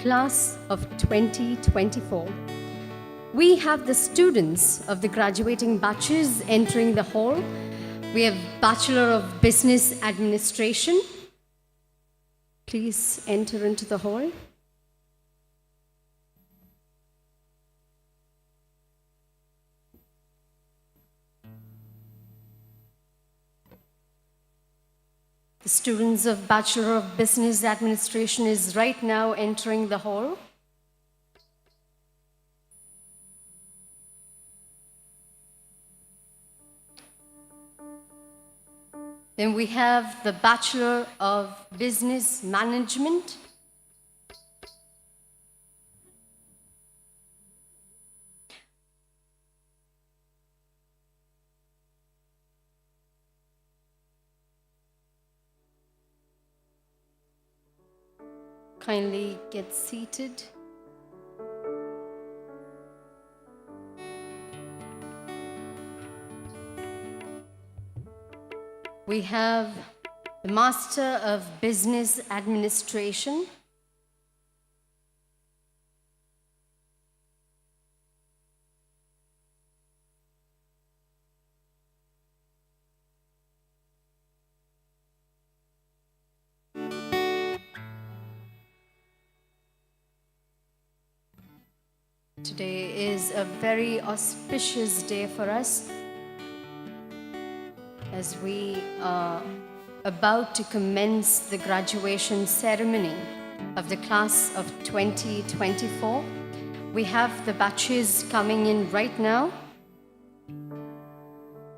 class of 2024. We have the students of the graduating batches entering the hall. We have Bachelor of Business Administration. Please enter into the hall. The students of Bachelor of Business Administration is right now entering the hall. Then we have the Bachelor of Business Management. Kindly get seated. We have the Master of Business Administration. Today is a very auspicious day for us as we are about to commence the graduation ceremony of the class of 2024. We have the batches coming in right now.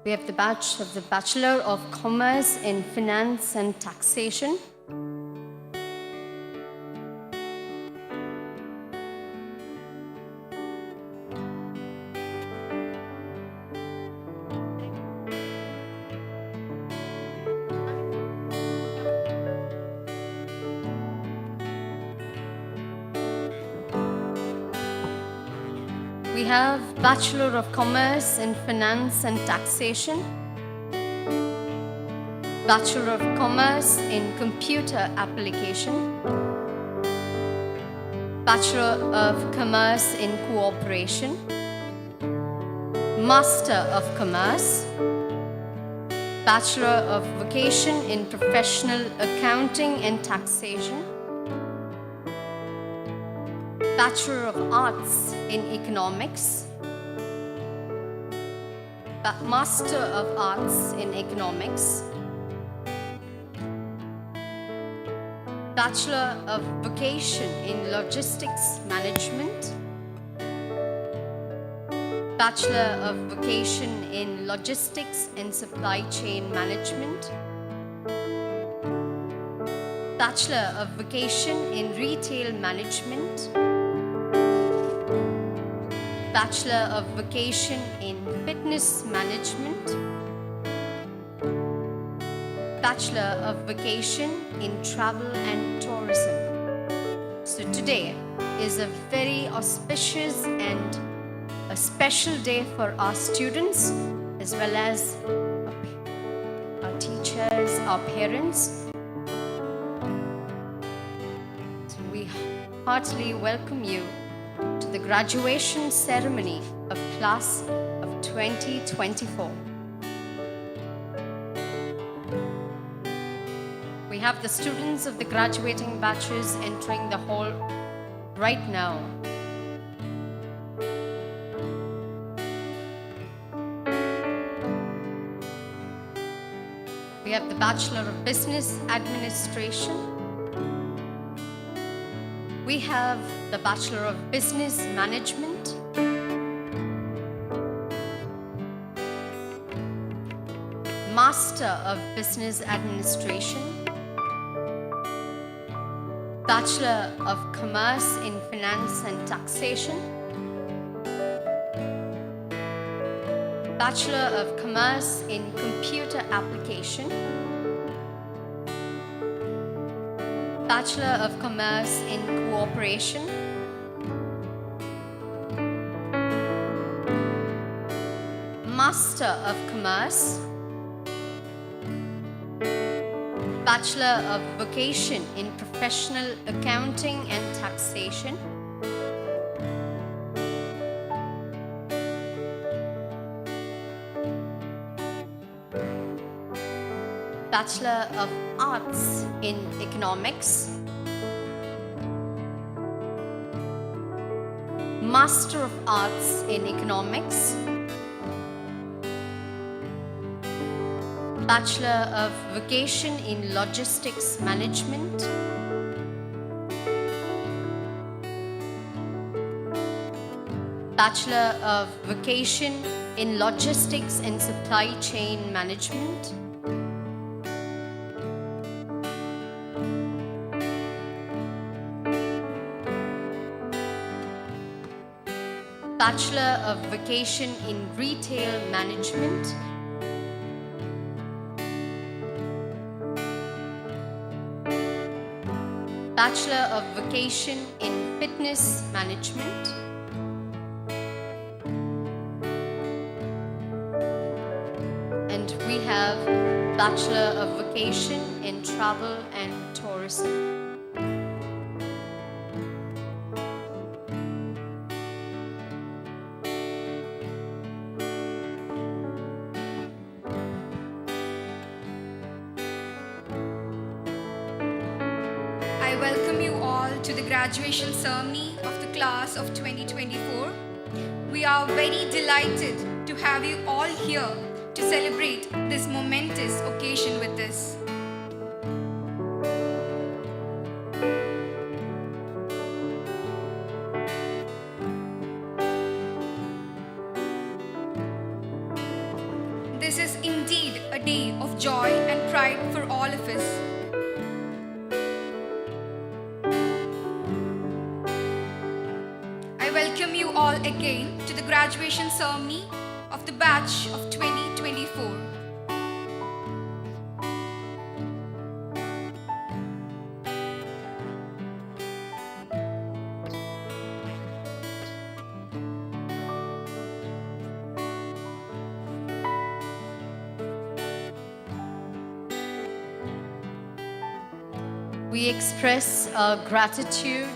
We have the batch of the Bachelor of Commerce in Finance and Taxation. We have Bachelor of Commerce in Finance and Taxation, Bachelor of Commerce in Computer Application, Bachelor of Commerce in Cooperation, Master of Commerce, Bachelor of Vocation in Professional Accounting and Taxation, Bachelor of Arts in Economics, Master of Arts in Economics, Bachelor of Vocation in Logistics Management, Bachelor of Vocation in Logistics and Supply Chain Management, Bachelor of Vocation in Retail Management, Bachelor of Vocation in Fitness Management, Bachelor of Vocation in Travel and Tourism. So today is a very auspicious and a special day for our students as well as our teachers, our parents. So we heartily welcome you to the graduation ceremony of class of 2024. We have the students of the graduating batches entering the hall right now. We have the Bachelor of Business Administration. We have the Bachelor of Business Management, Master of Business Administration, Bachelor of Commerce in Finance and Taxation, Bachelor of Commerce in Computer Application, Bachelor of Commerce in Cooperation, Master of Commerce, Bachelor of Vocation in Professional Accounting and Taxation. Bachelor of Arts in Economics. Master of Arts in Economics. Bachelor of Vocation in Logistics Management. Bachelor of Vocation in Logistics and Supply Chain Management. Bachelor of Vocation in Retail Management. Bachelor of Vocation in Fitness Management. And we have Bachelor of Vocation in Travel and Tourism. I welcome you all to the graduation ceremony of the class of 2024. We are very delighted to have you all here to celebrate this momentous occasion with us. This is indeed a day of joy and pride for all of us. I welcome you all again to the graduation ceremony of the batch of 2024. We express our gratitude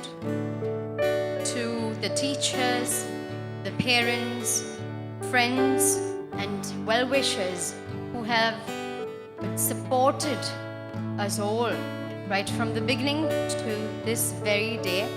to the teachers, the parents, friends, and well-wishers who have supported us all right from the beginning to this very day.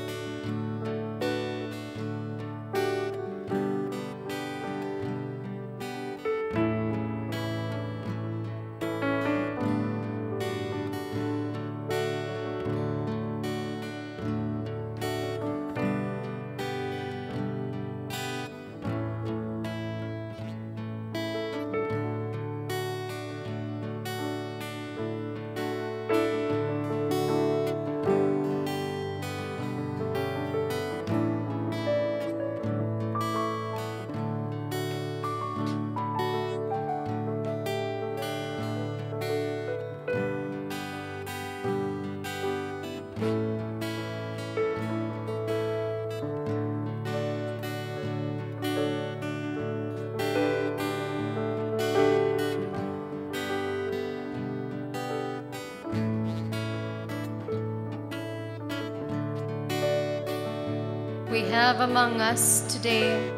We have among us today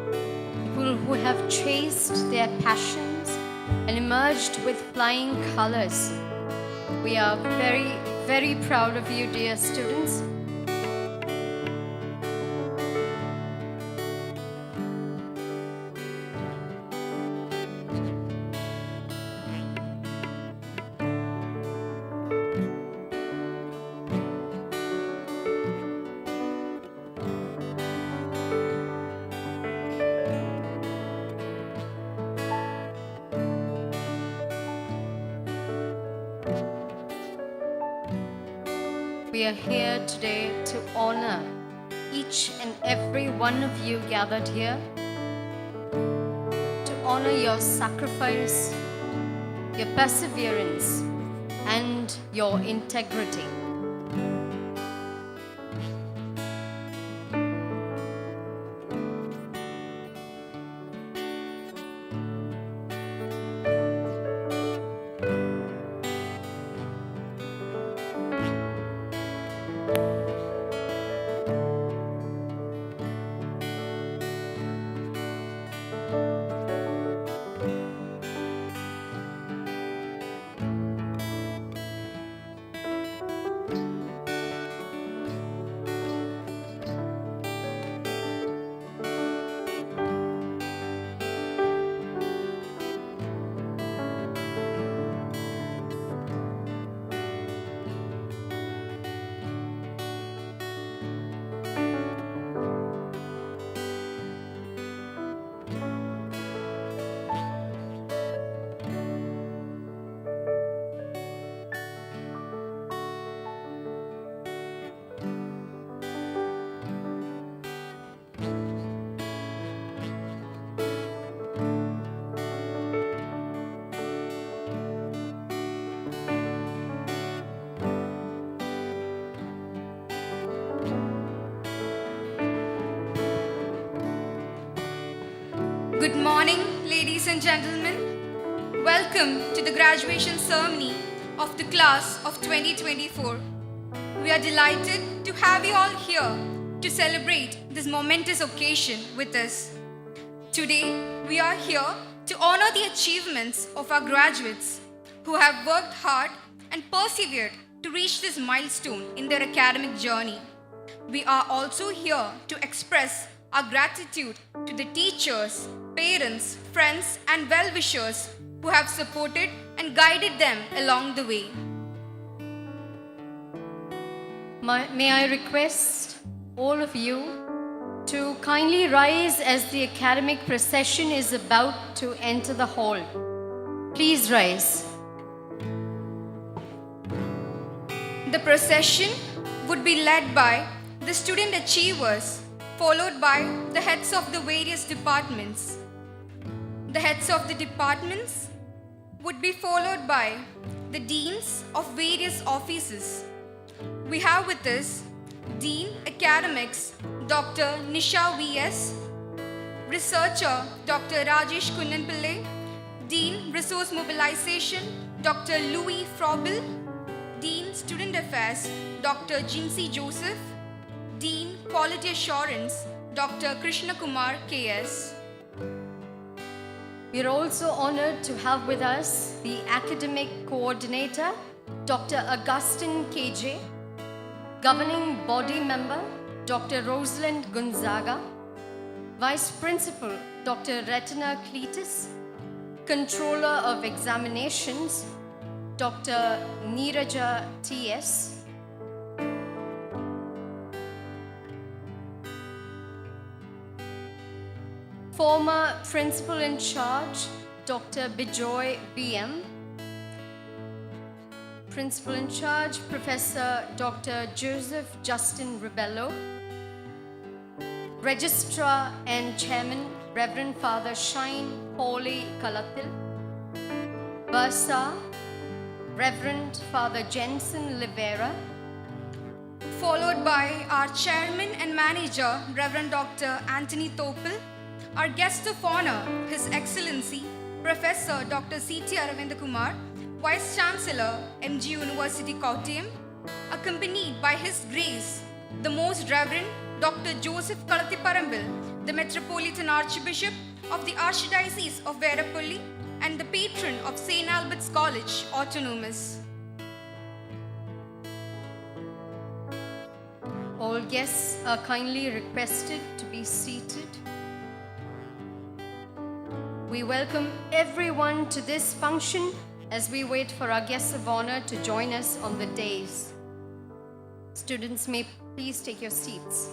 people who have chased their passions and emerged with flying colors. We are very, very proud of you, dear students. We are here today to honor each and every one of you gathered here, to honor your sacrifice, your perseverance, and your integrity. Good morning, ladies and gentlemen. Welcome to the graduation ceremony of the class of 2024. We are delighted to have you all here to celebrate this momentous occasion with us. Today, we are here to honor the achievements of our graduates who have worked hard and persevered to reach this milestone in their academic journey. We are also here to express our gratitude to the teachers, parents, friends, and well-wishers who have supported and guided them along the way. May I request all of you to kindly rise as the academic procession is about to enter the hall. Please rise. The procession would be led by the student achievers, followed by the heads of the various departments. The heads of the departments would be followed by the deans of various offices. We have with us Dean Academics Dr. Nisha V.S., Researcher Dr. Rajesh Kunnanpillai, Dean Resource Mobilization Dr. Louis Frobel, Dean Student Affairs Dr. Jinsi Joseph, Dean Quality Assurance Dr. Krishna Kumar K.S. We are also honored to have with us the Academic Coordinator, Dr. Augustine KJ, Governing Body Member, Dr. Rosalind Gonzaga, Vice Principal, Dr. Retina Cletus, Controller of Examinations, Dr. Neeraja T.S., former Principal in Charge, Dr. Bijoy B.M., Principal in Charge, Professor Dr. Joseph Justin Ribello, Registrar and Chairman, Reverend Father Shine Pauli Kalathil, Bursar, Reverend Father Jensen Livera, followed by our Chairman and Manager, Reverend Dr. Anthony Topil, our guest of honor, His Excellency, Professor Dr. C.T. Aravind Kumar, Vice Chancellor, MG University Kottayam, accompanied by His Grace, the Most Reverend Dr. Joseph Kalathiparambil, the Metropolitan Archbishop of the Archdiocese of Verapoly and the patron of St. Albert's College, Autonomous. All guests are kindly requested to be seated. We welcome everyone to this function as we wait for our guests of honor to join us on the dais. Students may please take your seats.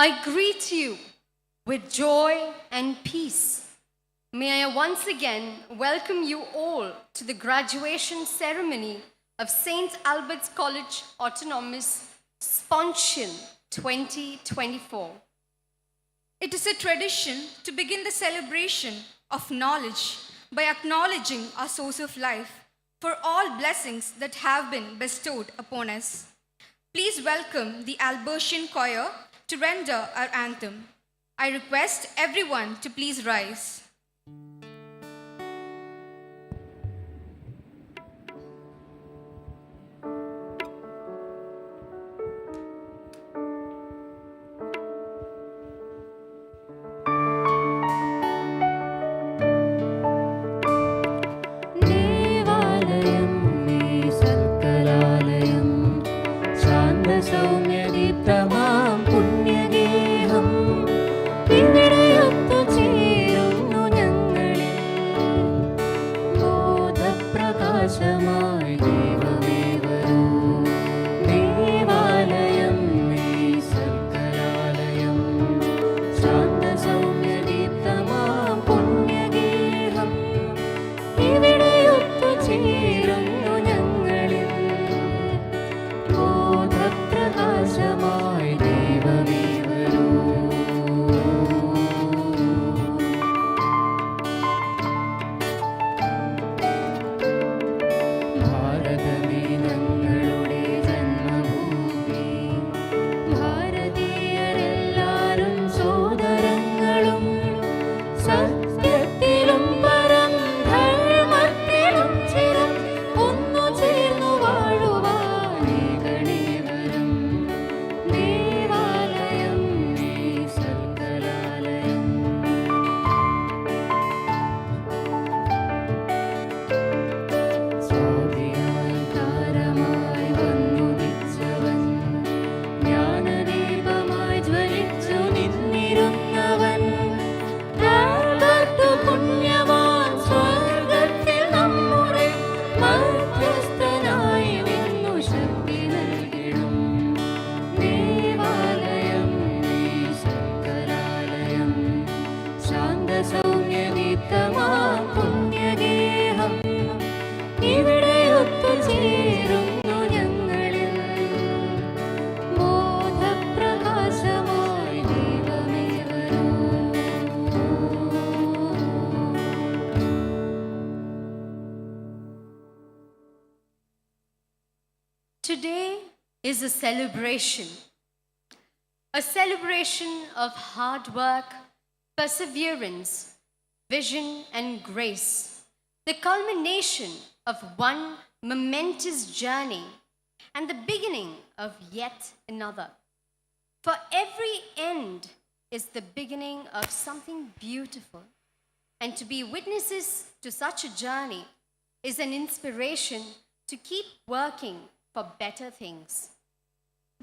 I greet you with joy and peace. May I once again welcome you all to the graduation ceremony of St. Albert's College Autonomous SPONSION 2024. It is a tradition to begin the celebration of knowledge by acknowledging our source of life for all blessings that have been bestowed upon us. Please welcome the Albertian Choir to render our anthem. I request everyone to please rise. Leave Today is a celebration of hard work, perseverance, vision, and grace, the culmination of one momentous journey and the beginning of yet another. For every end is the beginning of something beautiful, and to be witnesses to such a journey is an inspiration to keep working for better things.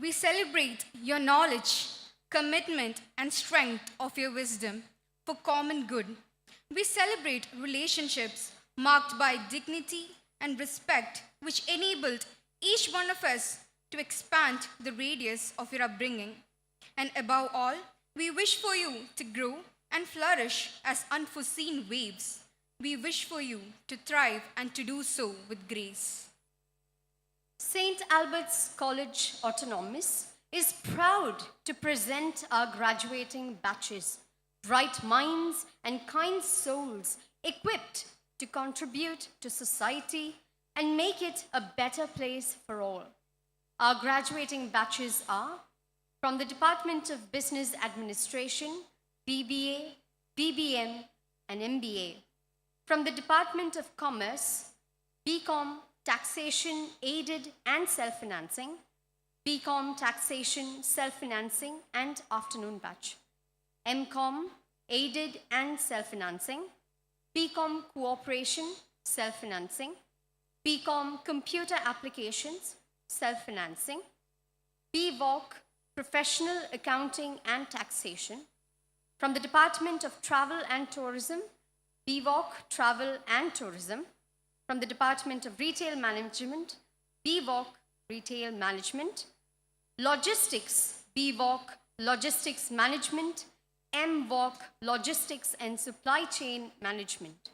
We celebrate your knowledge, commitment, and strength of your wisdom for common good. We celebrate relationships marked by dignity and respect, which enabled each one of us to expand the radius of your upbringing. And above all, we wish for you to grow and flourish as unforeseen waves. We wish for you to thrive and to do so with grace. St. Albert's College Autonomous is proud to present our graduating batches, bright minds and kind souls equipped to contribute to society and make it a better place for all. Our graduating batches are from the Department of Business Administration, BBA, BBM, and MBA. From the Department of Commerce, BCom, Taxation, Aided and Self-Financing, BCom, Taxation, Self-Financing, and Afternoon Batch. MCom, Aided and Self-Financing, BCom, Cooperation, Self-Financing, BCom, Computer Applications, Self-Financing, BVOC, Professional Accounting and Taxation. From the Department of Travel and Tourism, BVOC, Travel and Tourism. From the Department of Retail Management, BVOC, Retail Management. Logistics, BVOC, Logistics Management. MVOC, Logistics and Supply Chain Management.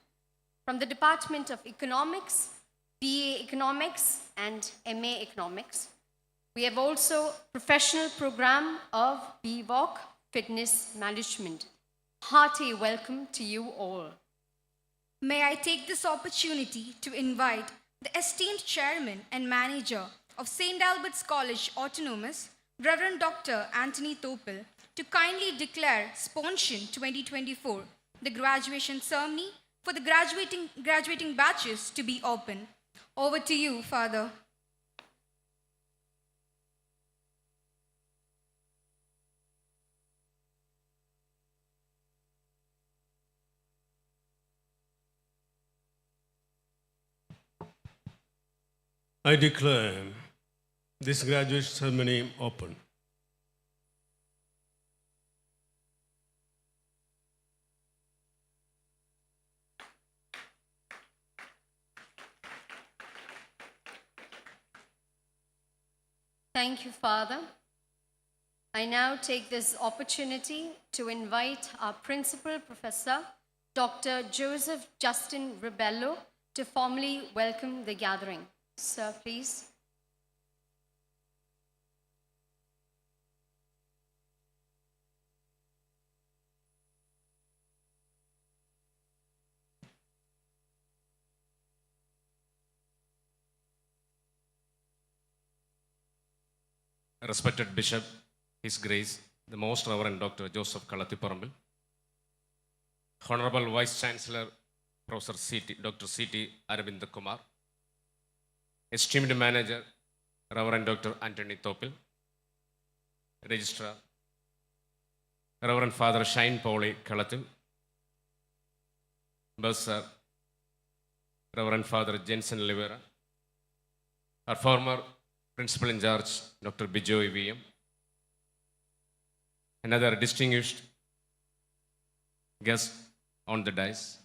From the Department of Economics, BA Economics and MA Economics. We have also professional program of BVOC, Fitness Management. Hearty welcome to you all. May I take this opportunity to invite the esteemed chairman and manager of St. Albert's College Autonomous, Reverend Dr. Anthony Topel, to kindly declare SPONSION 2024, the graduation ceremony for the graduating batches to be open. Over to you, Father. I declare this graduation ceremony open. Thank you, Father. I now take this opportunity to invite our Principal Professor, Dr. Joseph Justin Ribello, to formally welcome the gathering. Sir, please. Respected Bishop, His Grace, the Most Reverend Dr. Joseph Kalathiparambal, Honorable Vice Chancellor, Professor Dr. C.T. Aravinda Kumar, Esteemed Manager, Reverend Dr. Anthony Topel, Registrar, Reverend Father Shine Pauli Kalathil, Bursar, Reverend Father Jensen Livera, our former Principal in charge, Dr. Bijoy VM, another distinguished guest on the dais,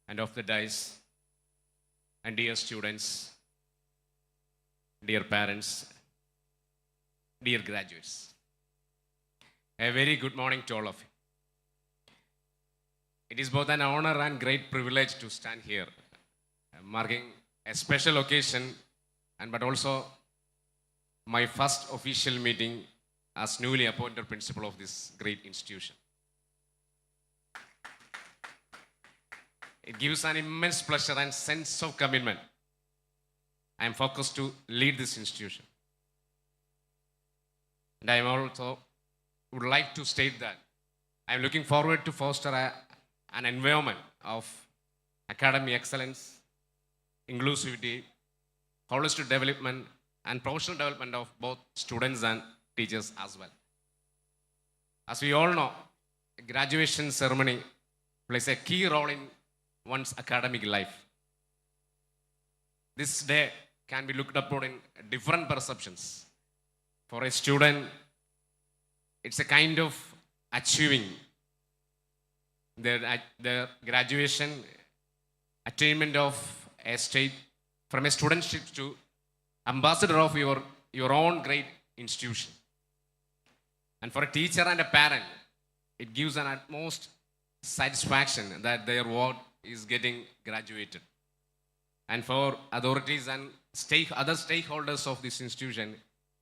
and off the dais, and dear students, dear parents, dear graduates. A very good morning to all of you. It is both an honor and great privilege to stand here, marking a special occasion, but also my first official meeting as newly appointed principal of this great institution. It gives an immense pleasure and sense of commitment I am focused to lead this institution. And I am also would like to state that I am looking forward to foster an environment of academic excellence, inclusivity, holistic development, and professional development of both students and teachers as well. As we all know, a graduation ceremony plays a key role in one's academic life. This day can be looked upon in different perceptions. For a student, it's a kind of achieving their graduation, attainment of a state, from a studentship to ambassador of your own great institution. And for a teacher and a parent, it gives an utmost satisfaction that their work is getting graduated. And for authorities and other stakeholders of this institution,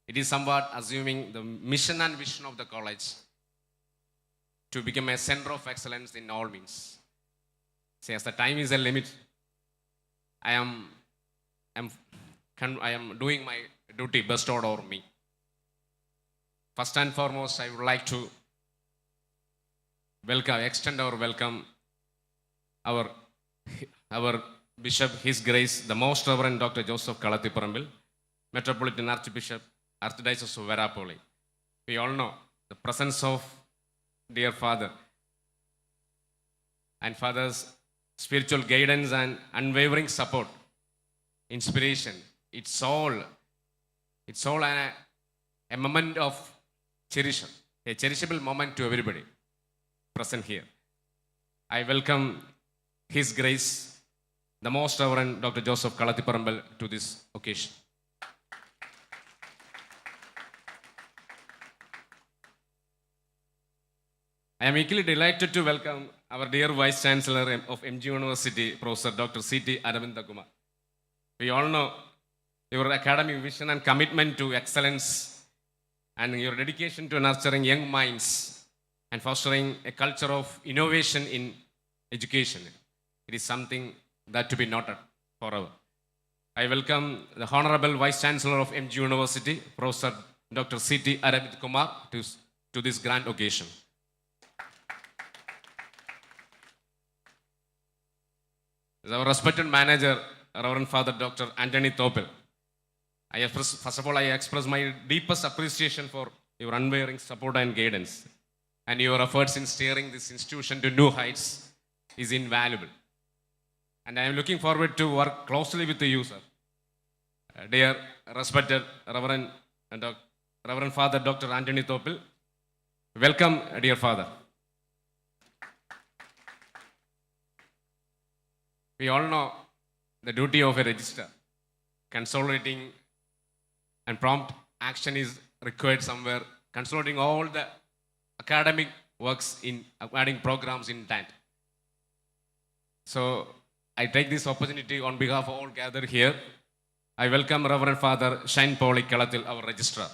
it is somewhat assuming the mission and vision of the college to become a center of excellence in all means. See, as the time is a limit, I am doing my duty bestowed over me. First and foremost, I would like to extend our welcome, our Bishop, His Grace, the Most Reverend Dr. Joseph Kalathiparambil, Metropolitan Archbishop, Archdiocese of Verapoly. We all know the presence of dear Father and Father's spiritual guidance and unwavering support, inspiration. It's all a moment of a cherishable moment to everybody present here. I welcome His Grace, the Most Reverend Dr. Joseph Kalathiparambil, to this occasion. I am equally delighted to welcome our dear Vice Chancellor of MG University, Professor Dr. C.T. Aravinda Kumar. We all know your academic vision and commitment to excellence and your dedication to nurturing young minds and fostering a culture of innovation in education. It is something that to be noted forever. I welcome the Honorable Vice Chancellor of MG University, Professor Dr. C.T. Aravinda Kumar, to this grand occasion. Our respected manager, Reverend Father Dr. Anthony Topel. First of all, I express my deepest appreciation for your unwavering support and guidance, and your efforts in steering this institution to new heights is invaluable. And I am looking forward to work closely with you, sir. Dear respected Reverend Father Dr. Anthony Topel, welcome, dear Father. We all know the duty of a registrar. Consolidating and prompt action is required somewhere, consolidating all the academic works in adding programs in intent. So I take this opportunity on behalf of all gathered here. I welcome Reverend Father Shine Pauli Kalathil, our registrar.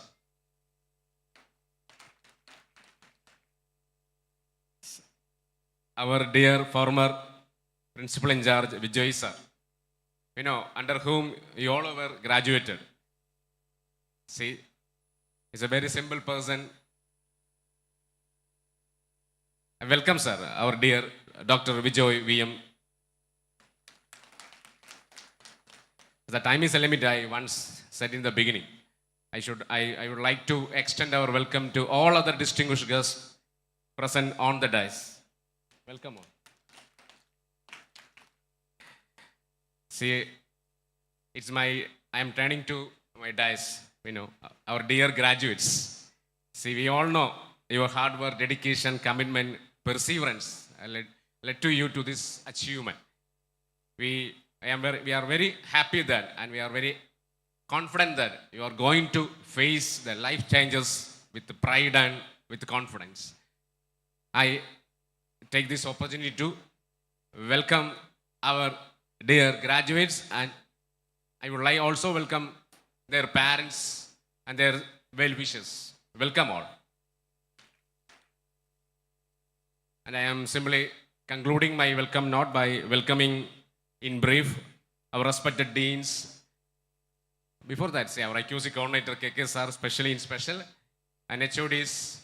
Our dear former Principal in charge, Vijay sir, under whom you all were graduated. See, he's a very simple person. Welcome, sir, our dear Dr. Vijay VM. The time is a limit, I once said in the beginning. I would like to extend our welcome to all other distinguished guests present on the dais. Welcome all. See, I am turning to my dais, our dear graduates. See, we all know your hard work, dedication, commitment, perseverance led to you to this achievement. We are very happy that, and we are very confident that you are going to face the life changes with pride and with confidence. I take this opportunity to welcome our dear graduates, and I would like also welcome their parents and their well-wishers. Welcome all. And I am simply concluding my welcome note by welcoming in brief our respected deans, before that, say our IQC coordinator, KK sir, specially in special, and HODs,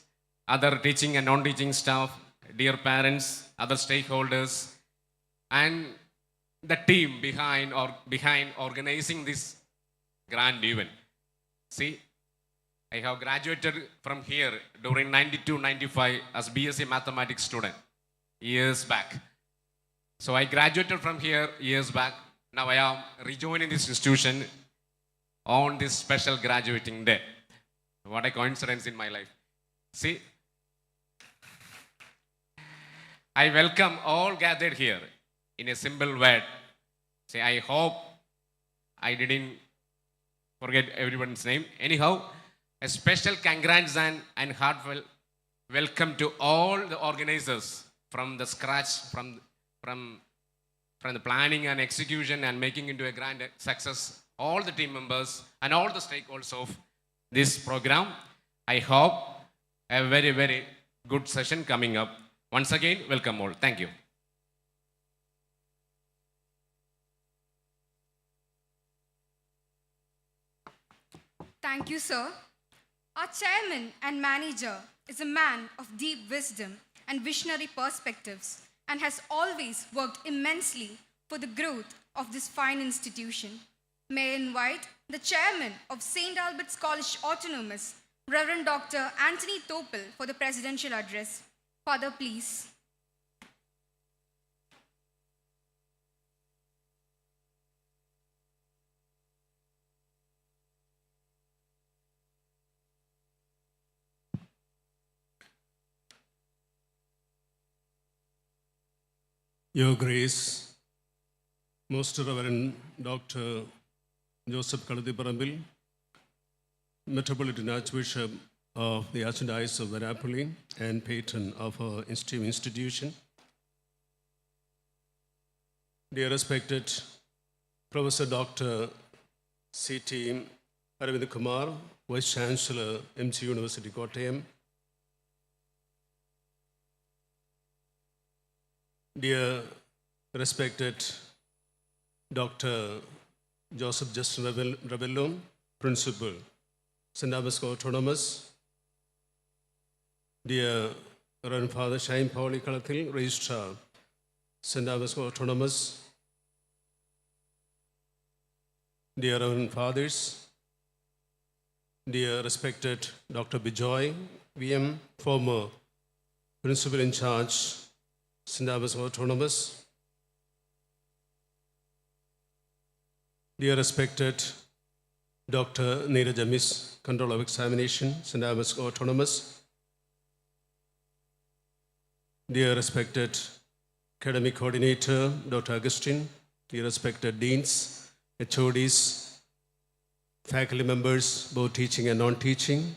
other teaching and non-teaching staff, dear parents, other stakeholders, and the team behind organizing this grand event. See, I have graduated from here during 92-95 as BSc Mathematics student years back. So I graduated from here years back. Now I am rejoining this institution on this special graduating day. What a coincidence in my life. See, I welcome all gathered here in a simple word. Say, I hope I didn't forget everyone's name. Anyhow, a special congrats and heartfelt welcome to all the organizers from the scratch, from the planning and execution and making into a grand success, all the team members and all the stakeholders of this program. I hope a very, very good session coming up. Once again, welcome all. Thank you. Thank you, sir. Our chairman and manager is a man of deep wisdom and visionary perspectives and has always worked immensely for the growth of this fine institution. May I invite the chairman of St. Albert's College Autonomous, Reverend Dr. Anthony Topel, for the presidential address. Father, please. Your Grace, Most Reverend Dr. Joseph Kaladiparambil, Metropolitan Archbishop of the Archdiocese of Verapoly and patron of our institution. Dear respected Professor Dr. C.T. Aravind Kumar, Vice Chancellor, MC University, Kottayam. Dear respected Dr. Joseph Justin Rebello, Principal, St. Albert's Autonomous. Dear Reverend Father Shaim Pauli Kalathil, Registrar, St. Albert's Autonomous. Dear Reverend Fathers, dear respected Dr. Bijoy VM, former Principal in Charge, St. Albert's Autonomous. Dear respected Dr. Neeraj Amis, Control of Examination, St. Albert's Autonomous. Dear respected Academic Coordinator, Dr. Augustine. Dear respected Deans, HODs, faculty members, both teaching and non-teaching.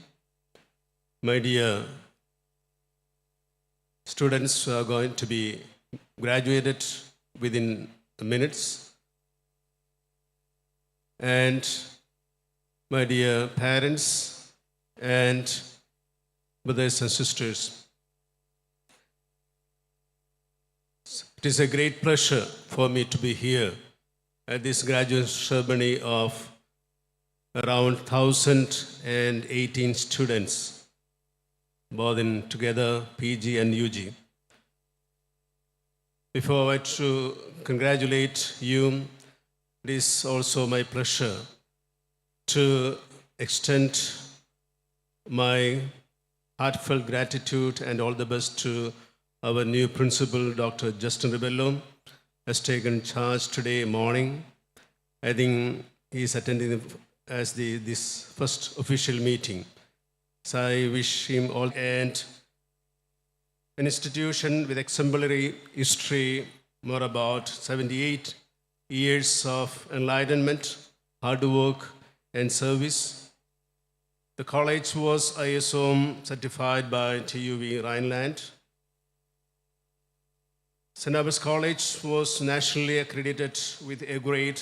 My dear students who are going to be graduated within minutes. And my dear parents and brothers and sisters. It is a great pleasure for me to be here at this graduation ceremony of around 1,018 students, both in together PG and UG. Before I to congratulate you, it is also my pleasure to extend my heartfelt gratitude and all the best to our new principal, Dr. Justin Rebello, has taken charge today morning. I think he is attending as this first official meeting. So I wish him all, and an institution with exemplary history, more about 78 years of enlightenment, hard work, and service. The college was ISO certified by TUV Rhineland. St. Albert's College was nationally accredited with A grade,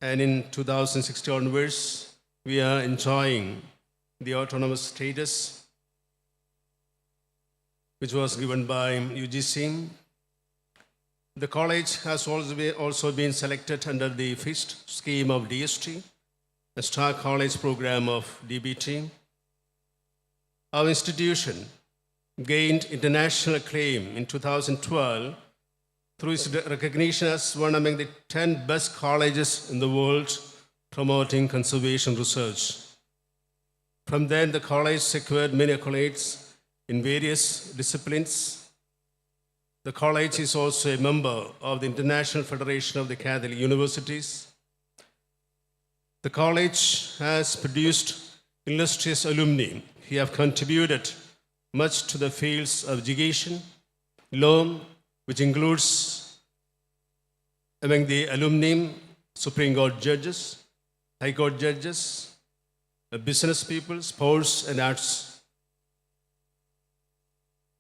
and in 2016 onwards, we are enjoying the autonomous status, which was given by UGC. The college has also been selected under the fixed scheme of DST a Star College program of DBT. Our institution gained international acclaim in 2012 through its recognition as one among the 10 best colleges in the world promoting conservation research. From then, the college secured many accolades in various disciplines. The college is also a member of the International Federation of the Catholic Universities. The college has produced illustrious alumni who have contributed much to the fields of education, law, which includes among the alumni Supreme Court judges, High Court judges, business people, sports and arts.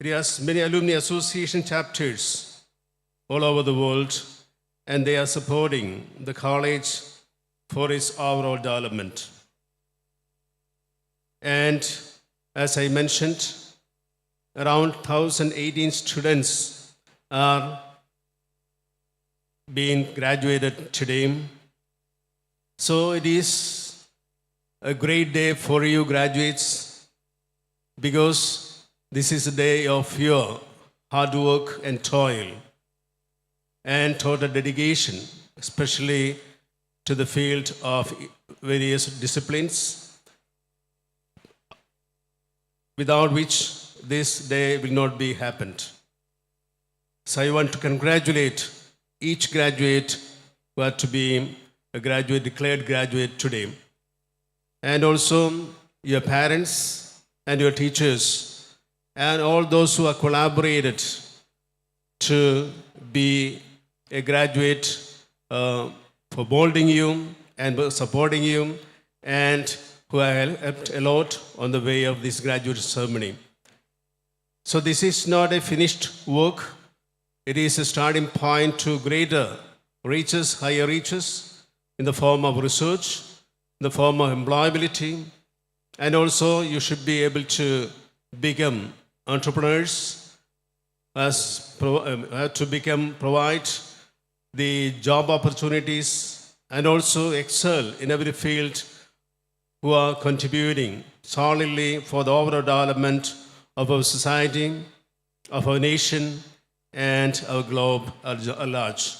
It has many alumni association chapters all over the world, and they are supporting the college for its overall development. And as I mentioned, around 1,018 students are being graduated today. So it is a great day for you graduates, because this is a day of your hard work and toil and total dedication, especially to the field of various disciplines, without which this day will not be happened. So I want to congratulate each graduate who are to be a graduate, declared graduate today, and also your parents and your teachers and all those who have collaborated to be a graduate, for molding you and supporting you, and who have helped a lot on the way of this graduate ceremony. So this is not a finished work. It is a starting point to greater reaches, higher reaches, in the form of research, in the form of employability, and also you should be able to become entrepreneurs, provide the job opportunities, and also excel in every field, who are contributing solidly for the overall development of our society, of our nation, and our globe at large.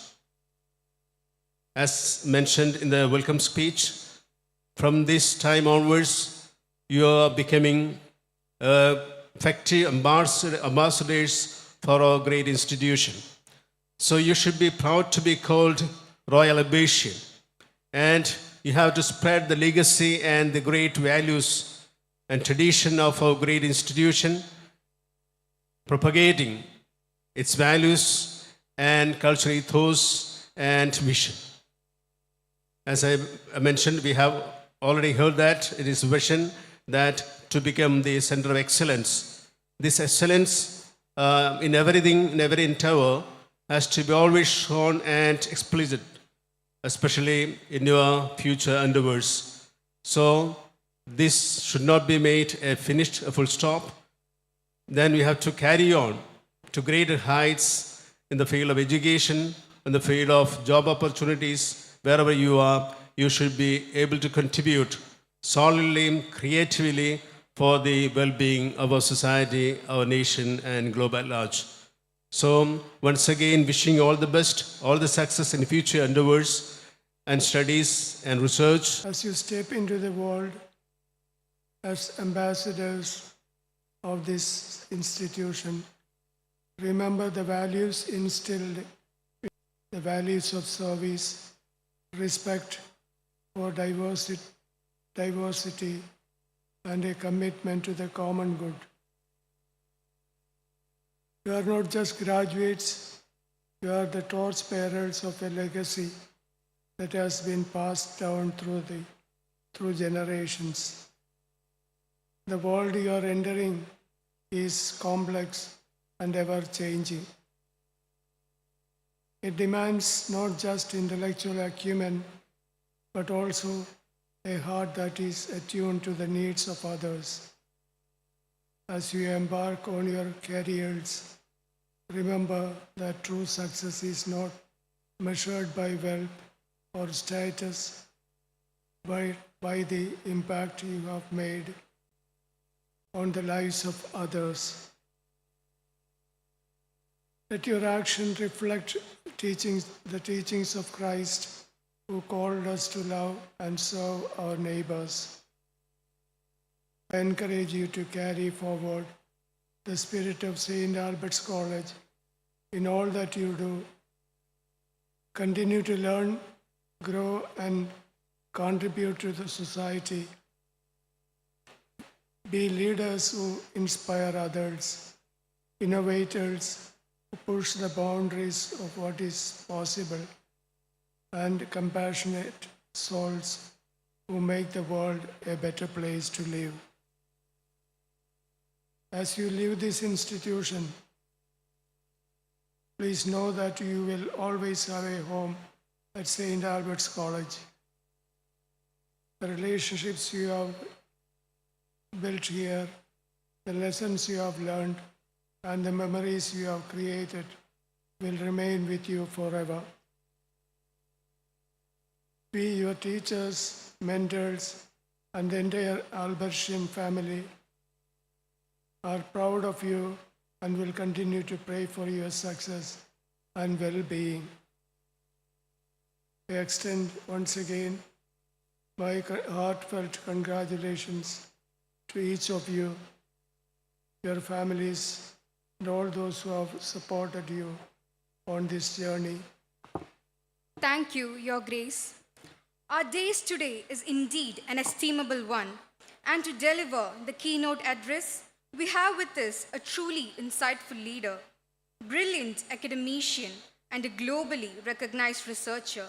As mentioned in the welcome speech, from this time onwards, you are becoming effective ambassadors for our great institution. So you should be proud to be called Royal Abbatian, and you have to spread the legacy and the great values and tradition of our great institution, propagating its values and cultural ethos and vision. As I mentioned, we have already heard that it is vision that to become the center of excellence. This excellence in everything, in every endeavor, has to be always shown and explicit, especially in your future endeavors. So this should not be made a full stop. Then we have to carry on to greater heights in the field of education, in the field of job opportunities. Wherever you are, you should be able to contribute solidly, creatively for the well-being of our society, our nation, and globe at large. So once again, wishing you all the best, all the success in future endeavors and studies and research. As you step into the world as ambassadors of this institution, remember the values instilled, the values of service, respect for diversity, and a commitment to the common good. You are not just graduates, you are the torchbearers of a legacy that has been passed down through generations. The world you are entering is complex and ever-changing. It demands not just intellectual acumen, but also a heart that is attuned to the needs of others. As you embark on your careers, remember that true success is not measured by wealth or status, by the impact you have made on the lives of others. Let your action reflect the teachings of Christ, who called us to love and serve our neighbors. I encourage you to carry forward the spirit of St. Albert's College in all that you do. Continue to learn, grow, and contribute to the society. Be leaders who inspire others, innovators who push the boundaries of what is possible, and compassionate souls who make the world a better place to live. As you leave this institution, please know that you will always have a home at St. Albert's College. The relationships you have built here, the lessons you have learned, and the memories you have created will remain with you forever. We, your teachers, mentors, and the entire Albertian family are proud of you and will continue to pray for your success and well-being. I extend once again my heartfelt congratulations to each of you, your families, and all those who have supported you on this journey. Thank you, Your Grace. Our days today is indeed an estimable one, and to deliver the keynote address, we have with us a truly insightful leader, brilliant academician, and a globally recognized researcher,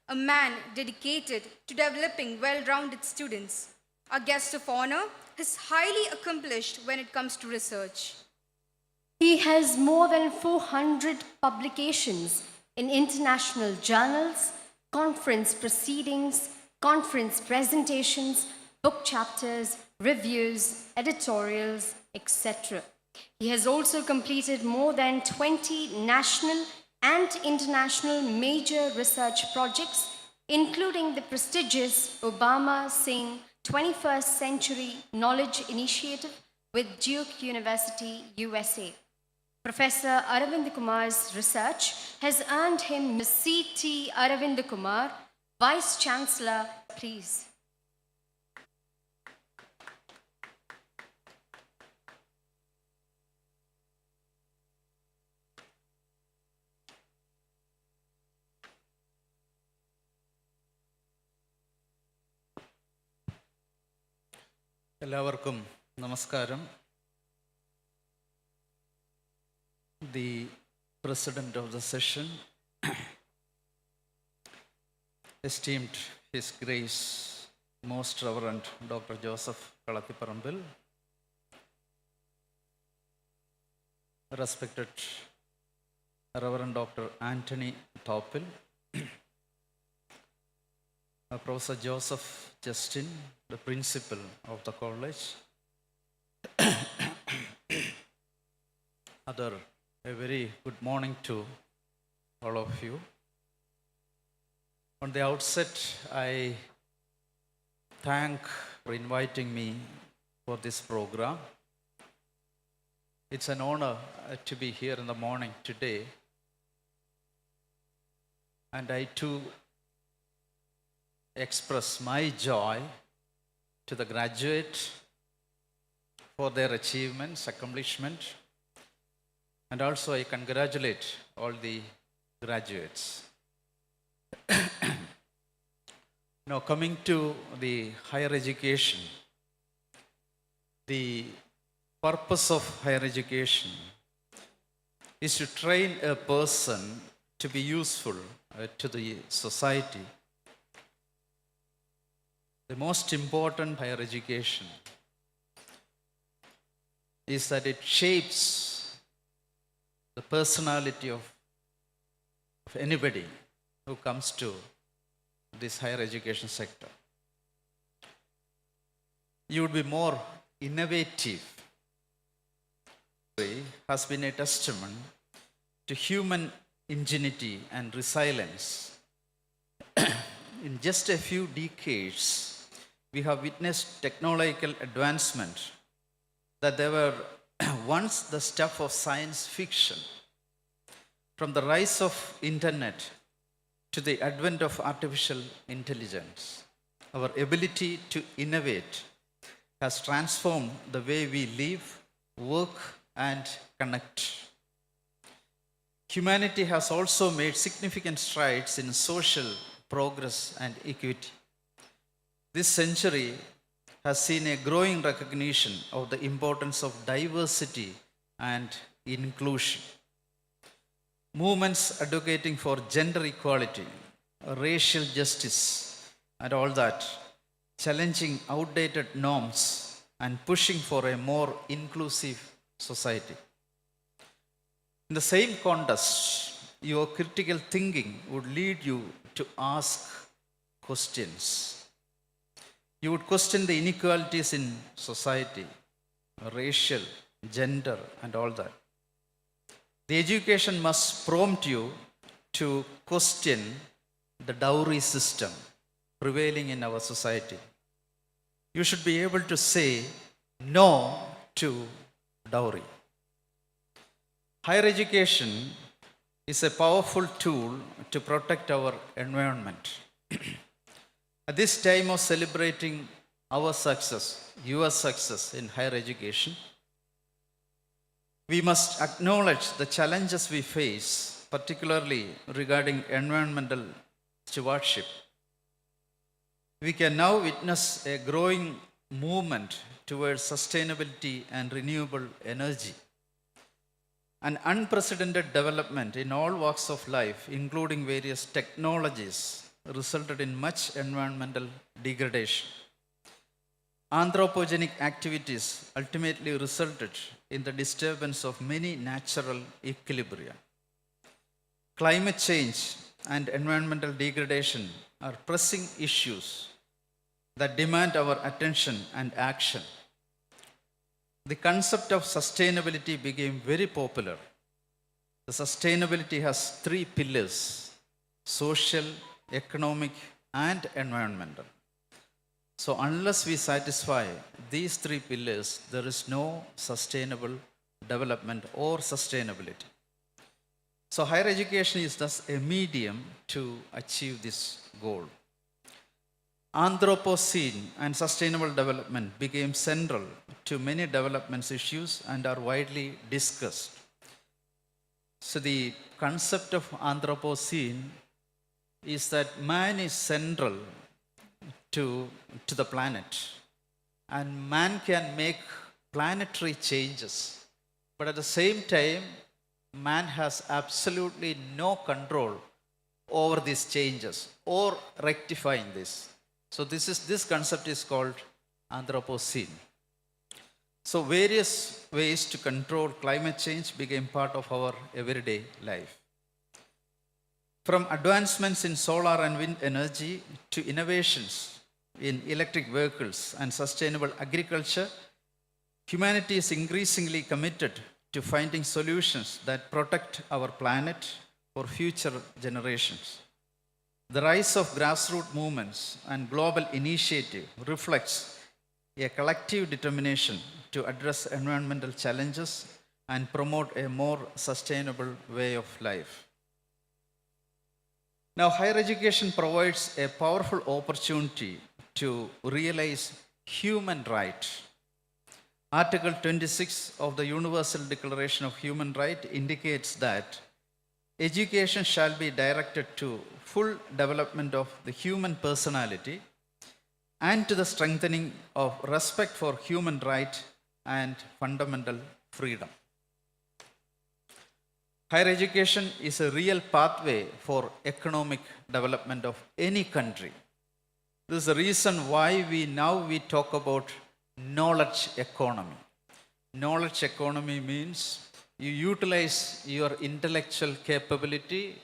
a man dedicated to developing well-rounded students. Our guest of honor is highly accomplished when it comes to research. He has more than 400 publications in international journals, conference proceedings, conference presentations, book chapters, reviews, editorials, etc. He has also completed more than 20 national and international major research projects, including the prestigious Obama-Singh 21st Century Knowledge Initiative with Duke University, USA. Professor Aravind Kumar's research has earned him the C.T. Aravind Kumar, Vice Chancellor. Please. എല്ലാവർക്കും നമസ്കാരം. The President of the session, esteemed His Grace, Most Reverend Dr. Joseph Kalathiparambil, respected Reverend Dr. Anthony Taupil, Professor Joseph Justin, the principal of the college, a very good morning to all of you. On the outset, I thank for inviting me for this program. It's an honor to be here in the morning today, and I too express my joy to the graduate for their achievements, accomplishment, and also I congratulate all the graduates. Now, coming to the higher education, the purpose of higher education is to train a person to be useful to the society. The most important higher education is that it shapes the personality of anybody who comes to this higher education sector. You would be more innovative. Has been a testament to human ingenuity and resilience in just a few decades, we have witnessed technological advancement that they were once the stuff of science fiction. From the rise of internet to the advent of artificial intelligence, our ability to innovate has transformed the way we live, work, and connect. Humanity has also made significant strides in social progress and equity. This century has seen a growing recognition of the importance of diversity and inclusion. Movements advocating for gender equality, racial justice, and all that, challenging outdated norms and pushing for a more inclusive society. In the same context, your critical thinking would lead you to ask questions. You would question the inequalities in society, racial, gender, and all that. The education must prompt you to question the dowry system prevailing in our society. You should be able to say no to dowry. Higher education is a powerful tool to protect our environment. At this time of celebrating our success, your success in higher education, we must acknowledge the challenges we face, particularly regarding environmental stewardship. We can now witness a growing movement towards sustainability and renewable energy. An unprecedented development in all walks of life, including various technologies, resulted in much environmental degradation. Anthropogenic activities ultimately resulted in the disturbance of many natural equilibria. Climate change and environmental degradation are pressing issues that demand our attention and action. The concept of sustainability became very popular. The sustainability has three pillars: social, economic, and environmental. So unless we satisfy these three pillars, there is no sustainable development or sustainability. So higher education is thus a medium to achieve this goal. Anthropocene and sustainable development became central to many development issues and are widely discussed. So the concept of Anthropocene is that man is central to the planet, and man can make planetary changes, but at the same time, man has absolutely no control over these changes or rectifying this. So this concept is called Anthropocene. So various ways to control climate change became part of our everyday life. From advancements in solar and wind energy to innovations in electric vehicles and sustainable agriculture, humanity is increasingly committed to finding solutions that protect our planet for future generations. The rise of grassroots movements and global initiative reflects a collective determination to address environmental challenges and promote a more sustainable way of life. Now, higher education provides a powerful opportunity to realize human rights. Article 26 of the Universal Declaration of Human Rights indicates that education shall be directed to full development of the human personality and to the strengthening of respect for human rights and fundamental freedom. Higher education is a real pathway for economic development of any country. This is the reason why we talk about knowledge economy. Knowledge economy means you utilize your intellectual capability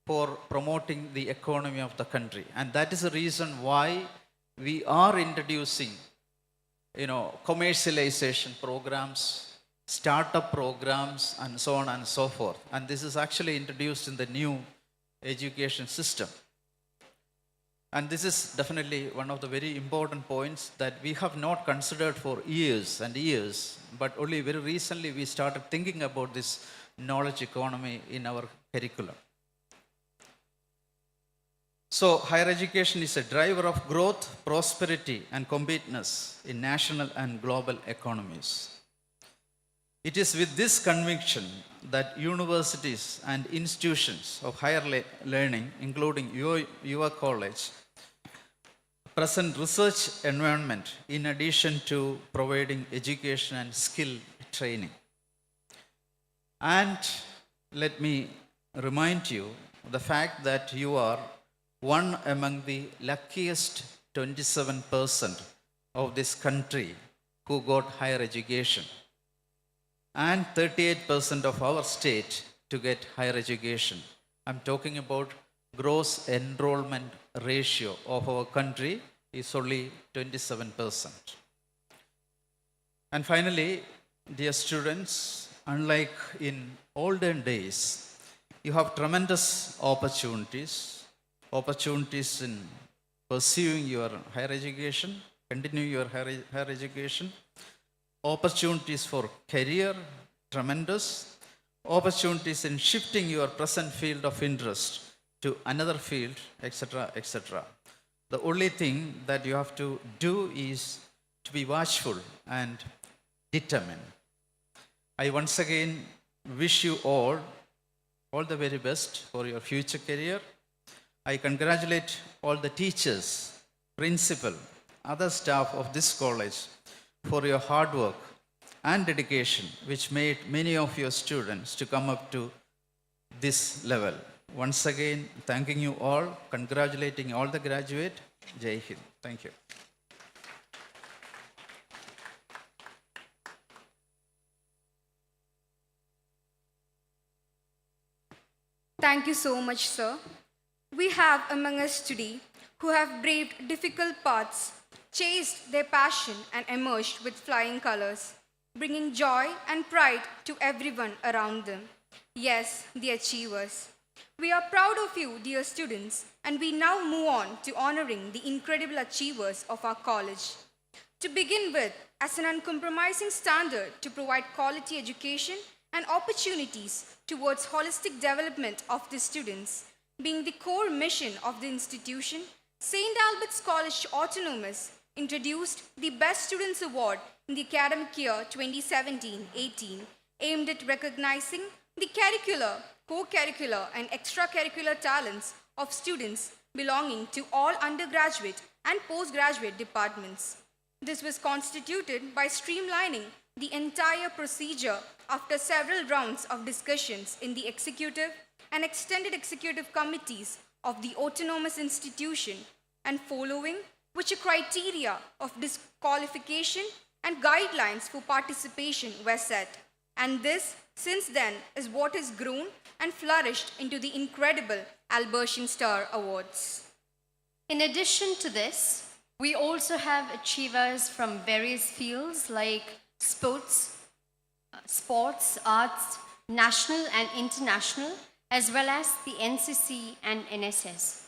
for promoting the economy of the country. And that is the reason why we are introducing, commercialization programs, startup programs, and so on and so forth. And this is actually introduced in the new education system. And this is definitely one of the very important points that we have not considered for years and years, but only very recently we started thinking about this knowledge economy in our curriculum. So, higher education is a driver of growth, prosperity, and competitiveness in national and global economies. It is with this conviction that universities and institutions of higher learning, including your college, present research environment in addition to providing education and skill training. And let me remind you the fact that you are one among the luckiest 27% of this country who got higher education, and 38% of our state to get higher education. I'm talking about gross enrollment ratio of our country is only 27%. And finally, dear students, unlike in olden days, you have tremendous opportunities in pursuing your higher education, continuing your higher education, opportunities for career, tremendous, opportunities in shifting your present field of interest to another field, etc., etc. The only thing that you have to do is to be watchful and determined. I once again wish you all the very best for your future career. I congratulate all the teachers, principal, other staff of this college for your hard work and dedication, which made many of your students to come up to this level. Once again, thanking you all, congratulating all the graduates. Jai Hind. Thank you. Thank you so much, sir. We have among us today who have braved difficult paths, chased their passion, and emerged with flying colors, bringing joy and pride to everyone around them. Yes, the achievers. We are proud of you, dear students, and we now move on to honoring the incredible achievers of our college. To begin with, as an uncompromising standard to provide quality education and opportunities towards holistic development of the students, being the core mission of the institution, St. Albert's College Autonomous introduced the Best Students Award in the academic year 2017-18, aimed at recognizing the curricular, co-curricular, and extracurricular talents of students belonging to all undergraduate and postgraduate departments. This was constituted by streamlining the entire procedure after several rounds of discussions in the executive and extended executive committees of the autonomous institution, and following which a criteria of disqualification and guidelines for participation were set. And this, since then, is what has grown and flourished into the incredible Albertian Star Awards. In addition to this, we also have achievers from various fields like sports, arts, national and international, as well as the NCC and NSS.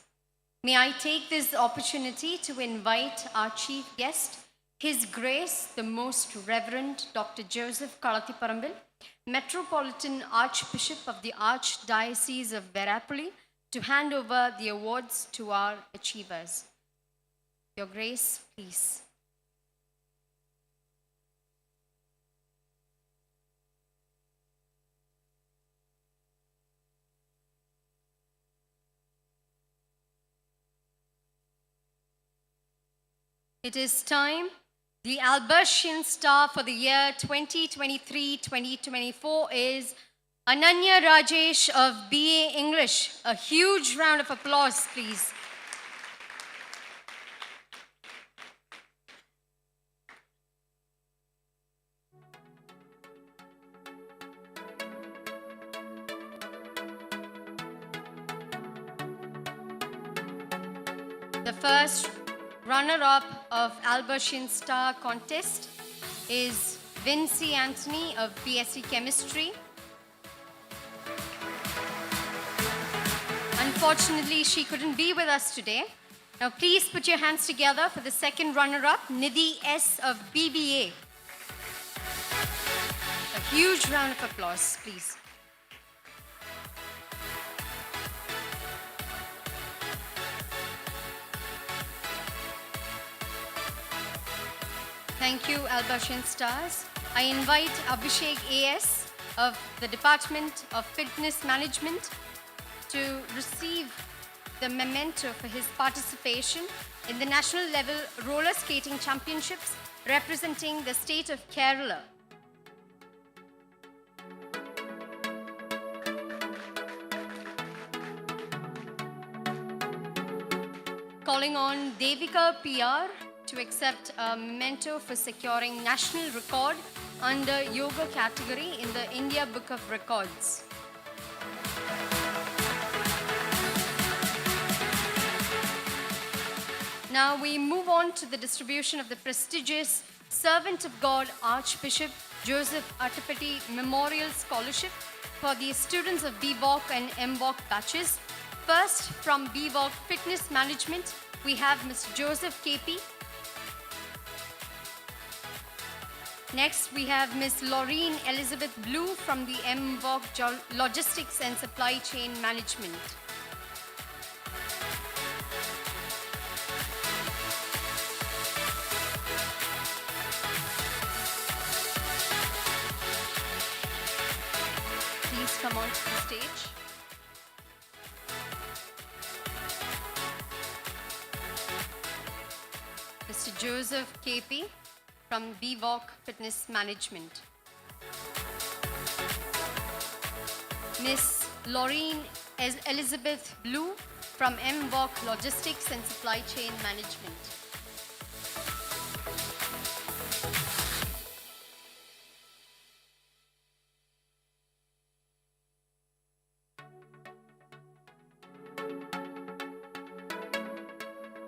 May I take this opportunity to invite our chief guest, His Grace, the Most Reverend Dr. Joseph Kalathiparambil, Metropolitan Archbishop of the Archdiocese of Verapoly, to hand over the awards to our achievers. Your Grace, please. It is time. The Albertian Star for the year 2023-2024 is Ananya Rajesh of BA English. A huge round of applause, please. The first runner-up of Albertian Star contest is Vincy Anthony of BSc Chemistry. Unfortunately, she couldn't be with us today, Now please put your hands together for the second runner-up, Nidhi S. of BBA. A huge round of applause, please. Thank you, Albasian Stars. I invite Abhishek A.S. of the Department of Fitness Management to receive the memento for his participation in the national level roller skating championships representing the state of Kerala. Calling on Devika PR to accept a memento for securing national record under yoga category in the India Book of Records. Now we move on to the distribution of the prestigious Servant of God Archbishop Joseph Attapati Memorial Scholarship for the students of BVOC and MVOC batches. First, from BVOC Fitness Management, we have Mr. Joseph KP. Next, we have Ms. Laureen Elizabeth Blue from the MVOC Logistics and Supply Chain Management. Please come on to the stage. Mr. Joseph KP from BVOC Fitness Management. Ms. Laureen Elizabeth Blue from MVOC Logistics and Supply Chain Management.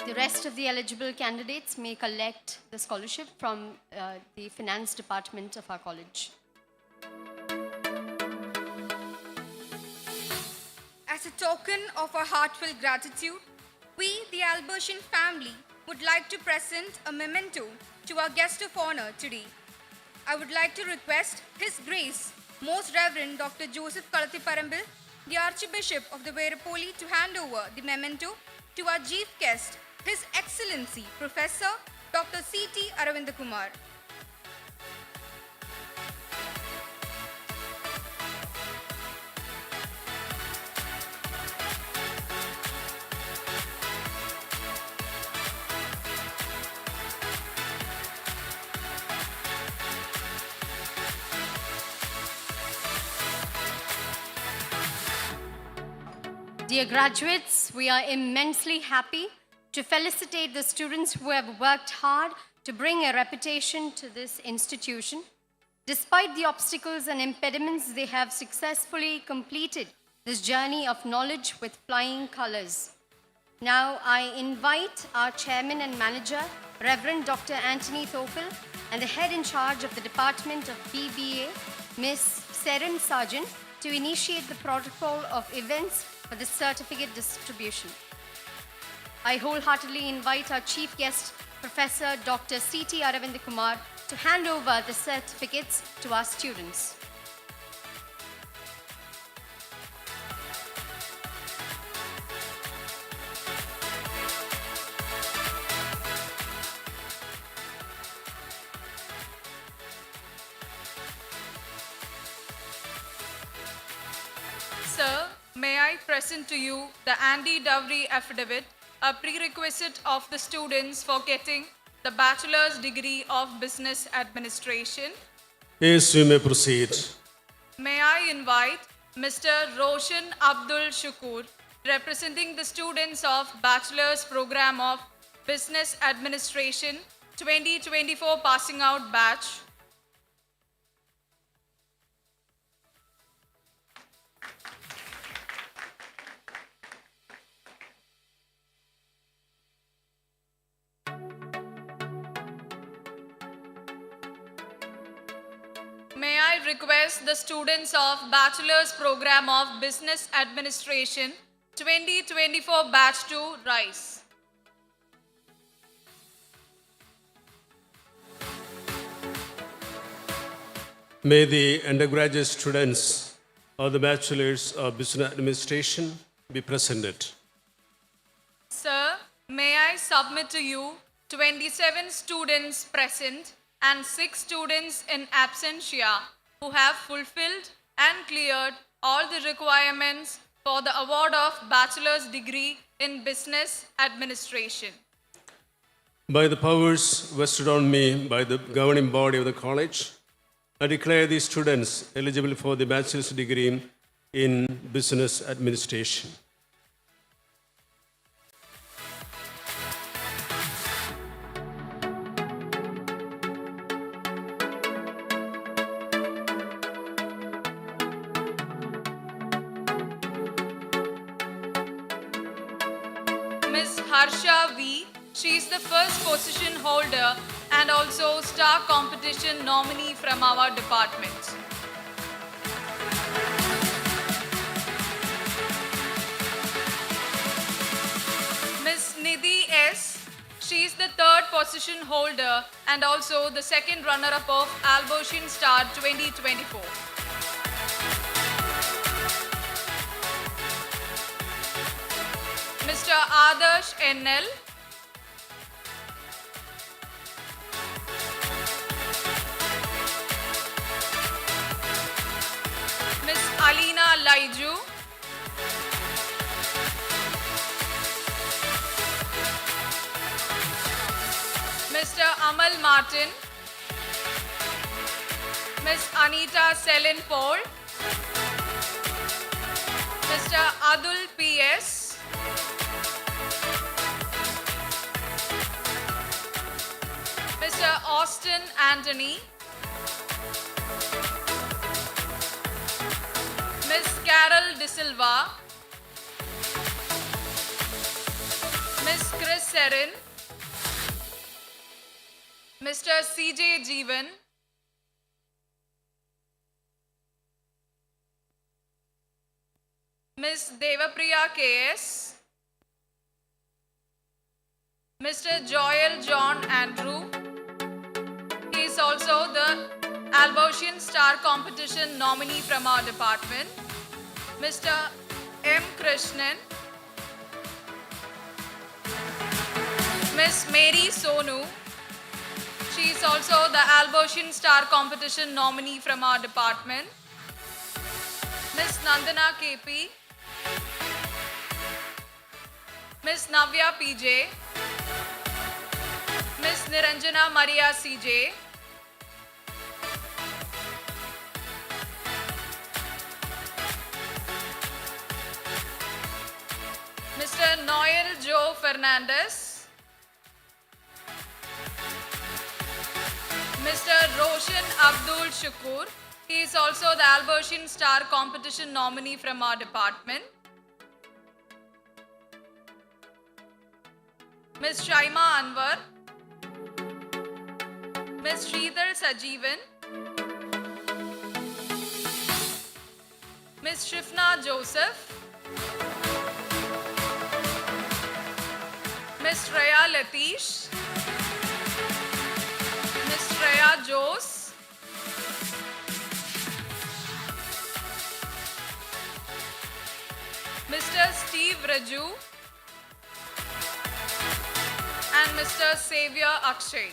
The rest of the eligible candidates may collect the scholarship from the finance department of our college. As a token of our heartfelt gratitude, we, the Albertian family, would like to present a memento to our guest of honor today. I would like to request His Grace, Most Reverend Dr. Joseph Kalathiparambil, the Archbishop of the Verapoly, to hand over the memento to our chief guest, His Excellency Professor Dr. C.T. Aravindakumar. Dear graduates, we are immensely happy to felicitate the students who have worked hard to bring a reputation to this institution. Despite the obstacles and impediments, they have successfully completed this journey of knowledge with flying colors. Now I invite our chairman and manager, Reverend Dr. Anthony Thopil, and the head in charge of the Department of BBA, Ms. Seren Sarjan, to initiate the protocol of events for the certificate distribution. I wholeheartedly invite our chief guest, Professor Dr. C.T. Aravindakumar, to hand over the certificates to our students. Sir, may I present to you the anti-dowry affidavit, a prerequisite of the students for getting the bachelor's degree of business administration. Yes, you may proceed. May I invite Mr. Roshan Abdul Shukur, representing the students of Bachelor's Program of Business Administration 2024 passing out batch. May I request the students of Bachelor's Program of Business Administration 2024 batch to rise. May the undergraduate students of the Bachelors of Business Administration be presented. Sir, may I submit to you 27 students present and 6 students in absentia who have fulfilled and cleared all the requirements for the award of bachelor's degree in business administration. By the powers vested on me by the governing body of the college, I declare these students eligible for the bachelor's degree in business administration. Ms. Harsha V. She is the first position holder and also star competition nominee from our department. Ms. Nidhi S. She is the third position holder and also the second runner-up of Albosian Star 2024. Mr. Adarsh NL. Ms. Alina Laiju. Mr. Amal Martin. Ms. Anita Selin Paul. Mr. Adul PS. Mr. Austin Anthony. Ms. Carol De Silva. Ms. Chris Serin. Mr. CJ Jeevan. Ms. Devapriya KS. Mr. Joel John Andrew. He is also the Albosian Star Competition nominee from our department. Mr. M. Krishnan. Ms. Mary Sonu. She is also the Albosian Star Competition nominee from our department. Ms. Nandana KP. Ms. Navya PJ. Ms. Niranjana Maria CJ. Mr. Noel Joe Fernandez. Mr. Roshan Abdul Shukur. He is also the Albosian Star Competition nominee from our department. Ms. Shaima Anwar. Ms. Sridhar Sajeevan. Ms. Shifna Joseph. Ms. Shreya Latish. Ms. Shreya Jose. Mr. Steve Raju. And Mr. Xavier Akshay.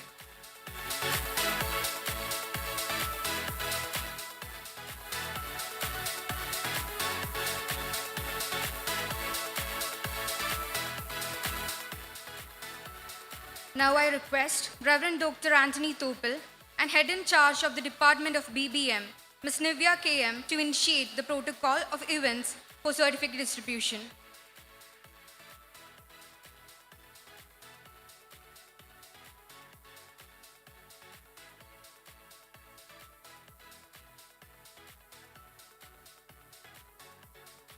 Now I request Reverend Dr. Anthony Topel and Head in Charge of the Department of BBM, Ms. Nivya KM, to initiate the protocol of events for certificate distribution.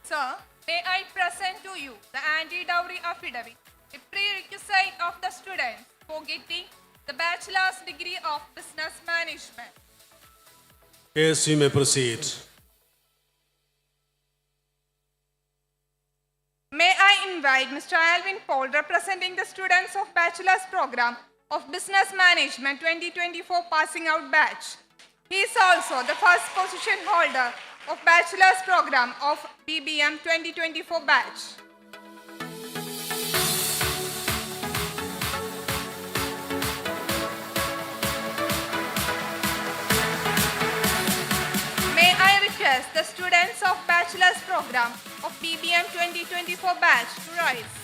Sir, may I present to you the anti-dowry affidavit, a prerequisite of the students for getting the bachelor's degree of business management. Yes, you may proceed. May I invite Mr. Alvin Paul, representing the students of Bachelor's Program of Business Management 2024 passing out batch, He is also the first position holder of Bachelor's Program of BBM 2024 batch. May I request the students of Bachelor's Program of BBM 2024 batch to rise.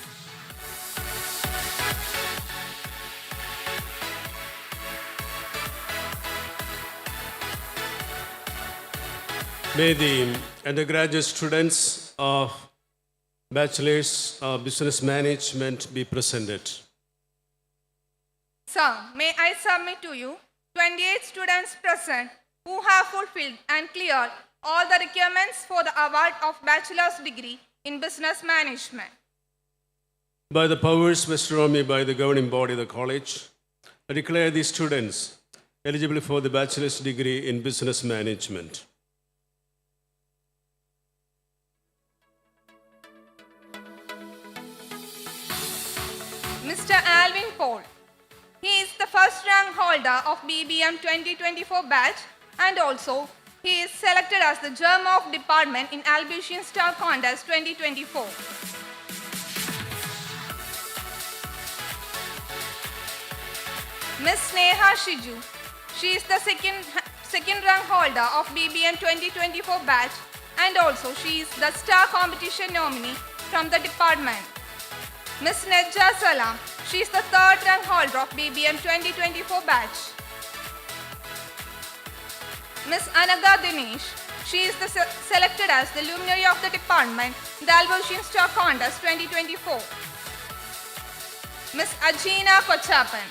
May the undergraduate students of Bachelor's of Business Management be presented. Sir, may I submit to you 28 students present who have fulfilled and cleared all the requirements for the award of bachelor's degree in business management. By the powers vested on me by the governing body of the college, I declare these students eligible for the bachelor's degree in business management. Mr. Alvin Paul. He is the first rank holder of BBM 2024 batch and also he is selected as the Germ of Department in Albusian Star Contest 2024. Miss Sneha Shiju. She is the second rank holder of BBM 2024 batch and also she is the star competition nominee from the department. Miss Nedja Salam. She is the third rank holder of BBM 2024 batch. Miss Anaga Dinesh. She is selected as the luminary of the department in the Albusian Star Contest 2024. Miss Ajina Kochapan.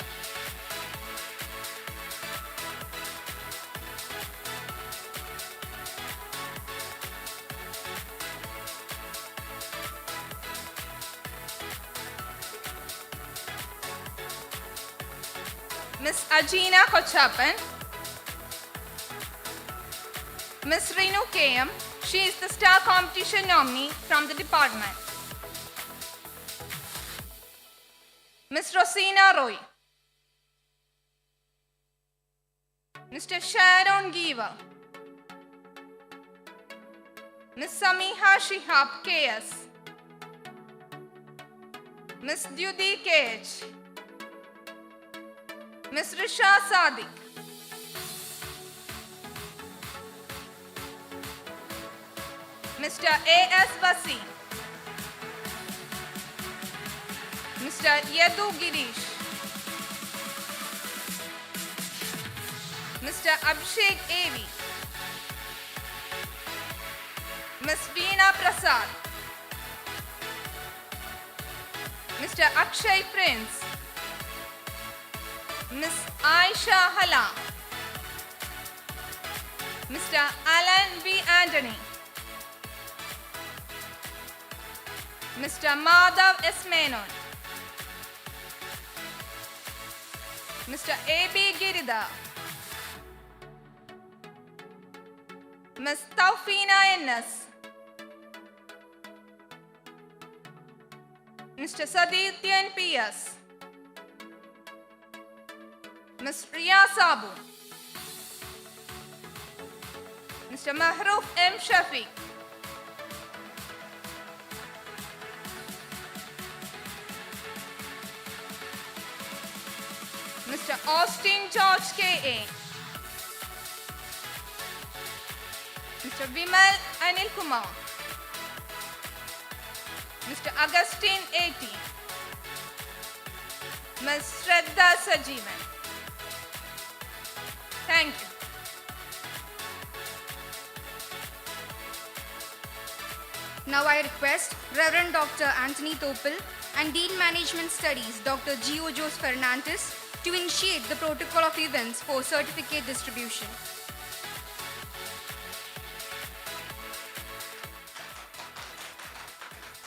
Miss Ajina Kochapan. Miss Renu KM. She is the star competition nominee from the department. Miss Rosina Roy. Mr. Sharon Giva. Miss Samiha Shihab KS. Miss Dyudi KH. Miss Risha Sadiq. Mr. A.S. Vasi. Mr. Yadu Girish. Mr. Abhishek A.V. Miss Veena Prasad. Mr. Akshay Prince. Miss Aisha Hala. Mr. Alan V. Anthony. Mr. Madhav S. Menon. Mr. A.B. Girida. Miss Taufina Ennas. Mr. Sadityan P.S. Ms. Riya Sabu. Mr. Mahroof M. Shafiq. Mr. Austin George K.A. Mr. Vimal Anil Kumar. Mr. Augustine A.T. Ms. Shraddha Sajivan. Thank you. Now I request Reverend Dr. Anthony Topel and Dean Management Studies Dr. Gio Jos Fernandes to initiate the protocol of events for certificate distribution.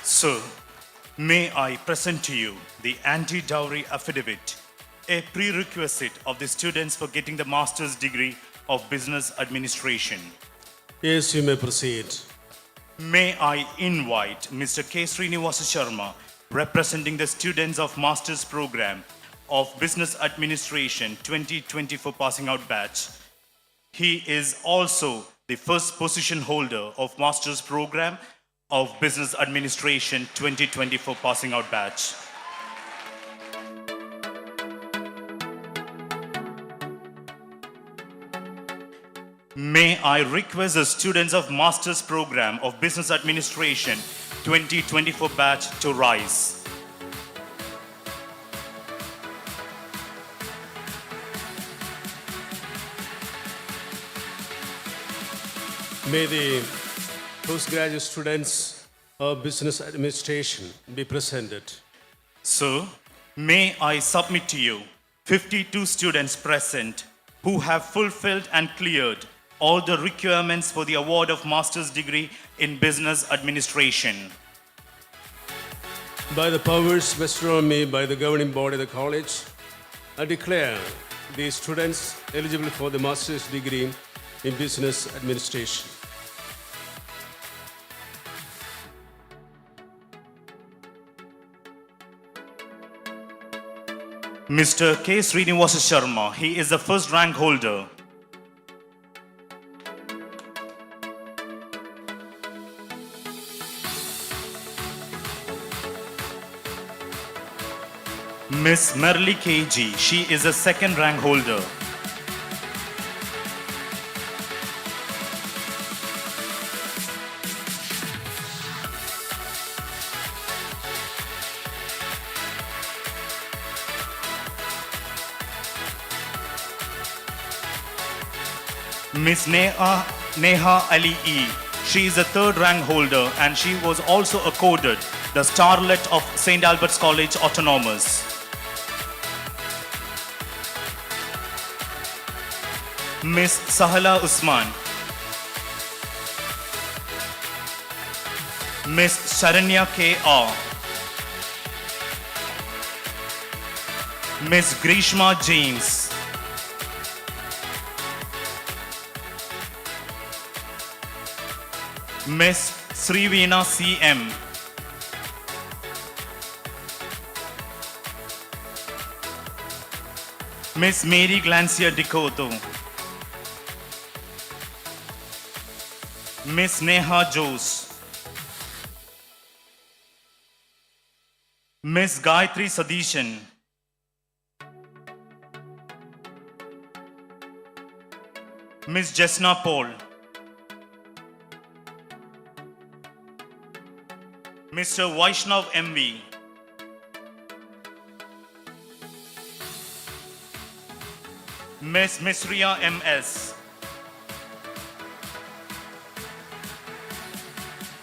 So, may I present to you the anti-dowry affidavit, a prerequisite of the students for getting the master's degree of business administration. Yes, you may proceed. May I invite Mr. K. Srinivasa Sharma, representing the students of master's program of business administration 2024 passing out batch, He is also the first position holder of Master's Program of Business Administration 2024 passing out batch. May I request the students of Master's Program of Business Administration 2024 batch to rise. May the postgraduate students of Business Administration be presented. Sir, may I submit to you 52 students present who have fulfilled and cleared all the requirements for the award of master's degree in business administration. By the powers vested on me by the governing body of the college, I declare these students eligible for the master's degree in business administration. Mr. K. Srinivasa Sharma, he is the first rank holder. Miss Merli KG, she is the second rank holder. Miss Neha Ali E. She is the third rank holder and she was also accorded the Starlet of St. Albert's College Autonomous. Miss Sahala Usman. Miss Sharanya K.R. Miss Grishma James. Miss Sriveena C.M. Miss Mary Glancia Dicoto. Miss Neha Jose. Miss Gayatri Sadishan. Miss Jesna Paul. Mr. Vaishnav M.V. Miss Misriya M.S.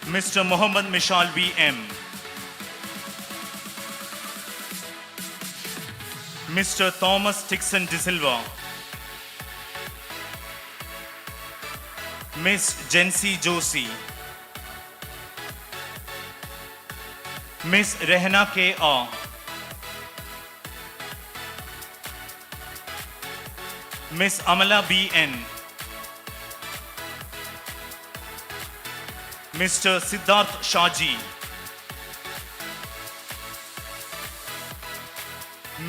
Mr. Mohammad Mishal B.M. Mr. Thomas Tixon De Silva. Miss Jency Joshi. Miss Rehna K.R. Miss Amala B.N. Mr. Siddharth Shaji.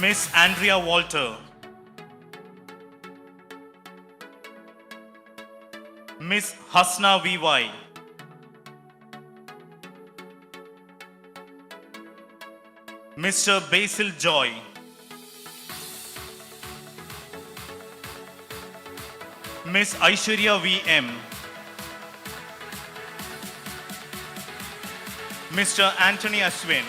Miss Andrea Walter. Miss Hasna V.Y. Mr. Basil Joy. Miss Aishwarya V.M. Mr. Anthony Ashwin.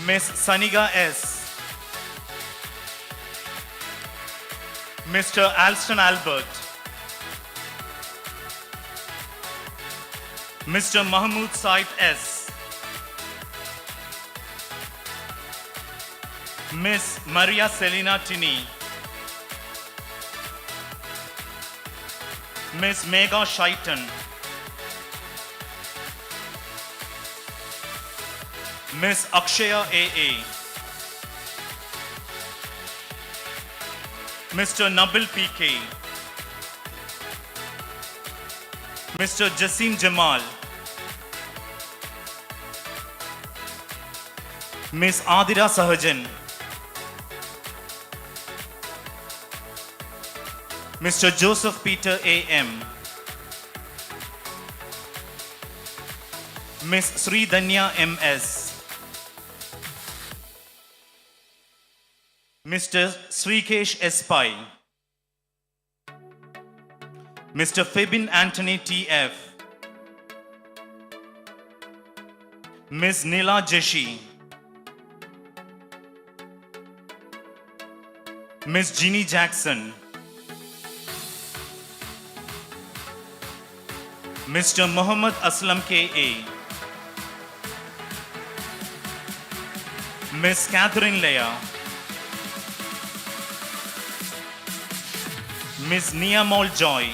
Miss Saniga S. Mr. Alston Albert. Mr. Mahmood Said S. Miss Maria Selina Tini. Miss Megha Shaitan. Miss Akshaya A.A. Mr. Nabil P.K. Mr. Jassim Jamal. Miss Adira Sahajan. Mr. Joseph Peter A.M. Miss Sri Danya M.S. Mr. Srikesh S. Pai. Mr. Febin Anthony T.F. Miss Nila Jeshi. Miss Jeannie Jackson. Mr. Muhammad Aslam K.A. Miss Catherine Leah. Miss Niyamol Joy.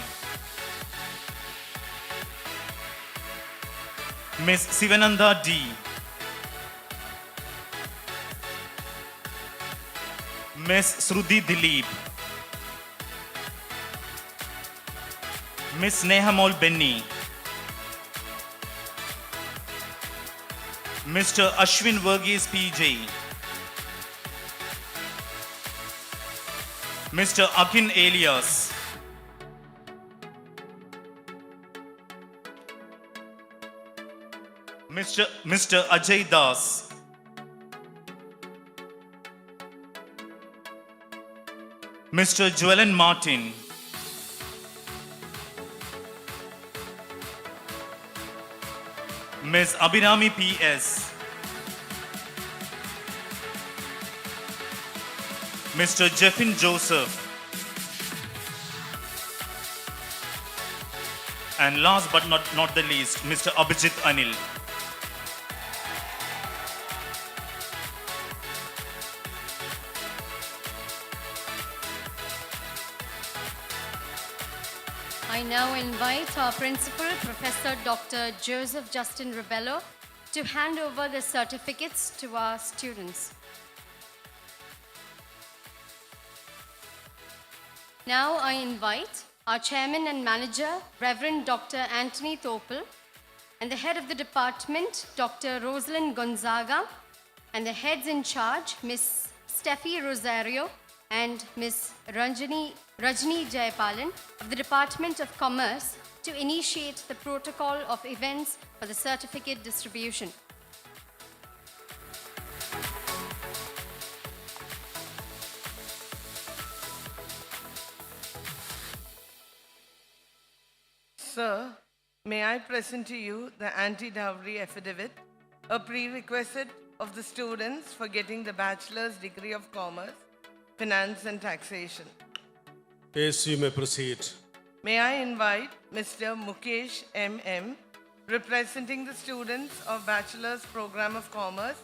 Miss Sivananda D. Miss Sruti Dilip. Miss Nehamol Benny. Mr. Ashwin Verghese PJ. Mr. Akin Elias. Mr. Ajay Das. Mr. Joellen Martin. Ms. Abhinami P.S. Mr. Jeffin Joseph. And last but not the least, Mr. Abhijit Anil. I now invite our principal, Professor Dr. Joseph Justin Rebello, to hand over the certificates to our students. Now I invite our chairman and manager, Reverend Dr. Anthony Topel, and the head of the department, Dr. Rosalind Gonzaga, and the heads in charge, Miss Steffi Rosario and Miss Rajni Jayapalan of the Department of Commerce to initiate the protocol of events for the certificate distribution. Sir, may I present to you the anti-dowry affidavit, a prerequisite of the students for getting the bachelor's degree of commerce, finance and taxation. Yes, you may proceed. May I invite Mr. Mukesh M.M., representing the students of Bachelor's Program of Commerce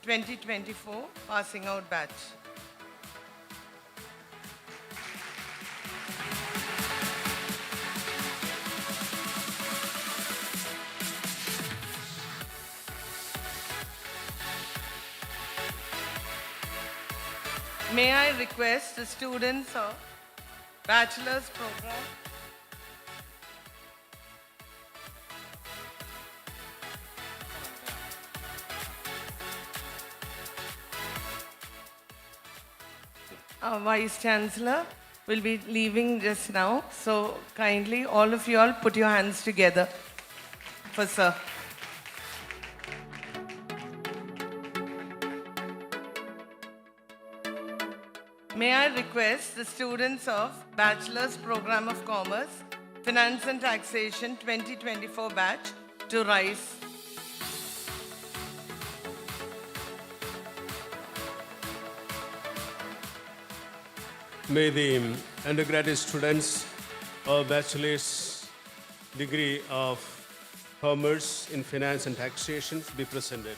2024 passing out batch. May I request the students of Bachelor's Program our Vice Chancellor will be leaving just now, so kindly all of you all put your hands together for Sir. May I request the students of Bachelor's Program of Commerce, Finance and Taxation 2024 batch to rise. May the undergraduate students of bachelor's degree of commerce in finance and taxation be presented.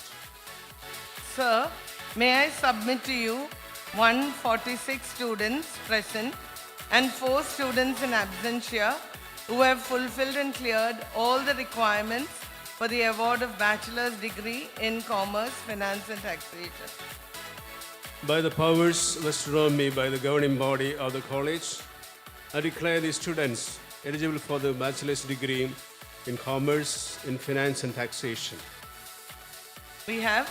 Sir, may I submit to you 146 students present and 4 students in absentia who have fulfilled and cleared all the requirements for the award of bachelor's degree in commerce, finance and taxation. By the powers vested on me by the governing body of the college, I declare the students eligible for the bachelor's degree in commerce in finance and taxation. We have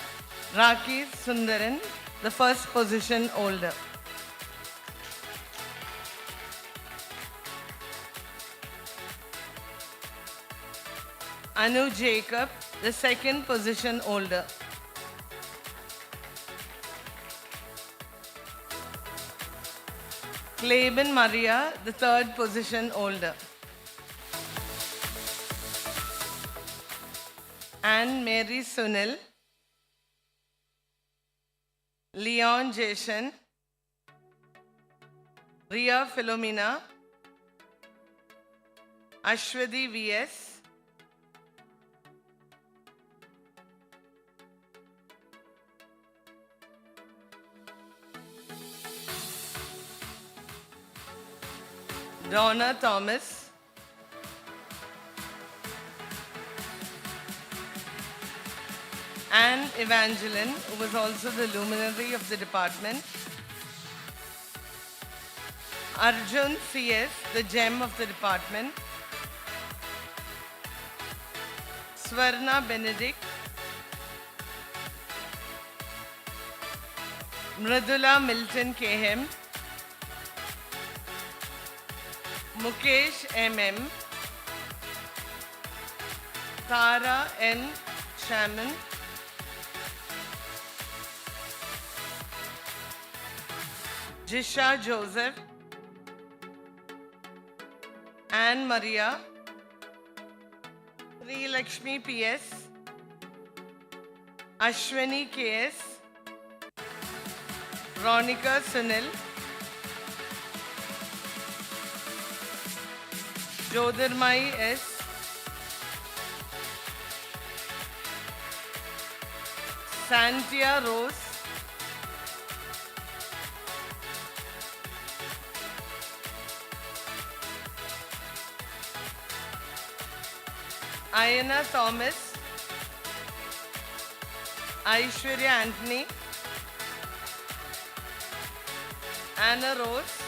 Rakesh Sundaran, the first position holder. Anu Jacob, the second position holder. Claben Maria, the third position holder. Anne Mary Sunil, Leon Jason, Ria Philomena, Ashwadi V.S., Donna Thomas, Anne Evangeline, who was also the luminary of the department, Arjun C.S., the gem of the department, Swarna Benedict, Mridula Milton K.M., Mukesh M.M., Tara N. Shaman, Jisha Joseph, Anne Maria, Sri Lakshmi P.S., Ashwini K.S., Ronika Sunil, Jyotirmai S., Santia Rose, Ayana Thomas, Aishwarya Anthony, Anna Rose,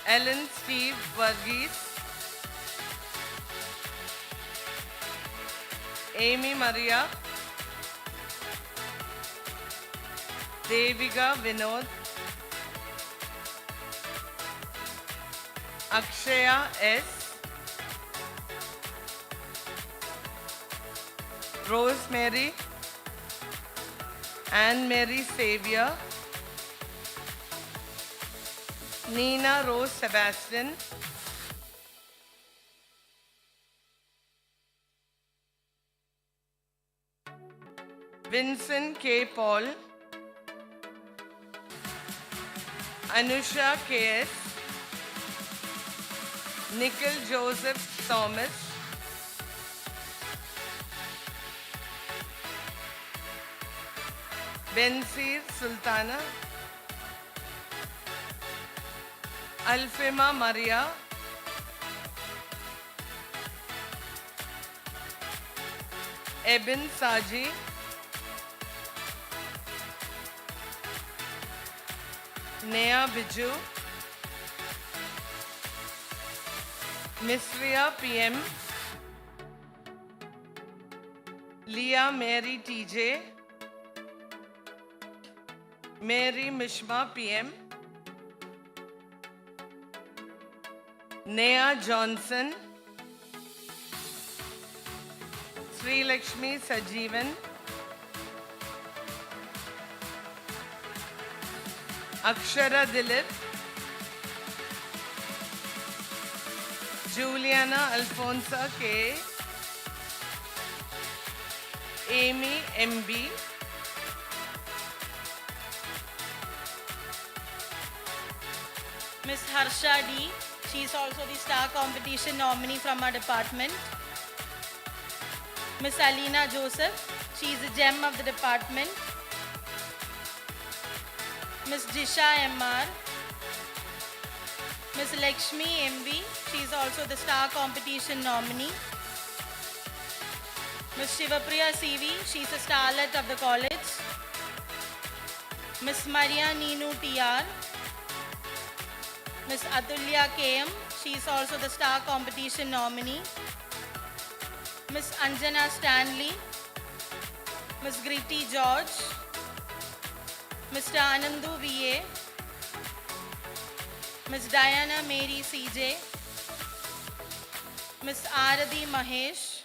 Ellen Steve Varghese, Amy Maria, Devika Vinod, Akshaya S., Rosemary, Anne Mary Xavier, Nina Rose Sebastian, Vincent K. Paul, Anusha K.S., Nikhil Joseph Thomas, Bensir Sultana, Alfema Maria, Eben Saji, Nea Biju, Misriya PM, Leah Mary TJ, Mary Mishma PM, Nea Johnson, Sri Lakshmi Sajeevan, Akshara Dilip, Juliana Alfonsa K, Amy MB, Miss Harsha D. She is also the star competition nominee from our department. Miss Alina Joseph. She is a gem of the department. Miss Jisha MR. Miss Lakshmi MV. She is also the star competition nominee. Miss Shivapriya CV. She is a starlet of the college. Miss Maria Ninu TR. Miss Atulya KM, she is also the star competition nominee. Miss Anjana Stanley, Miss Griti George, Mr. Anandu VA, Miss Diana Mary CJ, Miss Aradhi Mahesh,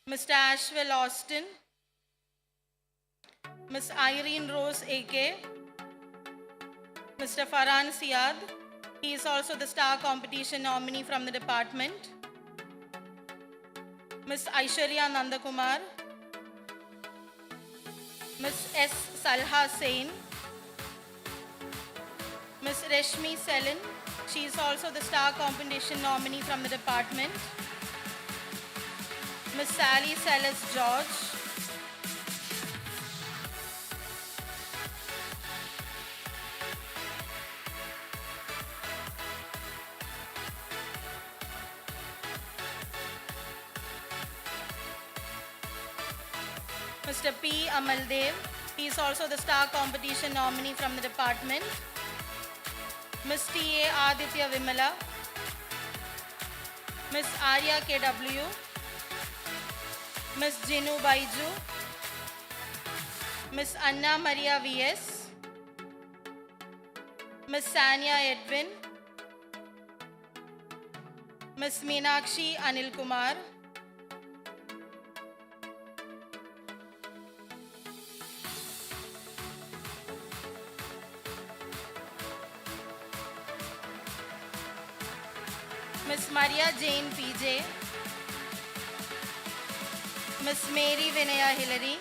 Mr. Ashwell Austin, Miss Irene Rose AK, Mr. Farhan Siad, he is also the star competition nominee from the department. Miss Aishwarya Nandakumar, Miss S. Salha Sain, Miss Reshmi Selin, she is also the star competition nominee from the department. Miss Sally Salas George, Mr. P. Amaldev, he is also the star competition nominee from the department. Miss T. A. Aditya Vimala, Miss Arya KW, Miss Jinu Baiju, Miss Anna Maria VS, Miss Sanya Edwin, Miss Meenakshi Anil Kumar, Miss Maria Jane PJ, Miss Mary Vinaya Hillary,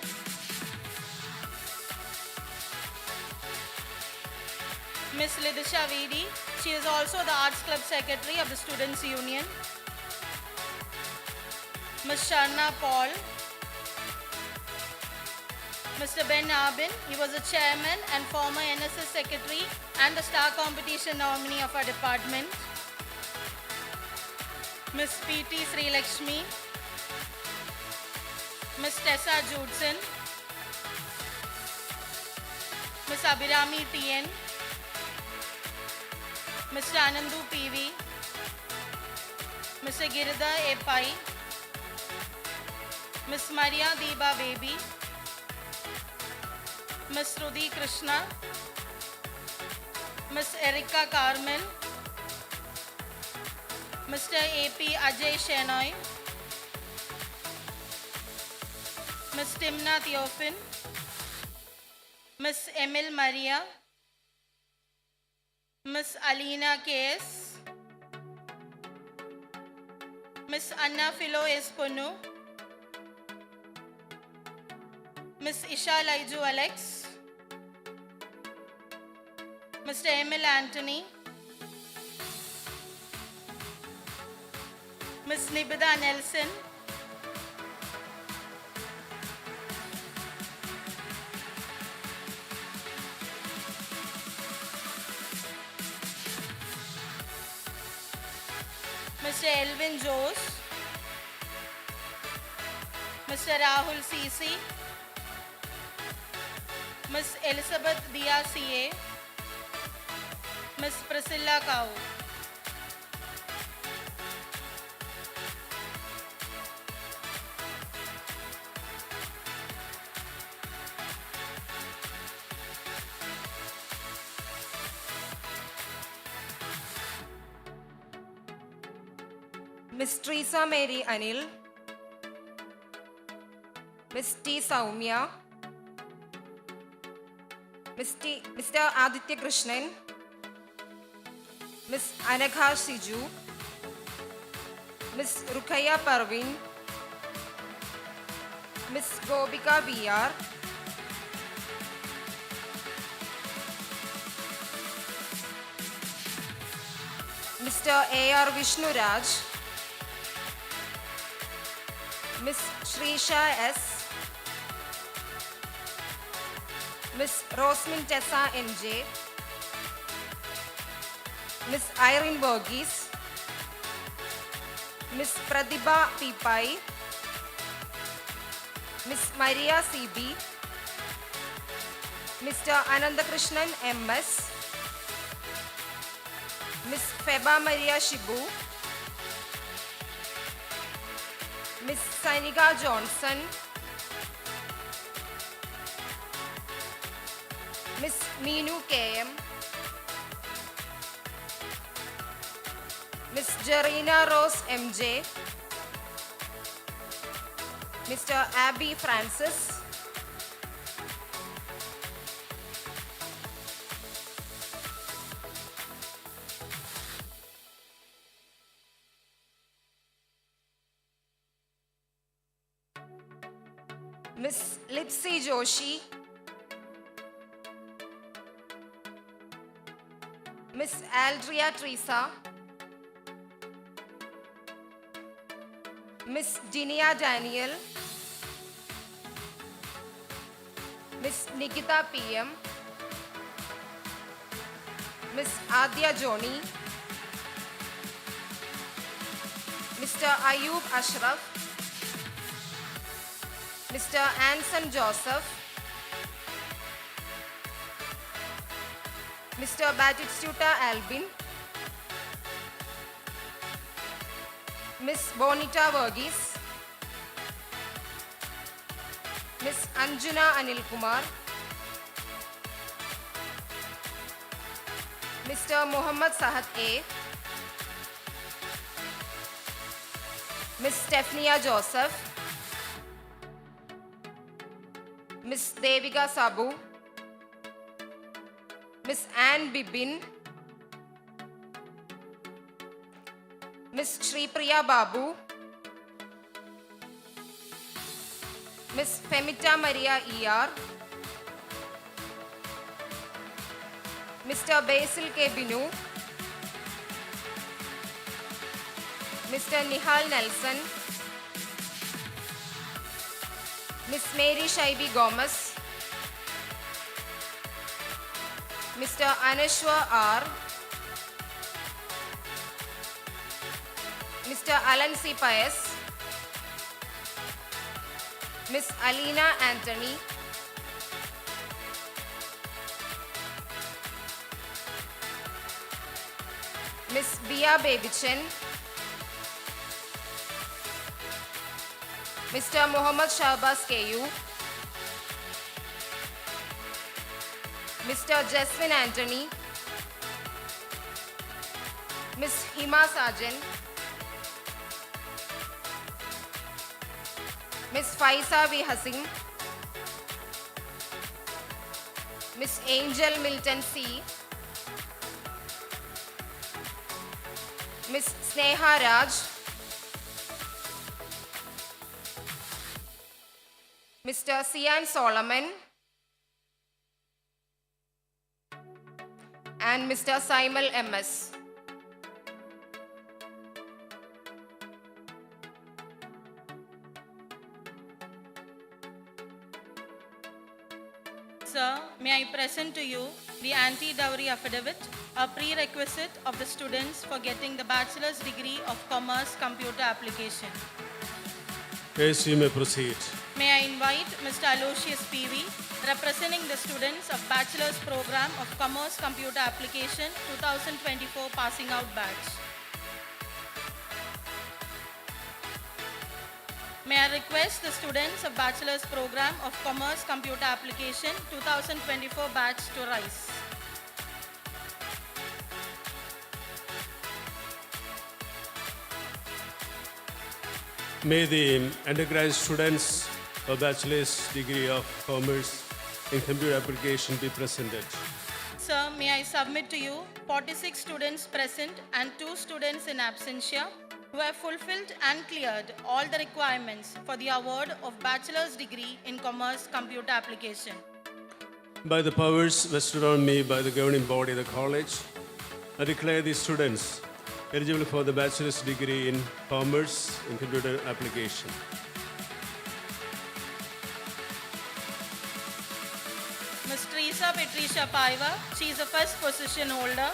Miss Lidisha Vedi, she is also the Arts Club Secretary of the Students' Union. Miss Sharna Paul, Mr. Ben Abin, he was a chairman and former NSS Secretary and the star competition nominee of our department. Miss P.T. Sri Lakshmi, Miss Tessa Judson, Miss Abhirami T.N., Mr. Anandu P.V., Mr. Girida A. Pai, Miss Maria Deba Baby, Miss Rudhi Krishna, Miss Erika Carmel, Mr. A.P. Ajay Shenoy, Miss Timna Theophin, Miss Emil Maria, Miss Alina K.S., Miss Anna Philo Esponu, Miss Isha Laiju Alex, Mr. Emil Anthony, Miss Nibida Nelson, Mr. Elvin Jose, Mr. Rahul CC, Miss Elizabeth Dia CA, Miss Priscilla Kau. Miss Teresa Mary Anil, Miss T. Saumya, Mr. Aditya Krishnan, Miss Anagha Siju, Miss Rukhaya Parvin, Miss Gobika VR, Mr. A.R. Vishnuraj, Miss Shrisha S, Miss Rosmin Tessa NJ, Miss Irene Burgess, Miss Pratibha P. Pai, Miss Maria CB, Mr. Anandakrishnan MS, Miss Feba Maria Shibu, Miss Sainika Johnson, Miss Meenu KM, Miss Jarina Rose MJ, Mr. Abby Francis, Miss Lipsy Joshi, Miss Aldria Teresa, Miss Dinia Daniel, Miss Nikita PM, Miss Adya Joni, Mr. Ayub Ashraf, Mr. Anson Joseph, Mr. Batistuta Albin, Miss Bonita Verghese, Miss Anjuna Anil Kumar, Mr. Muhammad Sahat A, Miss Stephania Joseph, Miss Devika Sabu, Miss Anne Bibin, Miss Shripriya Babu, Miss Femita Maria ER, Mr. Basil K. Binu, Mr. Nihal Nelson, Miss Mary Shaibi Gomez, Mr. Anashwa R, Mr. Alan C. Paes, Miss Alina Anthony, Miss Bia Babychen, Mr. Muhammad Shahbaz KU, Mr. Jasmine Anthony, Miss Hima Sajan, Miss Faisa V. Hasim, Miss Angel Milton C, Miss Sneha Raj, Mr. Sian Solomon, and Mr. Simon MS. Sir, may I present to you the anti-dowry affidavit, a prerequisite of the students for getting the bachelor's degree of Commerce Computer Application. Yes, you may proceed. May I invite Mr. Aloysius PV, representing the students of Bachelor's Program of Commerce Computer Application 2024 passing out batch. May I request the students of Bachelor's Program of Commerce Computer Application 2024 batch to rise. May the undergraduate students of Bachelor's degree of Commerce in Computer Application be presented. Sir, may I submit to you 46 students present and 2 students in absentia who have fulfilled and cleared all the requirements for the award of bachelor's degree in Commerce Computer Application. By the powers vested on me by the governing body of the college, I declare these students eligible for the bachelor's degree in Commerce in Computer Application. Ms. Teresa Patricia Paiva, she is a first position holder.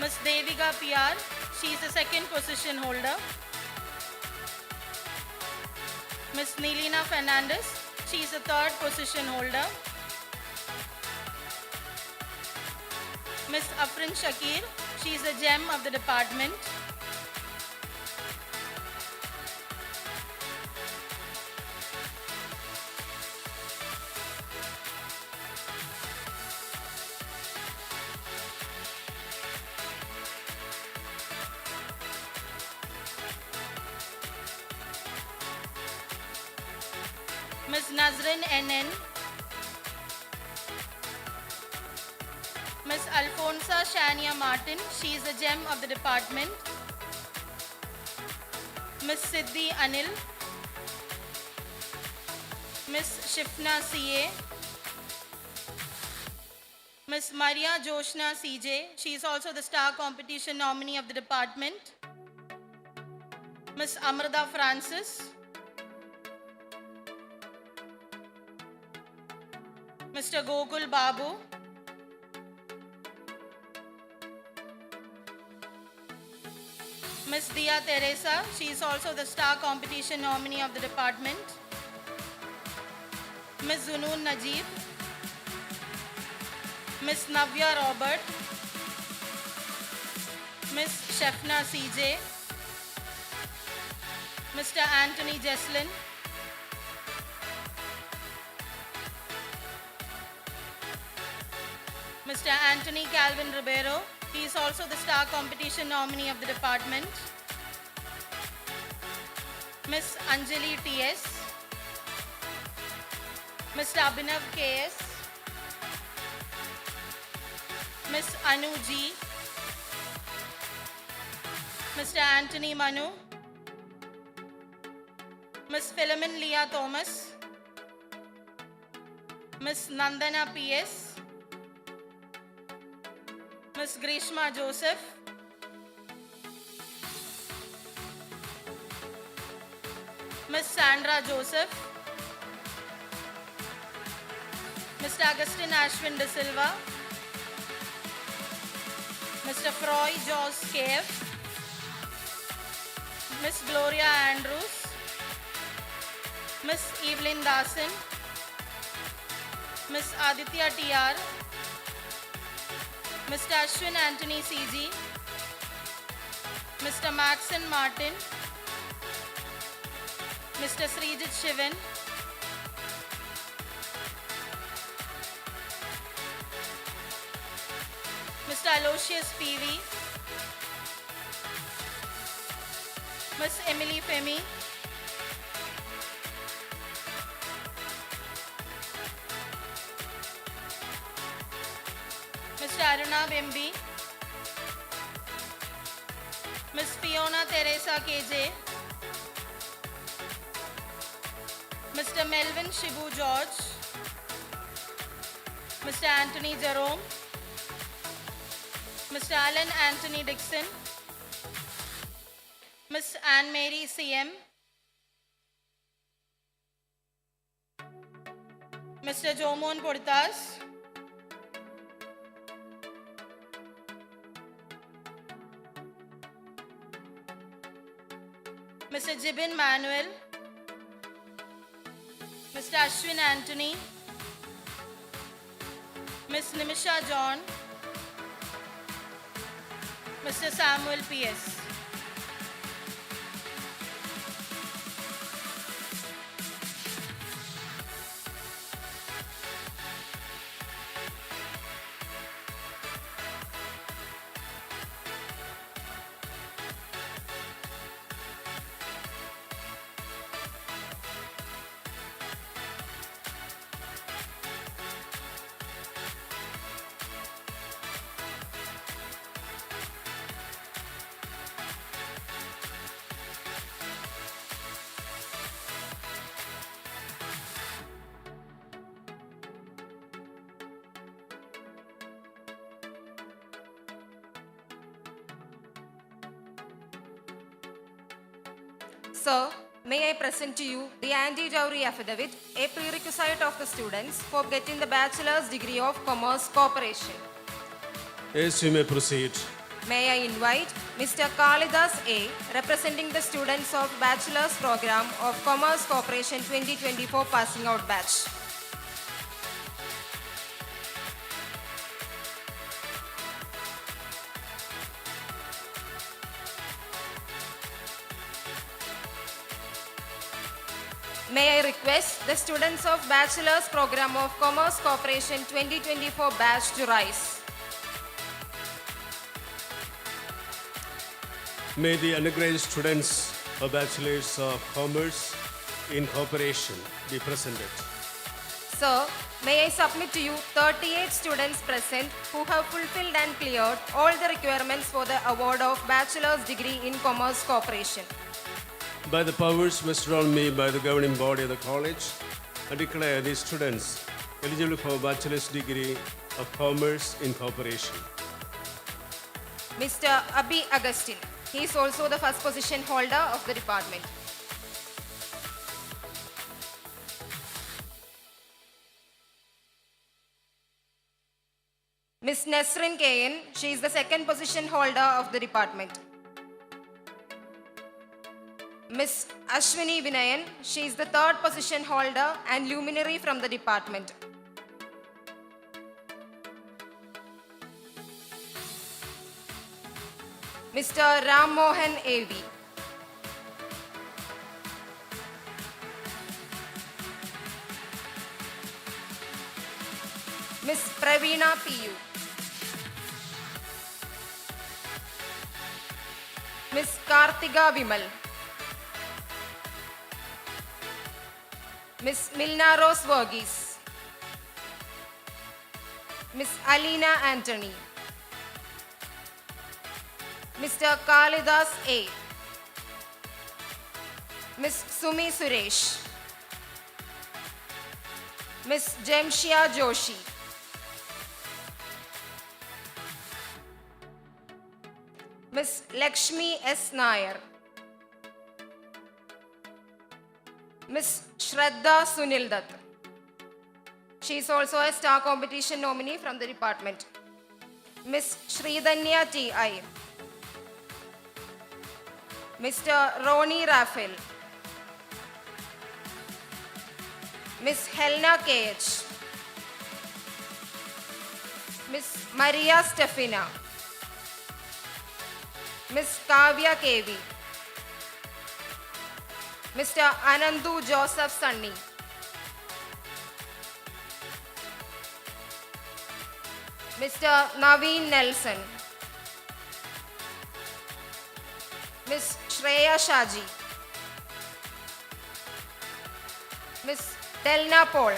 Ms. Devika PR, she is a second position holder. Ms. Nilina Fernandez, she is a third position holder. Ms. Afrin Shakir, she is a gem of the department. Nazrin NN, Miss Alfonsa Shania Martin, she is a gem of the department. Miss Siddhi Anil, Miss Shifna CA, Miss Maria Joshna CJ, she is also the star competition nominee of the department. Miss Amrita Francis, Mr. Gokul Babu, Miss Dia Teresa, she is also the star competition nominee of the department. Miss Zunoon Najib, Miss Navya Robert, Miss Shefna CJ, Mr. Anthony Jesslin, Mr. Anthony Calvin Ribeiro, he is also the star competition nominee of the department. Miss Anjali TS, Mr. Abhinav KS, Miss Anu G, Mr. Anthony Manu, Miss Philomene Leah Thomas, Miss Nandana PS, Miss Grishma Joseph, Miss Sandra Joseph, Mr. Augustine Ashwin De Silva, Mr. Froy Jos Cave, Miss Gloria Andrews, Miss Evelyn Dasan, Miss Aditya TR, Mr. Ashwin Anthony CG, Mr. Maxon Martin, Mr. Srijit Shivan, Mr. Aloysius PV, Miss Emily Femi, Mr. Arunab MB, Miss Fiona Teresa KJ, Mr. Melvin Shibu George, Mr. Anthony Jerome, Mr. Alan Anthony Dixon, Miss Anne Mary CM, Mr. Jomon Portas, Mr. Jibin Manuel, Mr. Ashwin Anthony, Miss Nimisha John, Mr. Samuel PS. Sir, may I present to you the anti-dowry affidavit, a prerequisite of the students for getting the bachelor's degree of Commerce Corporation. Yes, you may proceed. May I invite Mr. Kalidas A, representing the students of Bachelor's Program of Commerce Corporation 2024 passing out batch. May I request the students of Bachelor's Program of Commerce Corporation 2024 batch to rise. May the undergraduate students of Bachelors of Commerce in Corporation be presented. Sir, may I submit to you 38 students present who have fulfilled and cleared all the requirements for the award of Bachelor's degree in Commerce Corporation. By the powers vested on me by the governing body of the college, I declare these students eligible for Bachelor's degree of Commerce in Corporation. Mr. Abhi Agustin. He is also the first position holder of the department. Ms. Nesrin Kayan. She is the second position holder of the department. Ms. Ashwini Vinayan. She is the third position holder and luminary from the department. Mr. Ram Mohan A.V. Ms. Praveena P.U. Ms. Kartika Vimal. Ms. Milna Rose Verghese. Ms. Alina Anthony. Mr. Kalidas A. Ms. Sumi Suresh. Ms. Jemshia Joshi. Ms. Lakshmi S. Nair. Ms. Shraddha Sunil Dutt. She is also a star competition nominee from the department. Ms. Sridhanya T.I. Mr. Roni Raphael. Ms. Helena K.H. Ms. Maria Stefina. Ms. Kavya K.V. Mr. Anandu Joseph Sunny. Mr. Naveen Nelson. Ms. Shreya Shaji. Ms. Delna Paul.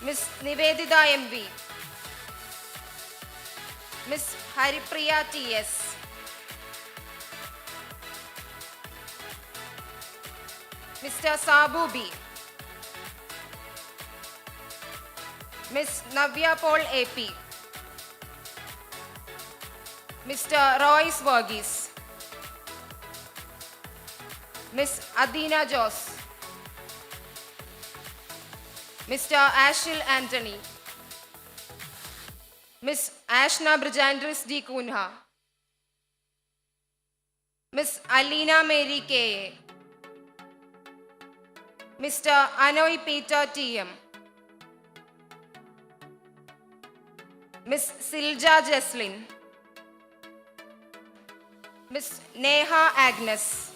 Ms. Nivedita M.V. Ms. Haripriya T.S. Mr. Sabu B. Ms. Navya Paul A.P. Mr. Royce Verghese. Ms. Adina Jos. Mr. Ashil Anthony. Ms. Ashna Brajandris D. Kunha. Ms. Alina Mary K. Mr. Anoy Peter T.M. Ms. Silja Jesslyn. Ms. Neha Agnes.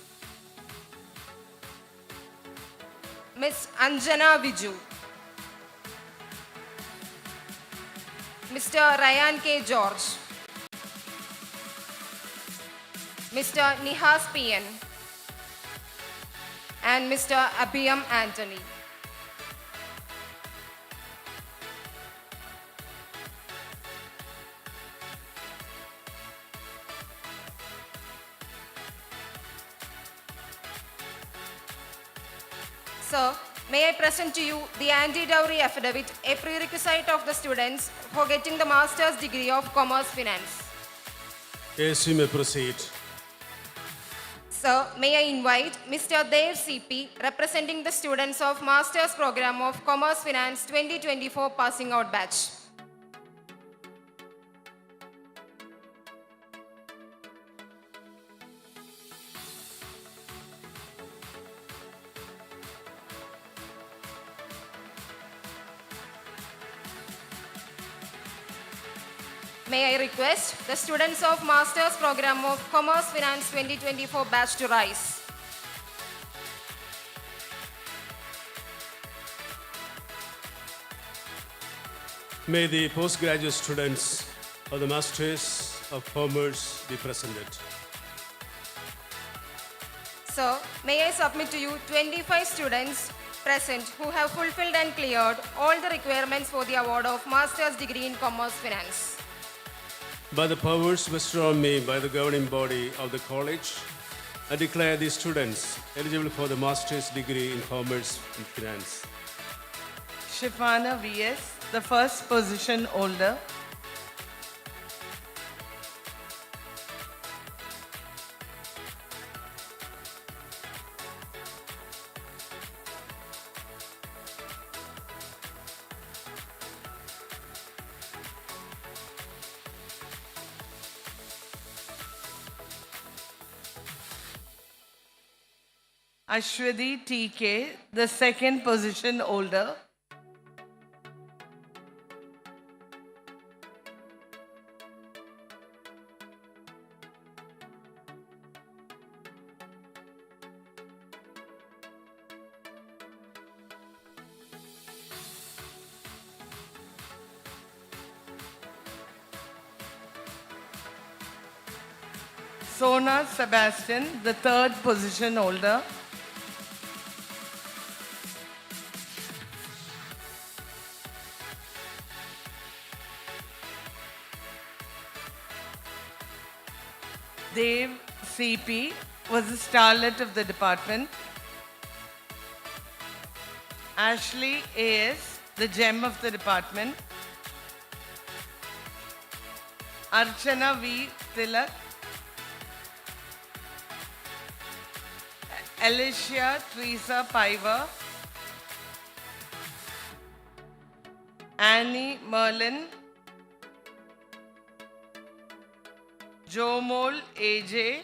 Ms. Anjana Viju. Mr. Ryan K. George. Mr. Nihas P.N. and Mr. Abhiyam Anthony. Sir, may I present to you the anti-dowry affidavit, a prerequisite of the students for getting the master's degree of Commerce Finance. Yes, you may proceed. Sir, may I invite Mr. Dev CP, representing the students of Master's Program of Commerce Finance 2024 Passing Out Batch. May I request the students of Master's Program of Commerce Finance 2024 batch to rise. May the postgraduate students of the Masters of Commerce be presented. Sir, may I submit to you 25 students present who have fulfilled and cleared all the requirements for the award of Master's degree in Commerce Finance. By the powers vested on me by the governing body of the college, I declare these students eligible for the Master's degree in Commerce and Finance. Shifana VS, the first position holder. Ashwadi TK, the second position holder. Sona Sebastian, the third position holder. Dev CP was the starlet of the department. Ashley AS, the gem of the department. Archana V. Tilak. Alicia Teresa Piver. Annie Merlin. Jomol AJ.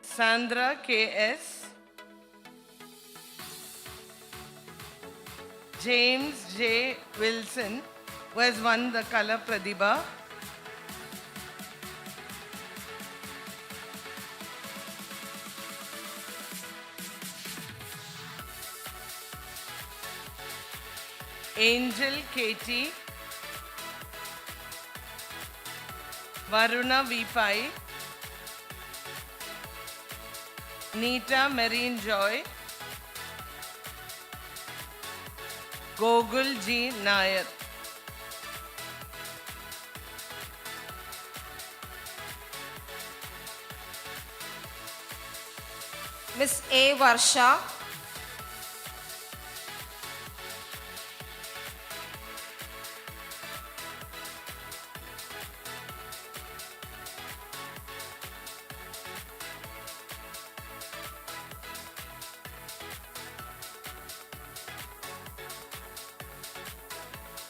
Sandra KS. James J. Wilson, who has won the Color Pradibha. Angel KT. Varuna V5, Neeta Marine Joy, Gogul G. Nair. Miss A. Varsha.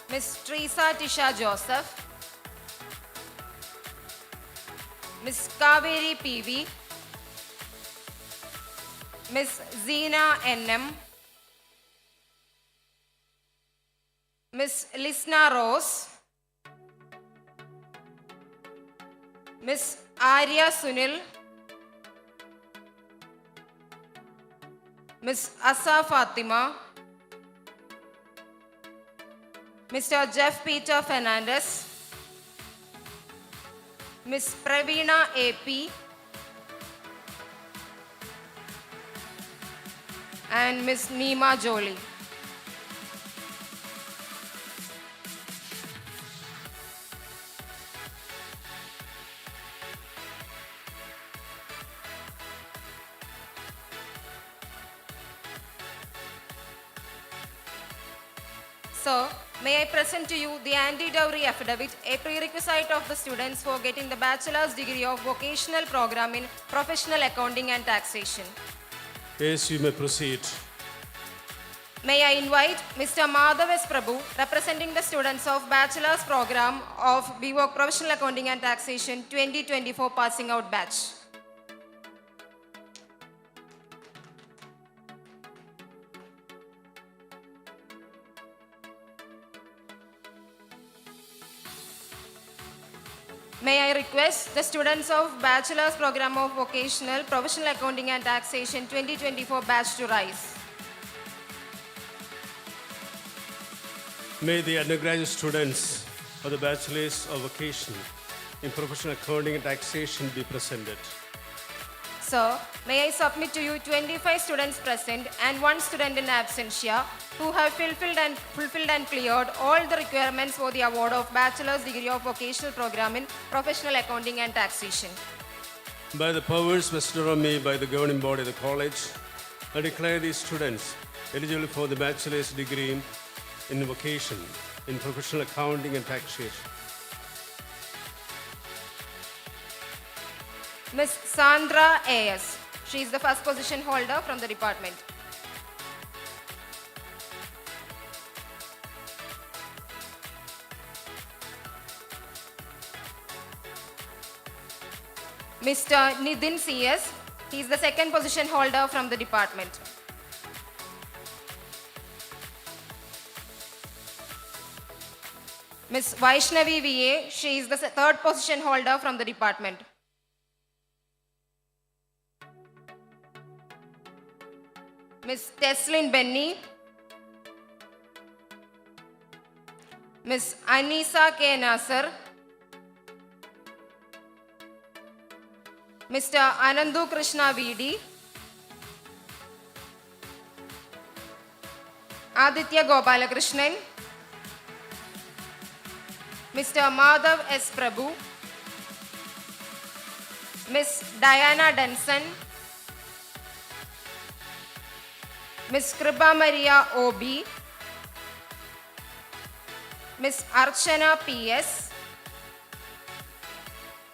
Miss Teresa Tisha Joseph. Miss Kaveri PV. Miss Zina NM. Miss Lisna Rose. Miss Arya Sunil. Miss Asa Fatima. Mr. Jeff Peter Fernandez. Miss Pravina AP. And Miss Neema Jolie. So, may I present to you the anti-dowry affidavit, a prerequisite of the students for getting the bachelor's degree of vocational program in professional accounting and taxation. Yes, you may proceed. May I invite Mr. Madhav S. Prabhu, representing the students of bachelor's program of BVOC Professional Accounting and Taxation 2024 passing out batch. May I request the students of Bachelor's Program of Vocational, Professional Accounting and Taxation 2024 batch to rise. May the undergraduate students of the Bachelors of Vocation in professional accounting and taxation be presented. Sir, may I submit to you 25 students present and 1 student in absentia who have fulfilled and cleared all the requirements for the award of bachelor's degree of vocational program in professional accounting and taxation. By the powers vested on me by the governing body of the college, I declare these students eligible for the bachelor's degree in vocation in professional accounting and taxation. Miss Sandra A.S. She is the first position holder from the department. Mr. Nidin C.S. He is the second position holder from the department. Miss Vaishnavi V.A. She is the third position holder from the department. Miss Teslin Benny. Miss Anisa K. Nasser. Mr. Anandu Krishna V.D. Aditya Gopalakrishnan. Mr. Madhav S. Prabhu. Miss Diana Denson. Miss Kripa Maria O.B. Miss Archana P.S.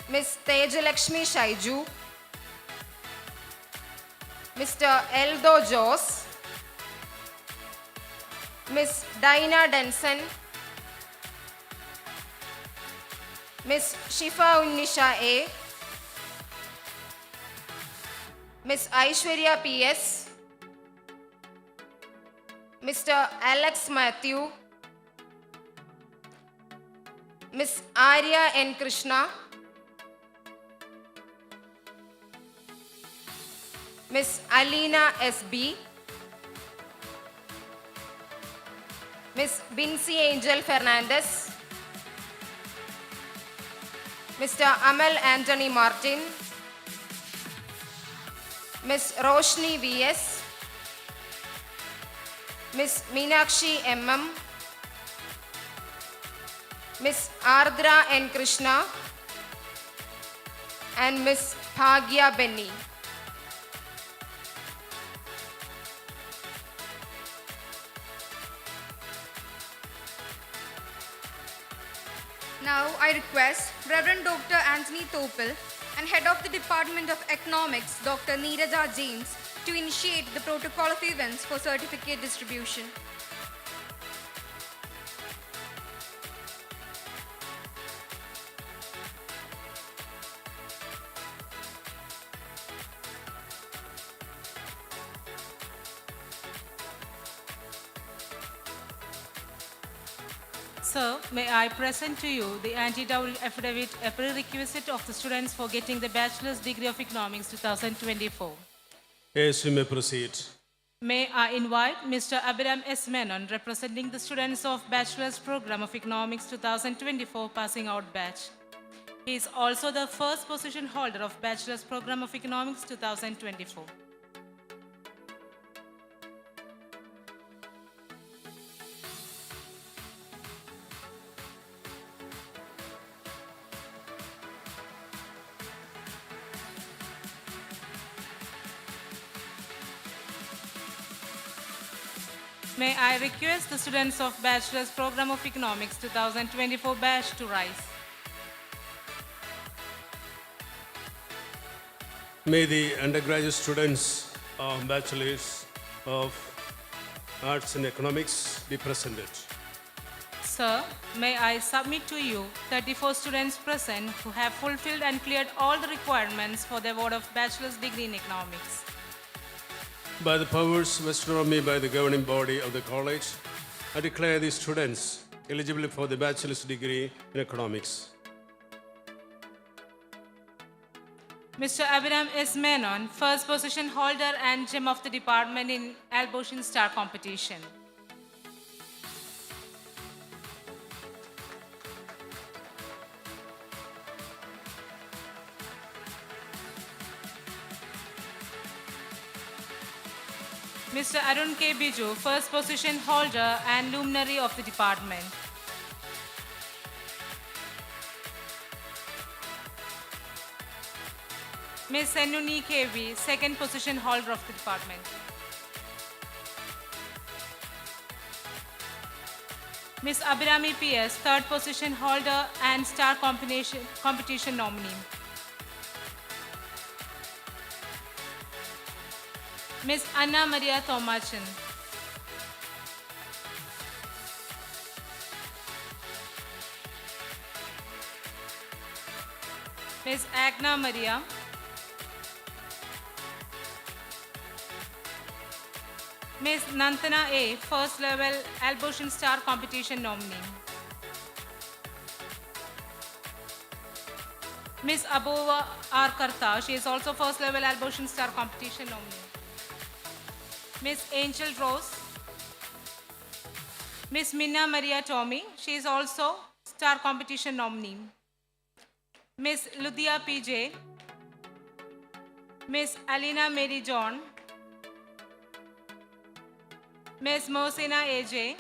Miss Tejalakshmi Shaiju. Mr. Eldo Jos. Miss Dinah Denson. Miss Shifa Unnisha A. Miss Aishwarya P.S. Mr. Alex Matthew. Miss Arya N. Krishna. Miss Alina S.B. Miss Bincy Angel Fernandez. Mr. Amal Anthony Martin. Miss Roshni V.S. Miss Meenakshi M.M. Miss Ardra N. Krishna and Miss Bhagya Benny. Now I request Reverend Dr. Anthony Topel and Head of the Department of Economics, Dr. Neeraja James, to initiate the protocol of events for certificate distribution. Sir, may I present to you the anti-dowry affidavit, a prerequisite of the students for getting the Bachelor's degree of Economics 2024. Yes, you may proceed. May I invite Mr. Abraham S. Menon, representing the students of Bachelor's Program of Economics 2024 passing out batch. He is also the first position holder of Bachelor's Program of Economics 2024. May I request the students of Bachelor's Program of Economics 2024 batch to rise. May the undergraduate students of Bachelors of Arts and Economics be presented. Sir, may I submit to you 34 students present who have fulfilled and cleared all the requirements for the award of Bachelor's degree in Economics. By the powers vested on me by the governing body of the college, I declare these students eligible for the bachelor's degree in economics. Mr. Abraham S. Menon, first position holder and gem of the department in Alboshin Star competition. Mr. Arun K. Biju, first position holder and luminary of the department. Ms. Senuni KV, second position holder of the department. Ms. Abhirami PS, third position holder and star competition nominee. Ms. Anna Maria Thomachan. Ms. Agna Maria. Ms. Nantana A, first level Albotian Star competition nominee. Ms. Abova R. Karta, she is also first level Albotian Star competition nominee. Ms. Angel Rose. Ms. Minna Maria Tommy, she is also Star competition nominee. Ms. Ludia PJ. Ms. Alina Mary John. Ms. Mohsina AJ,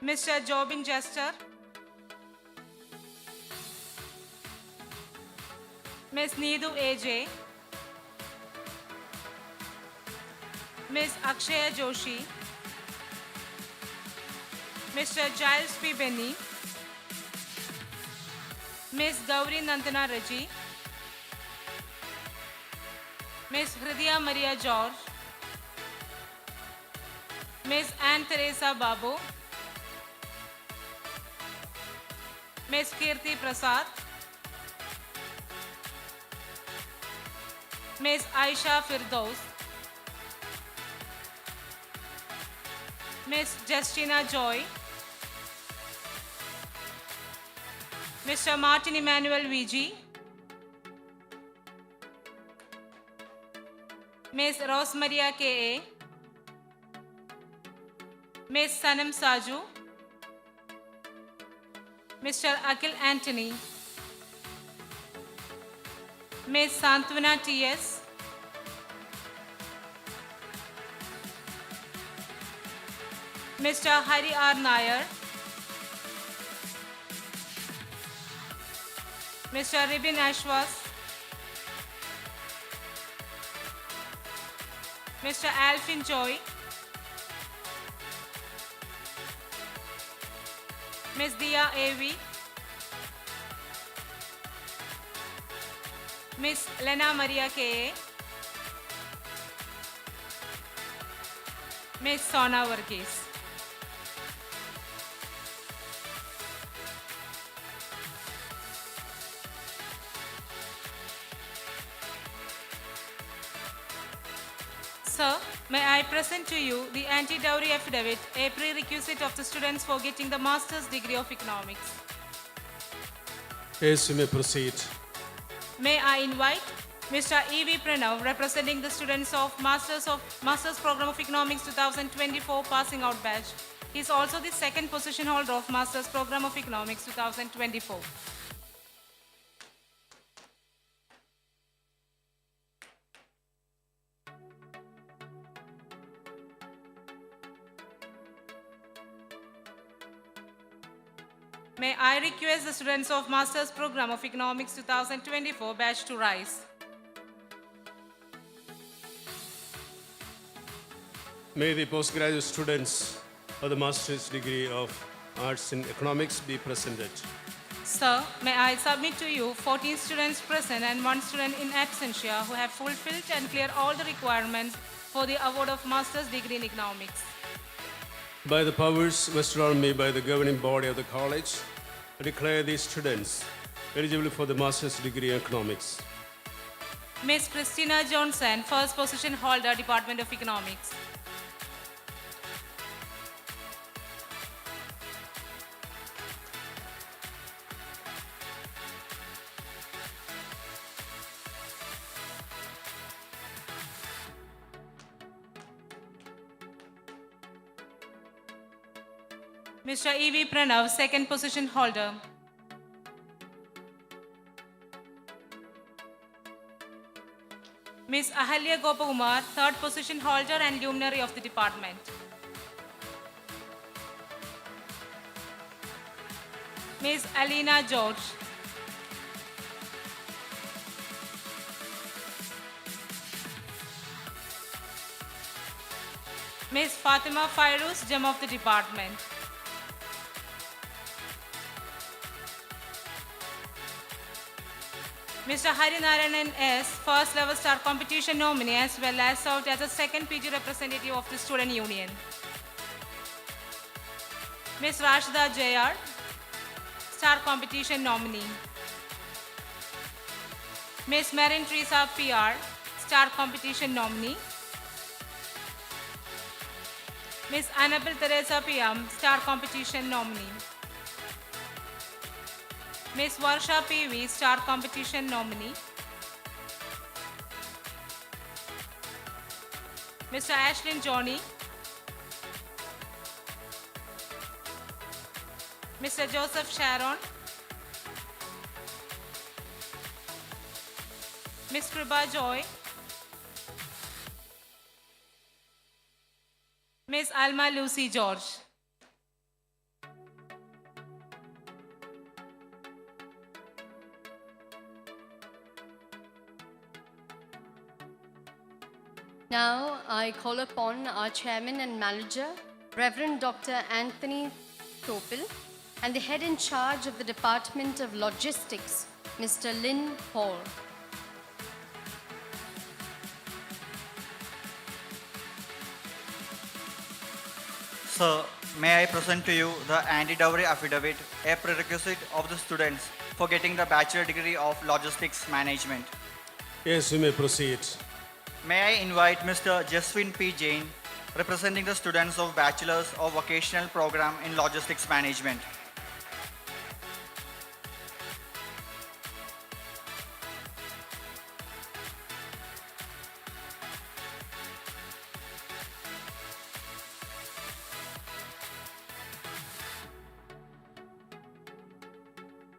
Mr. Jobin Jester, Ms. Needu AJ, Ms. Akshaya Joshi, Mr. Giles P. Benny, Ms. Gauri Nandana Raji, Ms. Hridiya Maria George, Ms. Anne Teresa Babu, Ms. Kirti Prasad, Ms. Aisha Firdaus, Ms. Justina Joy, Mr. Martin Emmanuel VG, Ms. Rosemaria K.A., Ms. Sanam Saju, Mr. Akhil Anthony, Ms. Santwana T.S., Mr. Hari R. Nair, Mr. Ribin Ashwas, Mr. Alvin Joy, Ms. Dia A.V., Ms. Lena Maria K.A., Ms. Sona Varghese. Sir, may I present to you the anti-dowry affidavit, a prerequisite of the students for getting the master's degree of economics. Yes, you may proceed. May I invite Mr. E.V. Pranav, representing the students of Master's Program of Economics 2024 passing out batch. He is also the second position holder of Master's Program of Economics 2024. May I request the students of Master's Program of Economics 2024 batch to rise. May the postgraduate students of the Master's degree of Arts in Economics be presented. Sir, may I submit to you 14 students present and 1 student in absentia who have fulfilled and cleared all the requirements for the award of Master's degree in Economics. By the powers vested on me by the governing body of the college, I declare these students eligible for the Master's degree in Economics. Ms. Christina Johnson, first position holder, Department of Economics. Mr. E.V. Pranav, second position holder. Ms. Ahalya Gopakumar, third position holder and luminary of the department. Ms. Alina George. Ms. Fatima Fairuz, gem of the department. Mr. Harinarayanan S., first level star competition nominee as well as served as a second PG representative of the student union. Ms. Rashida Jayar, star competition nominee. Ms. Marin Teresa PR, star competition nominee. Ms. Annabelle Teresa PM, star competition nominee. Ms. Varsha PV, star competition nominee. Mr. Ashlyn Johnny. Mr. Joseph Sharon. Ms. Kriba Joy. Ms. Alma Lucy George. Now I call upon our chairman and manager, Reverend Dr. Anthony Topil, and the head in charge of the Department of Logistics, Mr. Lin Paul. Sir, may I present to you the anti-dowry affidavit, a prerequisite of the students for getting the bachelor degree of logistics management. Yes, you may proceed. May I invite Mr. Jaswin P. Jain, representing the students of Bachelor's of Vocational Program in Logistics Management.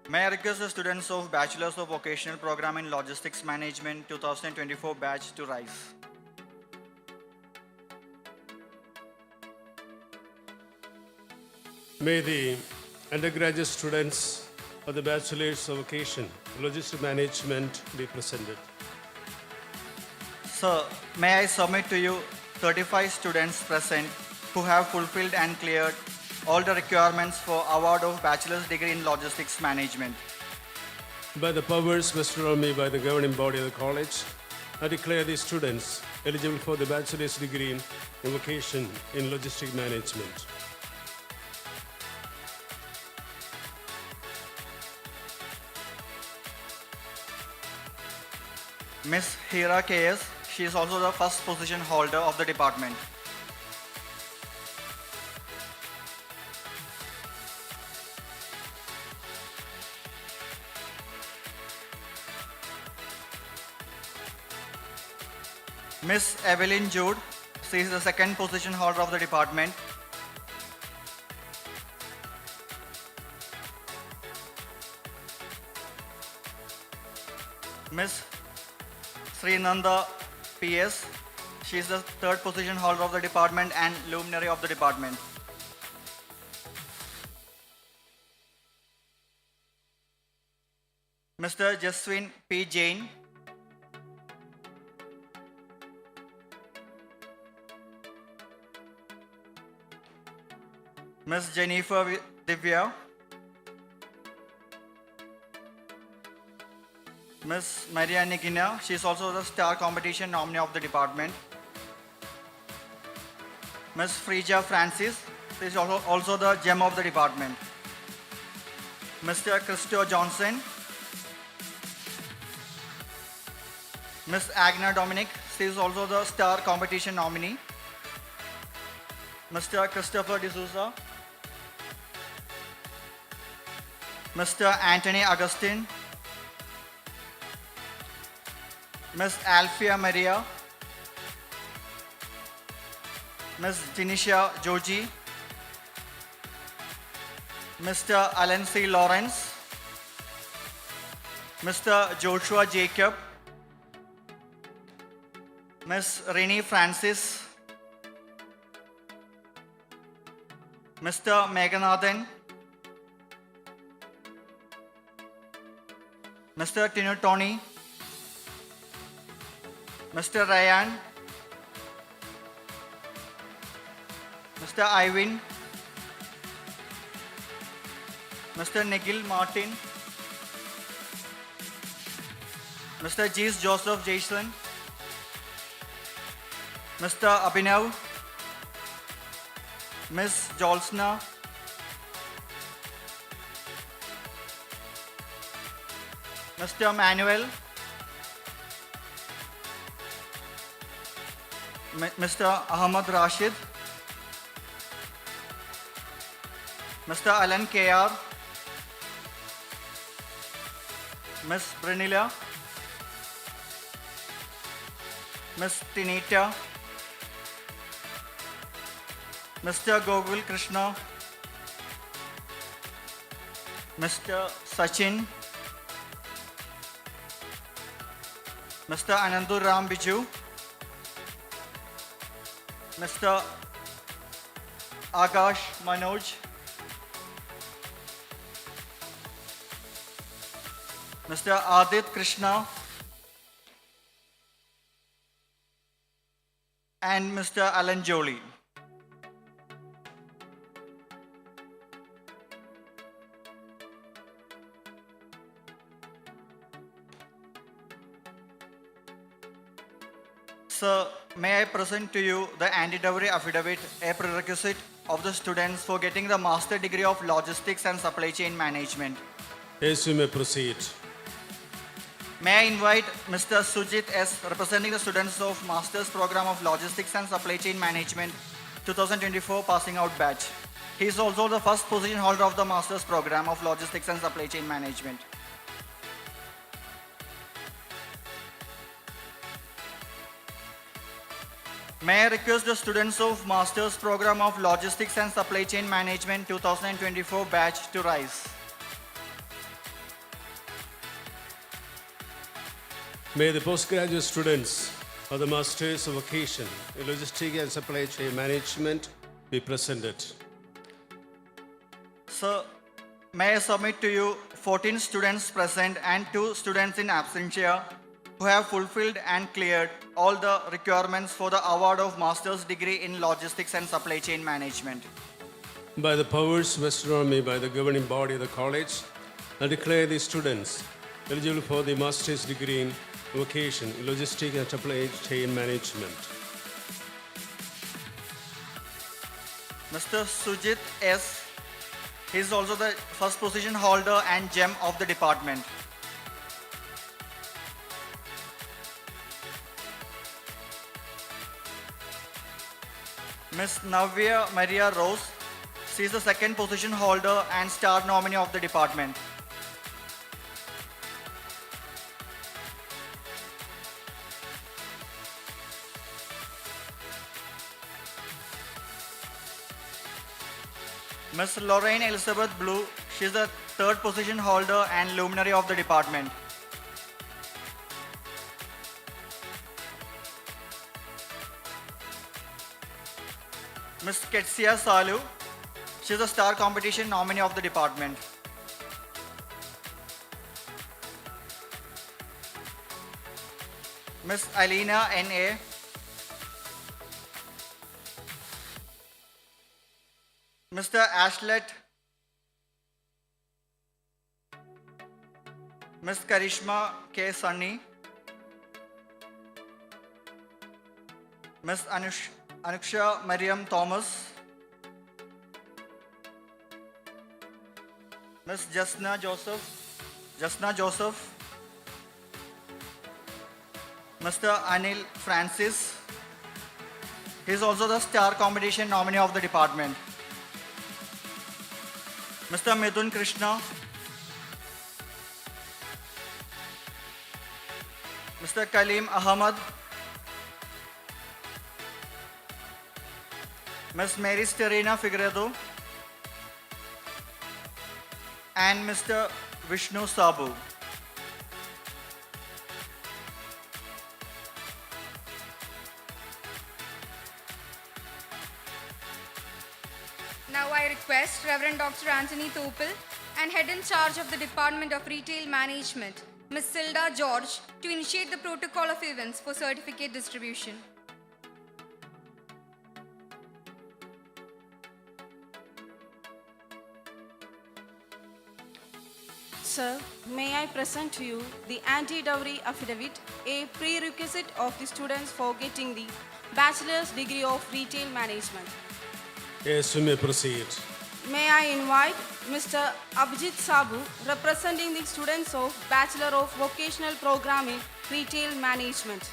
May I request the students of Bachelor's of Vocational Program in Logistics Management 2024 batch to rise. May the undergraduate students of the Bachelor's of Vocation, Logistics Management be presented. Sir, may I submit to you 35 students present who have fulfilled and cleared all the requirements for award of bachelor's degree in logistics management. By the powers vested on me by the governing body of the college, I declare these students eligible for the bachelor's degree in vocation in logistics management. Miss Hira KS, she is also the first position holder of the department. Miss Evelyn Jude, she is the second position holder of the department. Miss Srinanda PS, she is the third position holder of the department and luminary of the department. Mr. Jaswin P. Jain, Miss Jennifer Divya, Miss Maria Nikina, she is also the star competition nominee of the department. Miss Frija Francis, she is also the gem of the department. Mr. Christo Johnson, Miss Agna Dominic, she is also the star competition nominee. Mr. Christopher D'Souza, Mr. Anthony Augustine, Miss Alfia Maria, Miss Janisha Joji, Mr. Alan C. Lawrence, Mr. Joshua Jacob, Miss Rini Francis, Mr. Meghanathan, Mr. Tinu Tony, Mr. Ryan, Mr. Ivan, Mr. Nikhil Martin, Mr. Jees Joseph Jason, Mr. Abhinav, Miss Jolsna, Mr. Manuel, Mr. Ahmad Rashid, Mr. Alan KR, Miss Brinilla, Miss Tinita, Mr. Gogul Krishna, Mr. Sachin, Mr. Anandu Ram Biju, Mr. Akash Manoj, Mr. Adit Krishna, and Mr. Alan Jolie. Sir, may I present to you the anti-dowry affidavit, a prerequisite of the students for getting the master degree of logistics and supply chain management. Yes, you may proceed. May I invite Mr. Sujit S, representing the students of Master's Program of Logistics and Supply Chain Management 2024 passing out batch. He is also the first position holder of the Master's Program of Logistics and Supply Chain Management. May I request the students of Master's Program of Logistics and Supply Chain Management 2024 batch to rise. May the postgraduate students of the Masters of Vocation in Logistics and Supply Chain Management be presented. Sir, may I submit to you 14 students present and 2 students in absentia who have fulfilled and cleared all the requirements for the award of Master's degree in Logistics and Supply Chain Management. By the powers vested on me by the governing body of the college, I declare these students eligible for the Master's degree in Vocation in Logistics and Supply Chain Management. Mr. Sujit S, he is also the first position holder and gem of the department. Ms. Navya Maria Rose, she is the second position holder and star nominee of the department. Ms. Lorraine Elizabeth Blue, she is the third position holder and luminary of the department. Ms. Ketsia Salu, she is the star competition nominee of the department. Ms. Alina N.A., Mr. Ashlet, Ms. Karishma K. Sunny, Ms. Anuksha Mariam Thomas, Ms. Jasna Joseph, Mr. Anil Francis, he is also the star competition nominee of the department. Mr. Midun Krishna, Mr. Kaleem Ahmad, Ms. Mary Sterina Figueredo, and Mr. Vishnu Sabu. Now I request Reverend Dr. Anthony Topel and Head in Charge of the Department of Retail Management, Ms. Silda George, to initiate the protocol of events for certificate distribution. Sir, may I present to you the anti-dowry affidavit, a prerequisite of the students for getting the bachelor's degree of retail management. Yes, you may proceed. May I invite Mr. Abhijit Sabu, representing the students of Bachelor of Vocational Program in Retail Management.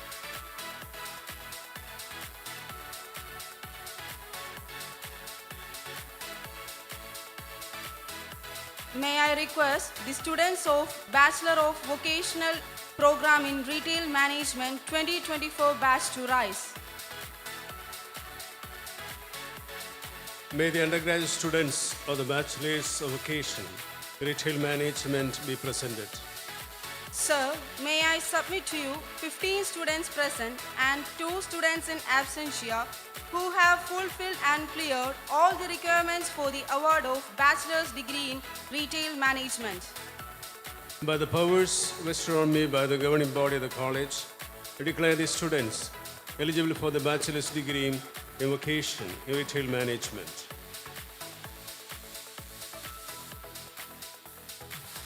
May I request the students of Bachelor of Vocational Program in Retail Management 2024 batch to rise. May the undergraduate students of the Bachelor's of Vocation, Retail Management be presented. Sir, may I submit to you 15 students present and 2 students in absentia who have fulfilled and cleared all the requirements for the award of bachelor's degree in retail management. By the powers vested on me by the governing body of the college, I declare these students eligible for the bachelor's degree in vocation in retail management.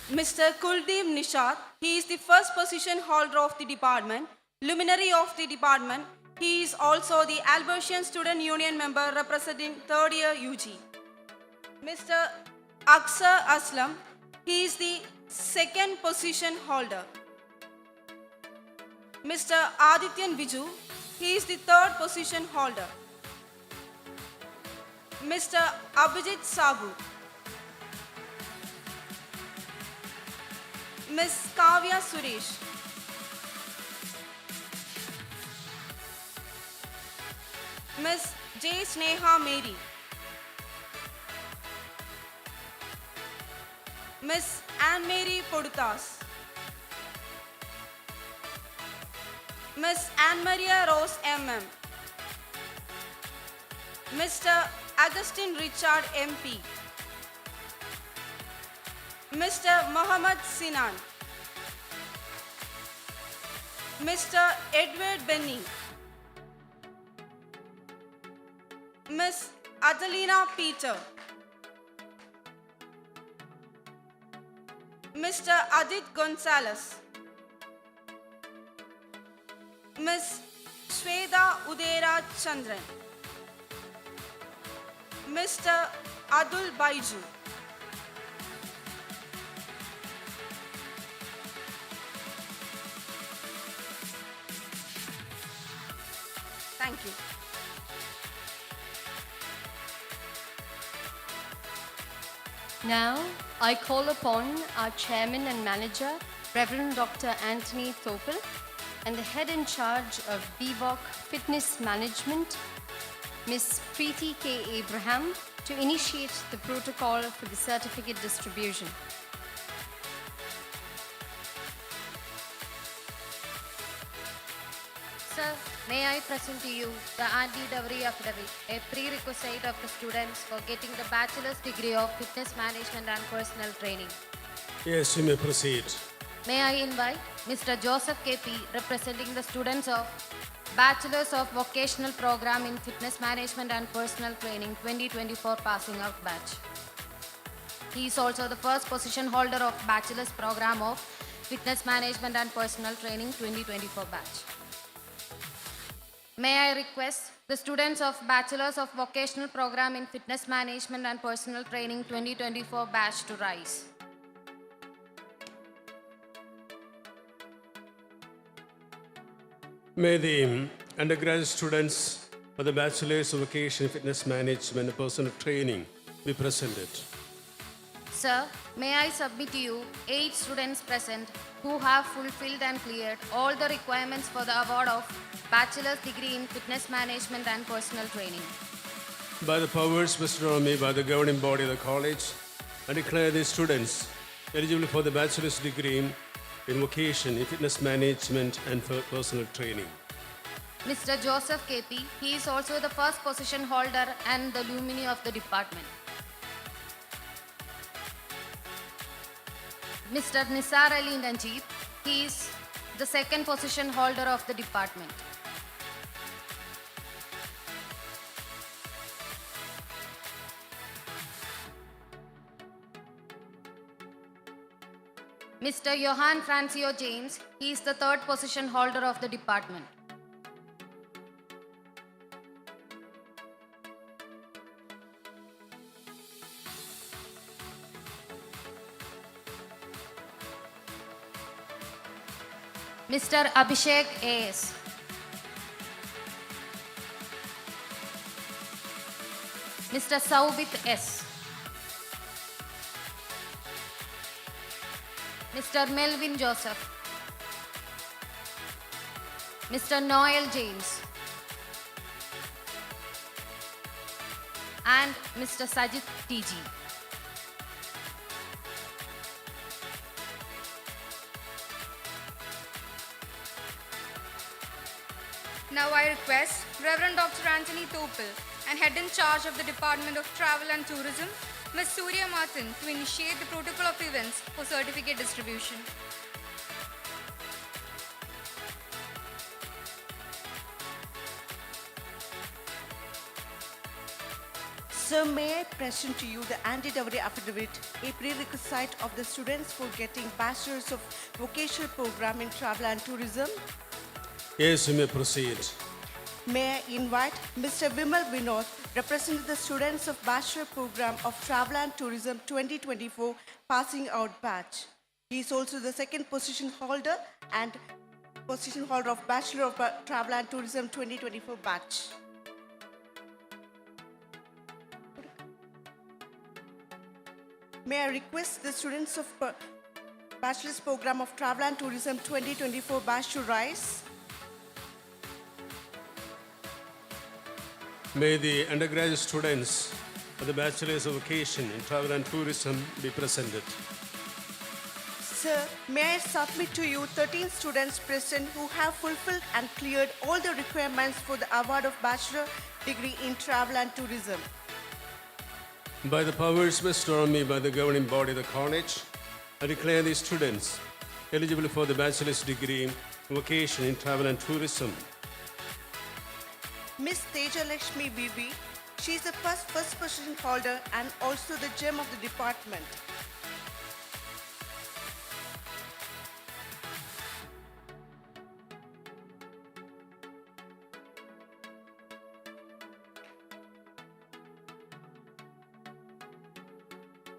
Mr. Kuldeep Nishat, he is the first position holder of the department, luminary of the department. He is also the Albertian Student Union member representing third year UG. Mr. Aksar Aslam, he is the second position holder. Mr. Adityan Viju, he is the third position holder. Mr. Abhijit Sabu, Ms. Kavya Suresh, Ms. J. Sneha Mary, Ms. Anne-Marie Podutas, Ms. Anne-Maria Rose M.M., Mr. Augustine Richard MP, Mr. Mohammad Sinan, Mr. Edward Benny, Ms. Adelina Peter, Mr. Adit Gonzalez, Ms. Shweta Udera Chandran, Mr. Adul Baiju, Thank you. Now, I call upon our Chairman and Manager, Reverend Dr. Anthony Topel, and the Head in Charge of BVOC Fitness Management, Ms. Preeti K. Abraham, to initiate the protocol for the certificate distribution. Sir, may I present to you the anti-dowry affidavit, a prerequisite of the students for getting the bachelor's degree of fitness management and personal training. Yes, you may proceed. May I invite Mr. Joseph KP, representing the students of Bachelor's of Vocational Program in Fitness Management and Personal Training 2024 passing out batch. He is also the first position holder of Bachelor's Program of Fitness Management and Personal Training 2024 batch. May I request the students of Bachelor's of Vocational Program in Fitness Management and Personal Training 2024 batch to rise. May the undergraduate students of the Bachelor's of Vocation Fitness Management and Personal Training be presented. Sir, may I submit to you 8 students present who have fulfilled and cleared all the requirements for the award of Bachelor's degree in Fitness Management and Personal Training. By the powers vested on me by the governing body of the college, I declare these students eligible for the bachelor's degree in vocation in fitness management and for personal training. Mr. Joseph KP, he is also the first position holder and the luminary of the department. Mr. Nisar Ali Najib. He is the second position holder of the department. Mr. Johan Francio James. He is the third position holder of the department. Mr. Abhishek A.S. Mr. Saubit S. Mr. Melvin Joseph. Mr. Noel James. And Mr. Sajid TG. Now I request Reverend Dr. Anthony Topel and Head in Charge of the Department of Travel and Tourism, Ms. Surya Martin, to initiate the protocol of events for certificate distribution. Sir, may I present to you the anti-dowry affidavit, a prerequisite of the students for getting Bachelor's of Vocational Program in Travel and Tourism? Yes, you may proceed. May I invite Mr. Vimal Vinod, representing the students of Bachelor Program of Travel and Tourism 2024 passing out batch. He is also the second position holder and position holder of Bachelor of Travel and Tourism 2024 batch. May I request the students of Bachelor's Program of Travel and Tourism 2024 batch to rise? May the undergraduate students of the Bachelor's of Vocation in Travel and Tourism be presented. Sir, may I submit to you 13 students present who have fulfilled and cleared all the requirements for the award of Bachelor degree in Travel and Tourism. By the powers vested on me by the governing body of the college, I declare these students eligible for the bachelor's degree in vocation in travel and tourism. Miss Teja Lakshmi Bibi, she is the first position holder and also the gem of the department.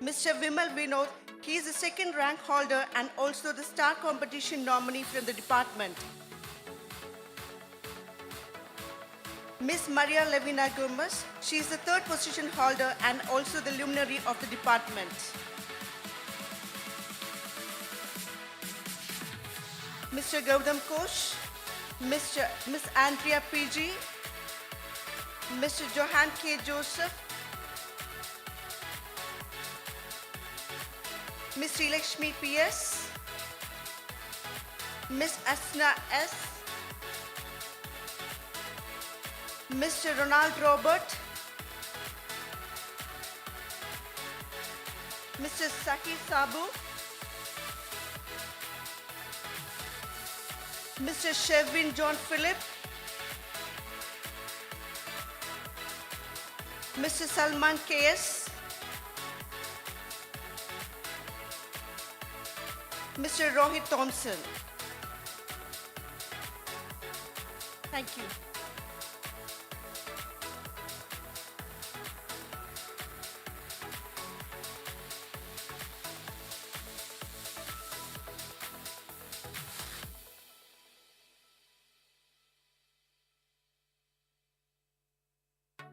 Mr. Vimal Vinod, he is the second rank holder and also the star competition nominee from the department. Miss Maria Levina Gomez, she is the third position holder and also the luminary of the department. Mr. Gautam Kosh, Miss Andrea PG, Mr. Johan K. Joseph, Miss Srilakshmi PS, Miss Asna S, Mr. Ronald Robert, Mr. Saki Sabu, Mr. Shevin John Philip, Mr. Salman KS, Mr. Rohit Thompson. Thank you.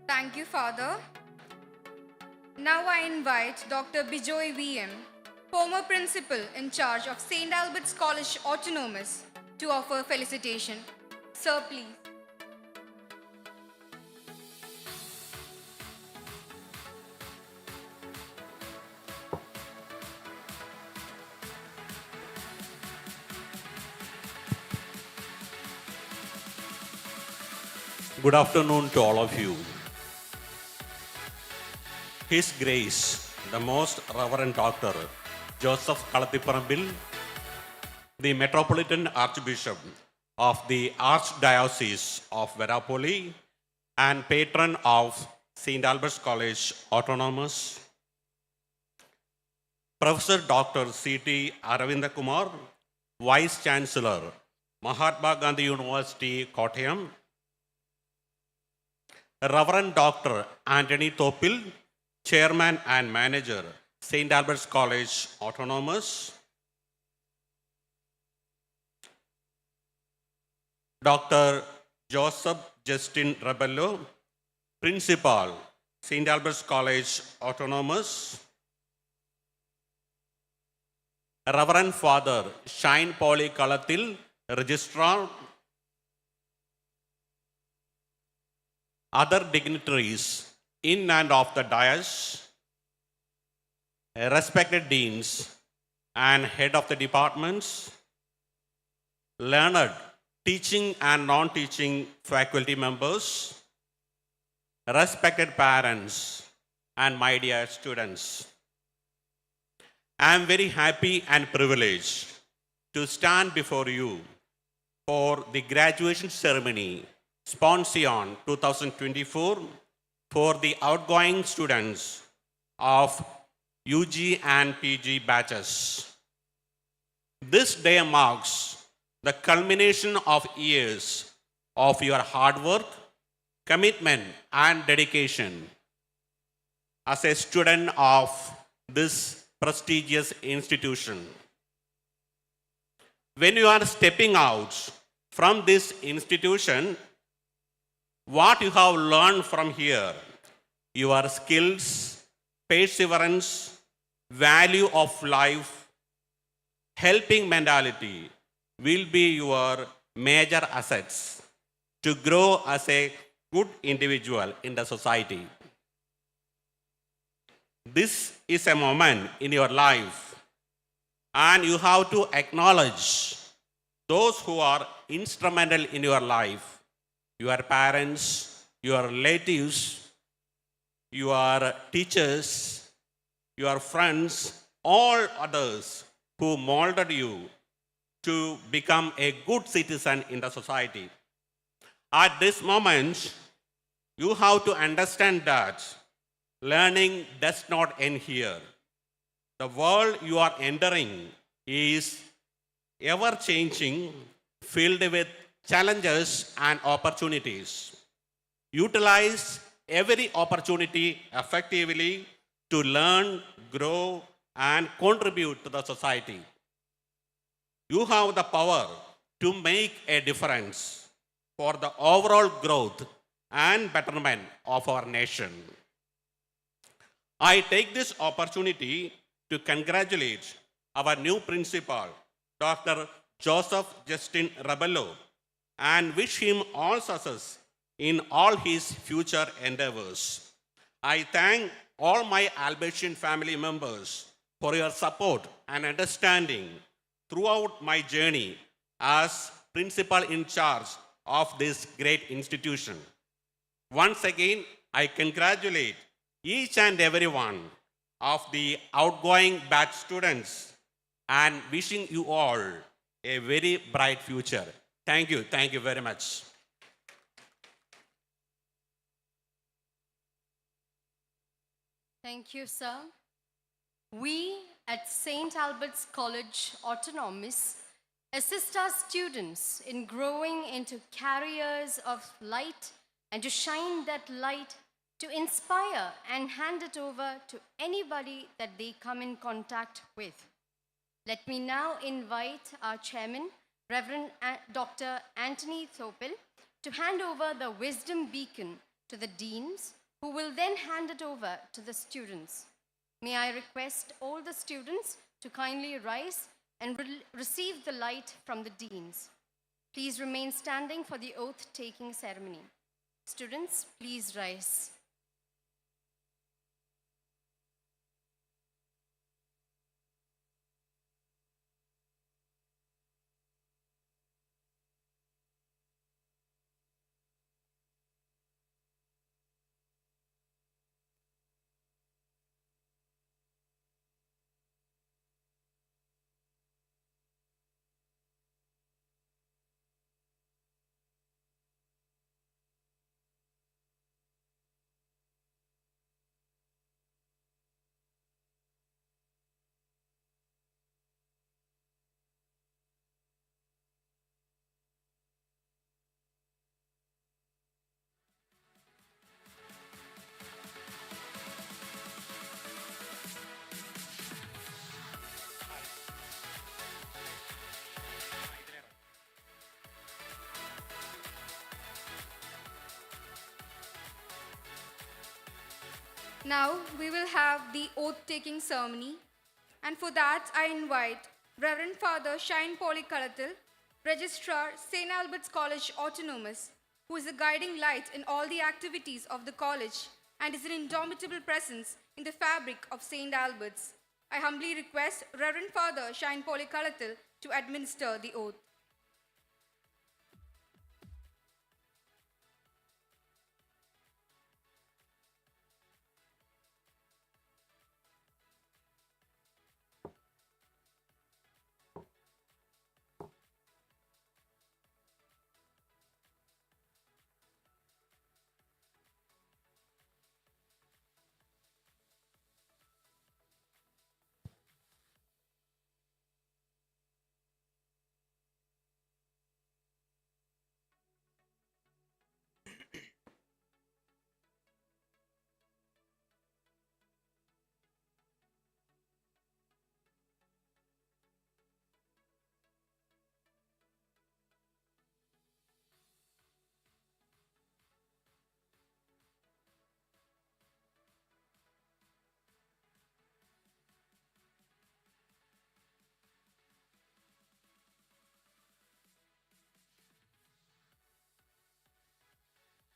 Thank you, Father. Now I invite Dr. Bijoy VM, former principal in charge of St. Albert's College Autonomous, to offer felicitation. Sir, please. Good afternoon to all of you. His Grace, the Most Reverend Dr. Joseph Kalathiparambil, the Metropolitan Archbishop of the Archdiocese of Verapoly and patron of St. Albert's College Autonomous, Professor Dr. C.T. Aravinda Kumar, Vice Chancellor, Mahatma Gandhi University, Kottayam, Reverend Dr. Anthony Topil, Chairman and Manager, St. Albert's College Autonomous, Dr. Joseph Justin Rebello, Principal, St. Albert's College Autonomous, Reverend Father Shine Pauli Kalathil, Registrar, other dignitaries in and of the dais, respected deans and head of the departments, learned teaching and non-teaching faculty members, respected parents, and my dear students. I am very happy and privileged to stand before you for the graduation ceremony, SPONSION 2024, for the outgoing students of UG and PG batches. This day marks the culmination of years of your hard work, commitment, and dedication as a student of this prestigious institution. When you are stepping out from this institution, what you have learned from here, your skills, perseverance, value of life, helping mentality will be your major assets to grow as a good individual in the society. This is a moment in your life, and you have to acknowledge those who are instrumental in your life, your parents, your relatives, your teachers, your friends, all others who molded you to become a good citizen in the society. At this moment, you have to understand that learning does not end here. The world you are entering is ever changing, filled with challenges and opportunities. Utilize every opportunity effectively to learn, grow, and contribute to the society. You have the power to make a difference for the overall growth and betterment of our nation. I take this opportunity to congratulate our new principal, Dr. Joseph Justin Rebello, and wish him all success in all his future endeavors. I thank all my Albertian family members for your support and understanding throughout my journey as principal in charge of this great institution. Once again, I congratulate each and every one of the outgoing batch students and wishing you all a very bright future. Thank you very much. Thank you, sir. We at St. Albert's College Autonomous assist our students in growing into carriers of light and to shine that light to inspire and hand it over to anybody that they come in contact with. Let me now invite our chairman, Reverend Dr. Anthony Topil, to hand over the wisdom beacon to the deans, who will then hand it over to the students. May I request all the students to kindly rise and receive the light from the deans. Please remain standing for the oath-taking ceremony. Students, please rise. Now we will have the oath-taking ceremony, and for that I invite Reverend Father Shine Polly Kalatil, Registrar St. Albert's College Autonomous, who is a guiding light in all the activities of the college and is an indomitable presence in the fabric of St. Albert's. I humbly request Reverend Father Shine Polly Kalatil to administer the oath.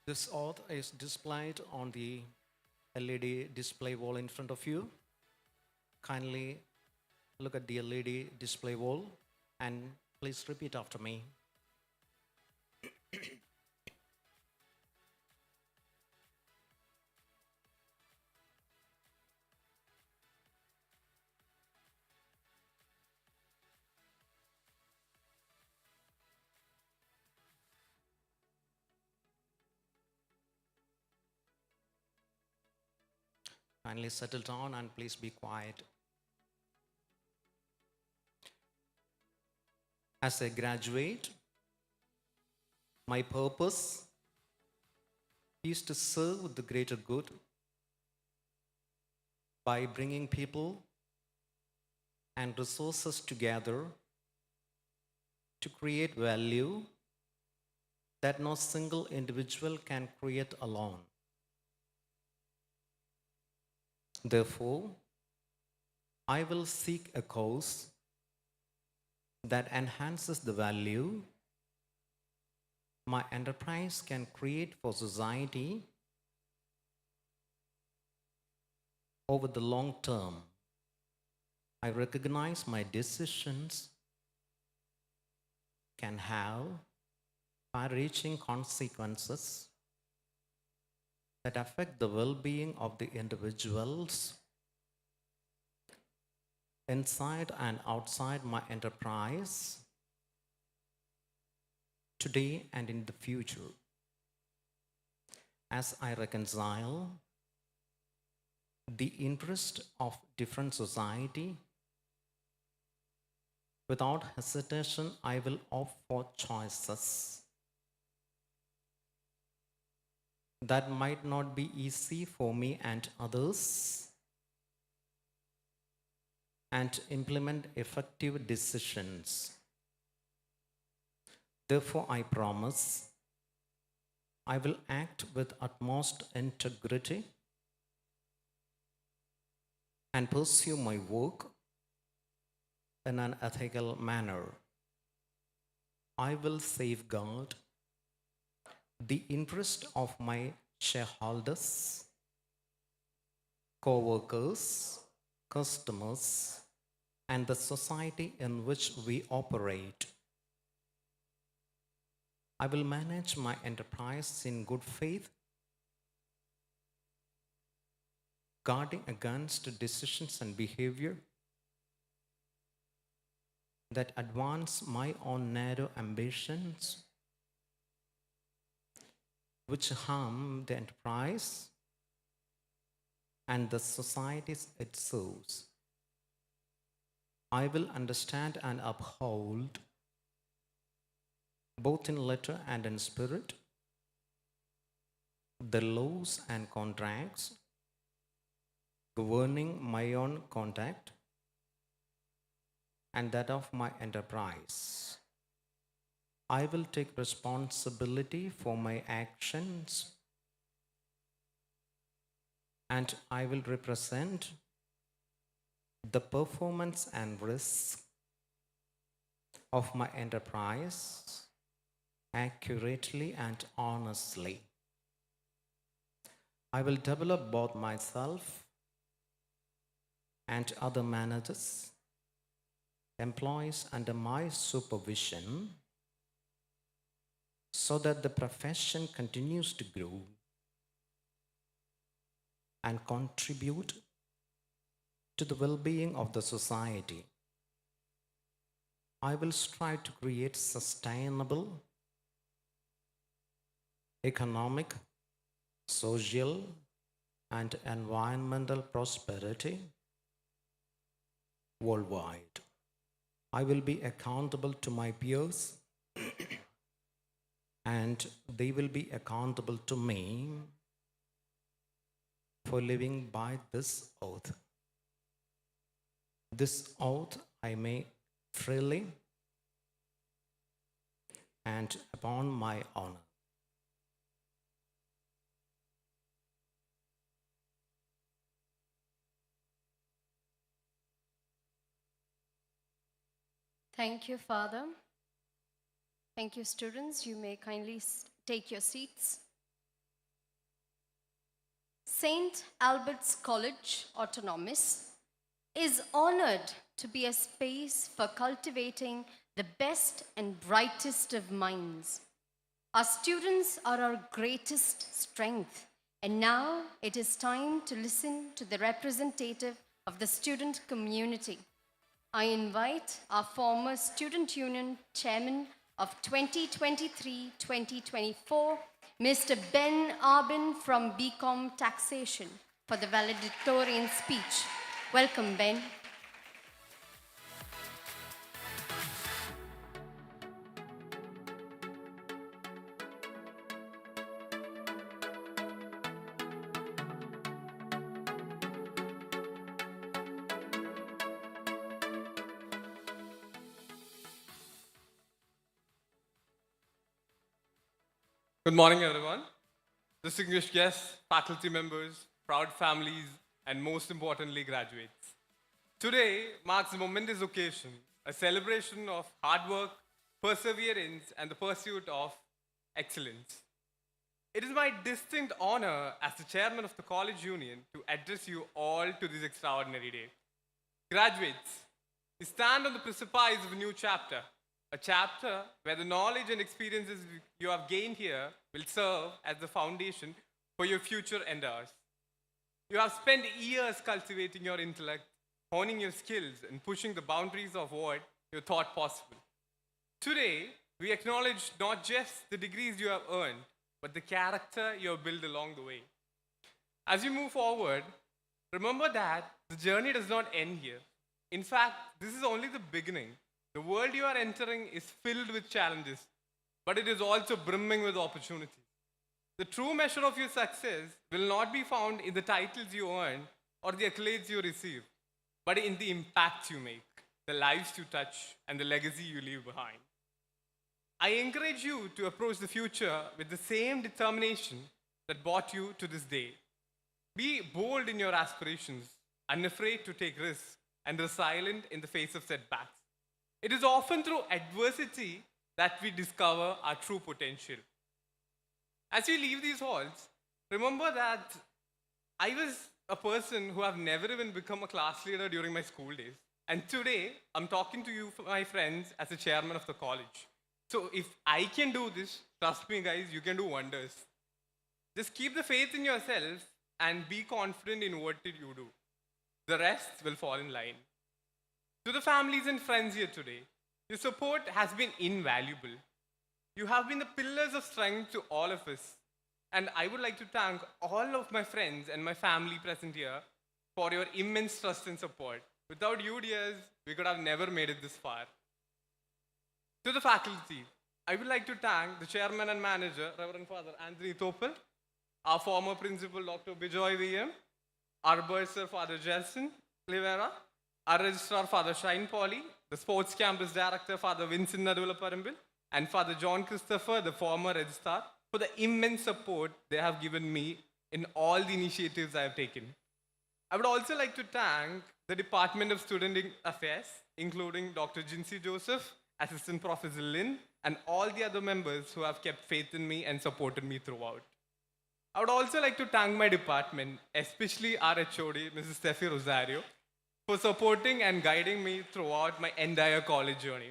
This oath is displayed on the LED display wall in front of you. Kindly look at the LED display wall and please repeat after me. Kindly settle down and please be quiet. As a graduate, my purpose is to serve the greater good by bringing people and resources together to create value that no single individual can create alone. Therefore, I will seek a cause that enhances the value my enterprise can create for society over the long term. I recognize my decisions can have far-reaching consequences that affect the well-being of the individuals inside and outside my enterprise, today and in the future. As I reconcile the interest of different society, without hesitation, I will opt for choices that might not be easy for me and others, and implement effective decisions. Therefore, I promise I will act with utmost integrity and pursue my work in an ethical manner. I will safeguard the interest of my shareholders, co-workers, customers, and the society in which we operate. I will manage my enterprise in good faith, guarding against decisions and behavior that advance my own narrow ambitions, which harm the enterprise and the societies it serves. I will understand and uphold, both in letter and in spirit, the laws and contracts governing my own conduct and that of my enterprise. I will take responsibility for my actions and I will represent the performance and risk of my enterprise accurately and honestly. I will develop both myself and other managers, employees under my supervision, so that the profession continues to grow and contribute to the well-being of the society. I will strive to create sustainable economic, social, and environmental prosperity worldwide. I will be accountable to my peers and they will be accountable to me for living by this oath. This oath I make freely and upon my honor. Thank you, Father. Thank you, students. You may kindly take your seats. St. Albert's College, Autonomous, is honored to be a space for cultivating the best and brightest of minds. Our students are our greatest strength, and now it is time to listen to the representative of the student community. I invite our former Student Union Chairman of 2023-2024, Mr. Ben Arbin from BCom Taxation, for the valedictorian speech. Welcome, Ben. Good morning, everyone. Distinguished guests, faculty members, proud families, and most importantly, graduates. Today marks a momentous occasion, a celebration of hard work, perseverance, and the pursuit of excellence. It is my distinct honor as the chairman of the College Union to address you all to this extraordinary day. Graduates, you stand on the precipice of a new chapter, a chapter where the knowledge and experiences you have gained here will serve as the foundation for your future endeavors. You have spent years cultivating your intellect, honing your skills, and pushing the boundaries of what you thought possible. Today, we acknowledge not just the degrees you have earned, but the character you have built along the way. As you move forward, remember that the journey does not end here. In fact, this is only the beginning. The world you are entering is filled with challenges, but it is also brimming with opportunities. The true measure of your success will not be found in the titles you earn or the accolades you receive, but in the impact you make, the lives you touch, and the legacy you leave behind. I encourage you to approach the future with the same determination that brought you to this day. Be bold in your aspirations, unafraid to take risks, and resilient in the face of setbacks. It is often through adversity that we discover our true potential. As you leave these halls, remember that I was a person who have never even become a class leader during my school days. And today, I'm talking to you, my friends, as the chairman of the college. So if I can do this, trust me guys, you can do wonders. Just keep the faith in yourself and be confident in what you do. The rest will fall in line. To the families and friends here today, your support has been invaluable. You have been the pillars of strength to all of us. And I would like to thank all of my friends and my family present here for your immense trust and support. Without you, dears, we could have never made it this far. To the faculty, I would like to thank the chairman and manager, Reverend Father Anthony Topel, our former principal, Dr. Bijoy VM, our bursar, Father Jelson Rivera, our registrar, Father Shine Polly, the sports campus director, Father Vincent Nadula Parambil, and Father John Christopher, the former registrar, for the immense support they have given me in all the initiatives I have taken. I would also like to thank the Department of Student Affairs, including Dr. Jinsy Joseph, Assistant Professor Lynn, and all the other members who have kept faith in me and supported me throughout. I would also like to thank my department, especially our HOD, Mrs. Steffi Rosario, for supporting and guiding me throughout my entire college journey.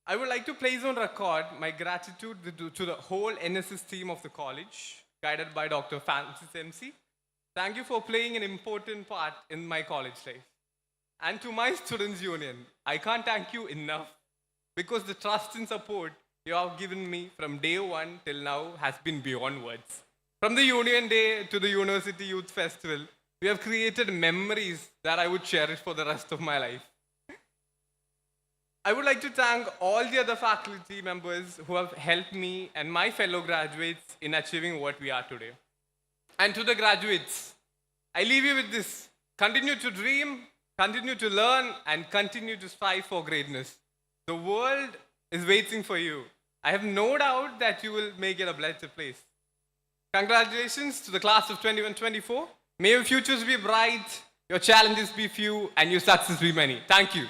I would like to place on record my gratitude to the whole NSS team of the college, guided by Dr. Francis MC. Thank you for playing an important part in my college life. And to my Students' Union, I can't thank you enough because the trust and support you have given me from day one till now has been beyond words. From the Union Day to the University Youth Festival, we have created memories that I would cherish for the rest of my life. I would like to thank all the other faculty members who have helped me and my fellow graduates in achieving what we are today. And to the graduates, I leave you with this. Continue to dream, continue to learn, and continue to strive for greatness. The world is waiting for you. I have no doubt that you will make it a better place. Congratulations to the class of 21-24. May your futures be bright, your challenges be few, and your success be many. Thank you.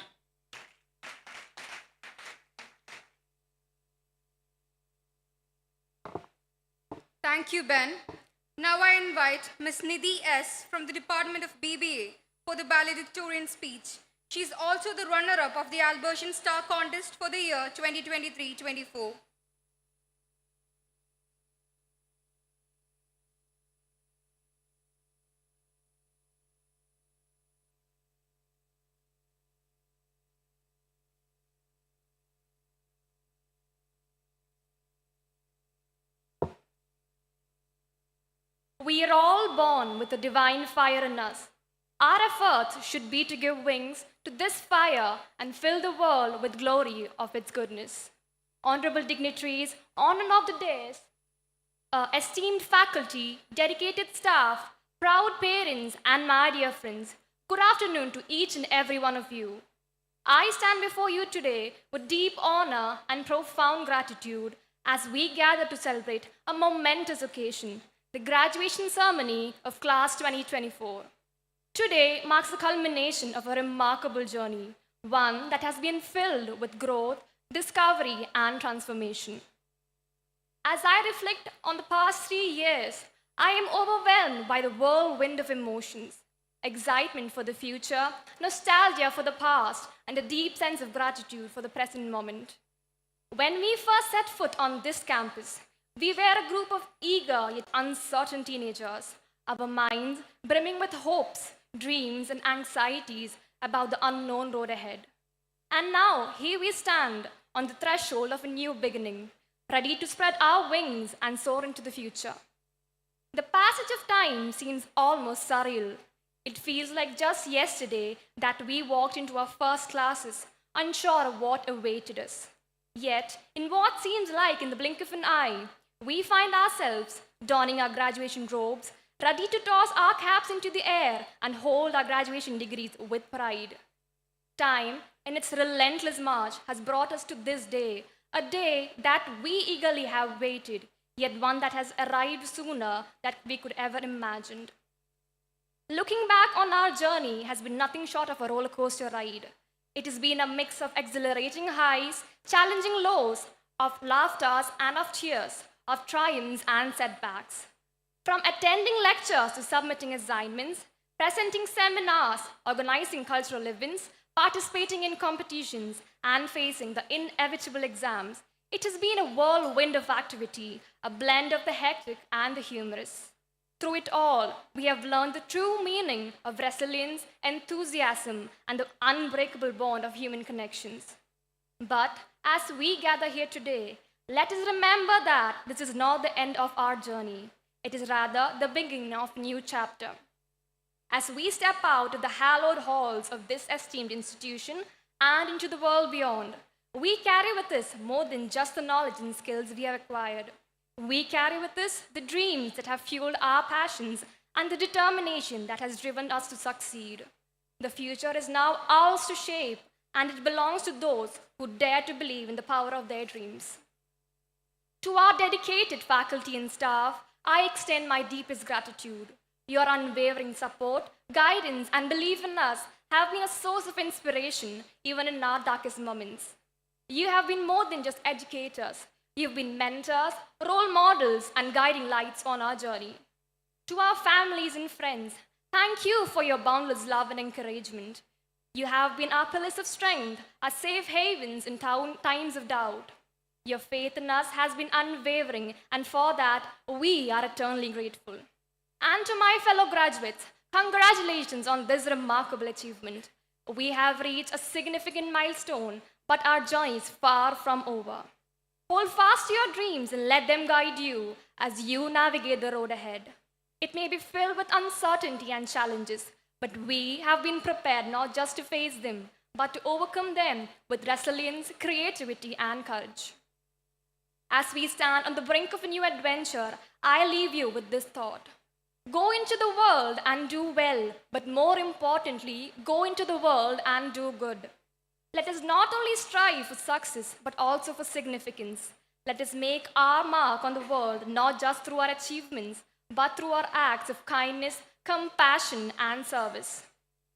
Thank you, Ben. Now I invite Ms. Nidhi S. from the Department of BBA for the valedictorian speech. She is also the runner-up of the Albertian Star Contest for the year 2023-24. We are all born with a divine fire in us. Our efforts should be to give wings to this fire and fill the world with glory of its goodness. Honorable dignitaries, on and off the dais, esteemed faculty, dedicated staff, proud parents, and my dear friends, good afternoon to each and every one of you. I stand before you today with deep honor and profound gratitude as we gather to celebrate a momentous occasion, the graduation ceremony of Class 2024. Today marks the culmination of a remarkable journey, one that has been filled with growth, discovery, and transformation. As I reflect on the past 3 years, I am overwhelmed by the whirlwind of emotions, excitement for the future, nostalgia for the past, and a deep sense of gratitude for the present moment. When we first set foot on this campus, we were a group of eager yet uncertain teenagers, our minds brimming with hopes, dreams, and anxieties about the unknown road ahead. And now, here we stand on the threshold of a new beginning, ready to spread our wings and soar into the future. The passage of time seems almost surreal. It feels like just yesterday that we walked into our first classes, unsure of what awaited us. Yet, in what seems like in the blink of an eye, we find ourselves donning our graduation robes, ready to toss our caps into the air and hold our graduation degrees with pride. Time, in its relentless march, has brought us to this day, a day that we eagerly have waited, yet one that has arrived sooner than we could ever imagined. Looking back on our journey has been nothing short of a roller coaster ride. It has been a mix of exhilarating highs, challenging lows, of laughters and of tears, of triumphs and setbacks. From attending lectures to submitting assignments, presenting seminars, organizing cultural events, participating in competitions, and facing the inevitable exams, it has been a whirlwind of activity, a blend of the hectic and the humorous. Through it all, we have learned the true meaning of resilience, enthusiasm, and the unbreakable bond of human connections. But as we gather here today, let us remember that this is not the end of our journey. It is rather the beginning of a new chapter. As we step out of the hallowed halls of this esteemed institution and into the world beyond, we carry with us more than just the knowledge and skills we have acquired. We carry with us the dreams that have fueled our passions and the determination that has driven us to succeed. The future is now ours to shape, and it belongs to those who dare to believe in the power of their dreams. To our dedicated faculty and staff, I extend my deepest gratitude. Your unwavering support, guidance, and belief in us have been a source of inspiration even in our darkest moments. You have been more than just educators. You've been mentors, role models, and guiding lights on our journey. To our families and friends, thank you for your boundless love and encouragement. You have been our pillars of strength, our safe havens in times of doubt. Your faith in us has been unwavering, and for that, we are eternally grateful. And to my fellow graduates, congratulations on this remarkable achievement. We have reached a significant milestone, but our journey is far from over. Hold fast to your dreams and let them guide you as you navigate the road ahead. It may be filled with uncertainty and challenges, but we have been prepared not just to face them, but to overcome them with resilience, creativity, and courage. As we stand on the brink of a new adventure, I leave you with this thought. Go into the world and do well, but more importantly, go into the world and do good. Let us not only strive for success, but also for significance. Let us make our mark on the world not just through our achievements, but through our acts of kindness, compassion, and service.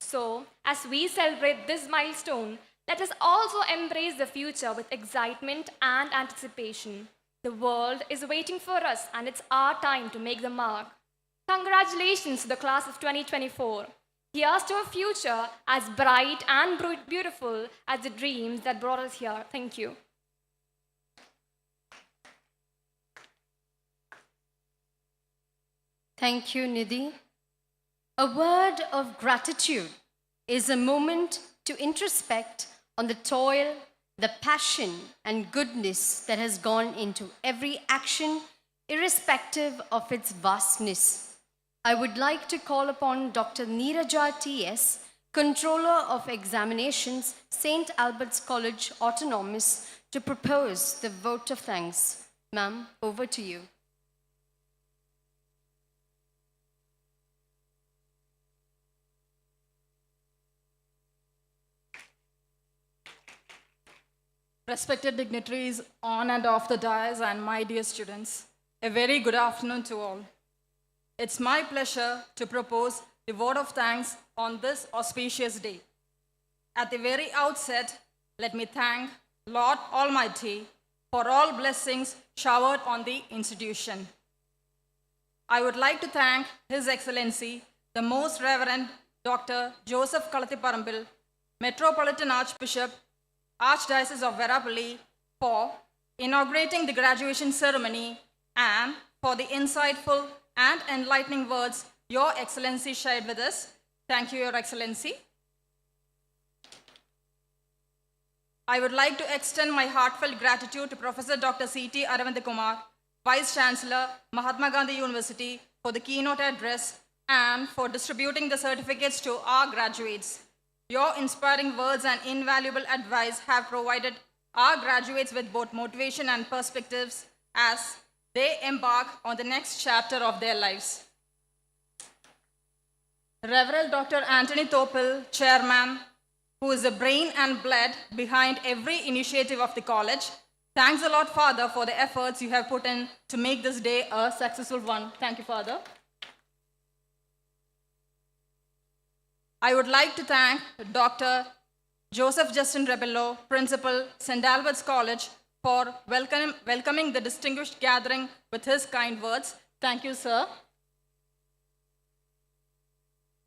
So, as we celebrate this milestone, let us also embrace the future with excitement and anticipation. The world is waiting for us, and it's our time to make the mark. Congratulations to the class of 2024. Here's to a future as bright and beautiful as the dreams that brought us here. Thank you. Thank you, Nidhi. A word of gratitude is a moment to introspect on the toil, the passion, and goodness that has gone into every action, irrespective of its vastness. I would like to call upon Dr. Neeraja T.S., Controller of Examinations, St. Albert's College, Autonomous, to propose the vote of thanks. Ma'am, over to you. Respected dignitaries on and off the dais, and my dear students, a very good afternoon to all. It's my pleasure to propose the vote of thanks on this auspicious day. At the very outset, let me thank Lord Almighty for all blessings showered on the institution. I would like to thank His Excellency, the Most Reverend Dr. Joseph Kalathiparambil, Metropolitan Archbishop, Archdiocese of Verapoly, for inaugurating the graduation ceremony and for the insightful and enlightening words Your Excellency shared with us. Thank you, Your Excellency. I would like to extend my heartfelt gratitude to Professor Dr. C.T. Aravindakumar, Vice Chancellor, Mahatma Gandhi University, for the keynote address and for distributing the certificates to our graduates. Your inspiring words and invaluable advice have provided our graduates with both motivation and perspectives as they embark on the next chapter of their lives. Reverend Dr. Anthony Topel, Chairman, who is the brain and blood behind every initiative of the college, thanks a lot, Father, for the efforts you have put in to make this day a successful one. Thank you, Father. I would like to thank Dr. Joseph Justin Rebello, Principal, St. Albert's College, for welcoming the distinguished gathering with his kind words. Thank you, sir.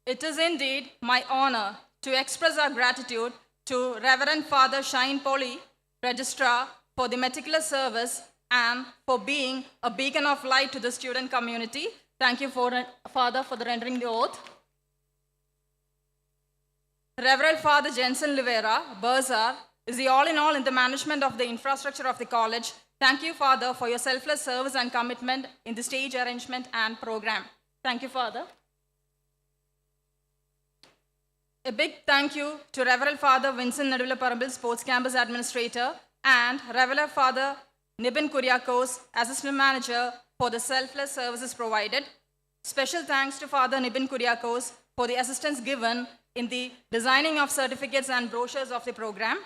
It is indeed my honor to express our gratitude to Reverend Father Shine Polly, Registrar, for the meticulous service and for being a beacon of light to the student community. Thank you, Father, for the rendering the oath. Reverend Father Jensen Livera, Bursar, is the all-in-all in the management of the infrastructure of the college. Thank you, Father, for your selfless service and commitment in the stage arrangement and program. Thank you, Father. A big thank you to Reverend Father Vincent Nadula Parambil, Sports Campus Administrator, and Reverend Father Nibin Kuriakos, Assistant Manager, for the selfless services provided. Special thanks to Father Nibin Kuriakos for the assistance given in the designing of certificates and brochures of the program.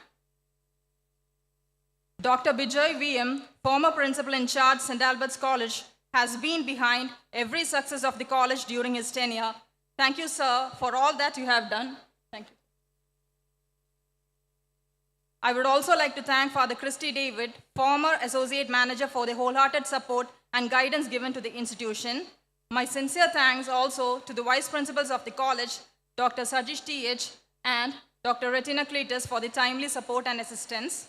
Dr. Bijoy VM, former Principal in charge, St. Albert's College, has been behind every success of the college during his tenure. Thank you, sir, for all that you have done. Thank you. I would also like to thank Father Christy David, former associate manager, for the wholehearted support and guidance given to the institution. My sincere thanks also to the vice principals of the college, Dr. Sajish T.H. and Dr. Retina Cletus, for the timely support and assistance.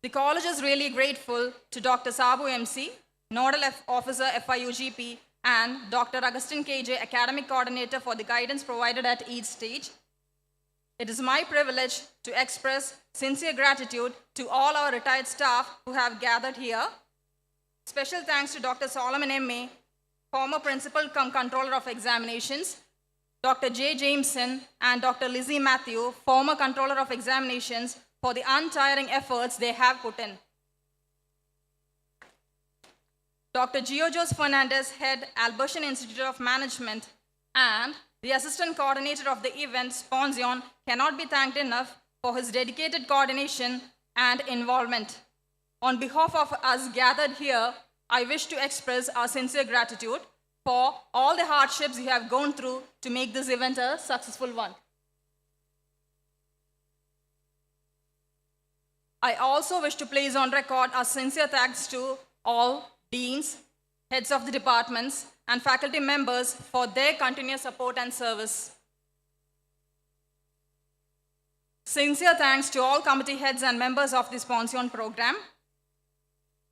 The college is really grateful to Dr. Sabu MC, Nodal Officer FIUGP, and Dr. Augustine KJ, Academic Coordinator, for the guidance provided at each stage. It is my privilege to express sincere gratitude to all our retired staff who have gathered here. Special thanks to Dr. Solomon M.A., former Principal cum Controller of Examinations, Dr. J. Jameson, and Dr. Lizzie Matthew, former Controller of Examinations, for the untiring efforts they have put in. Dr. Giorgos Fernandez, Head, Albertian Institute of Management, and the Assistant Coordinator of the event, SPONSION, cannot be thanked enough for his dedicated coordination and involvement. On behalf of us gathered here, I wish to express our sincere gratitude for all the hardships you have gone through to make this event a successful one. I also wish to place on record our sincere thanks to all deans, heads of the departments, and faculty members for their continuous support and service. Sincere thanks to all committee heads and members of the SPONSION program.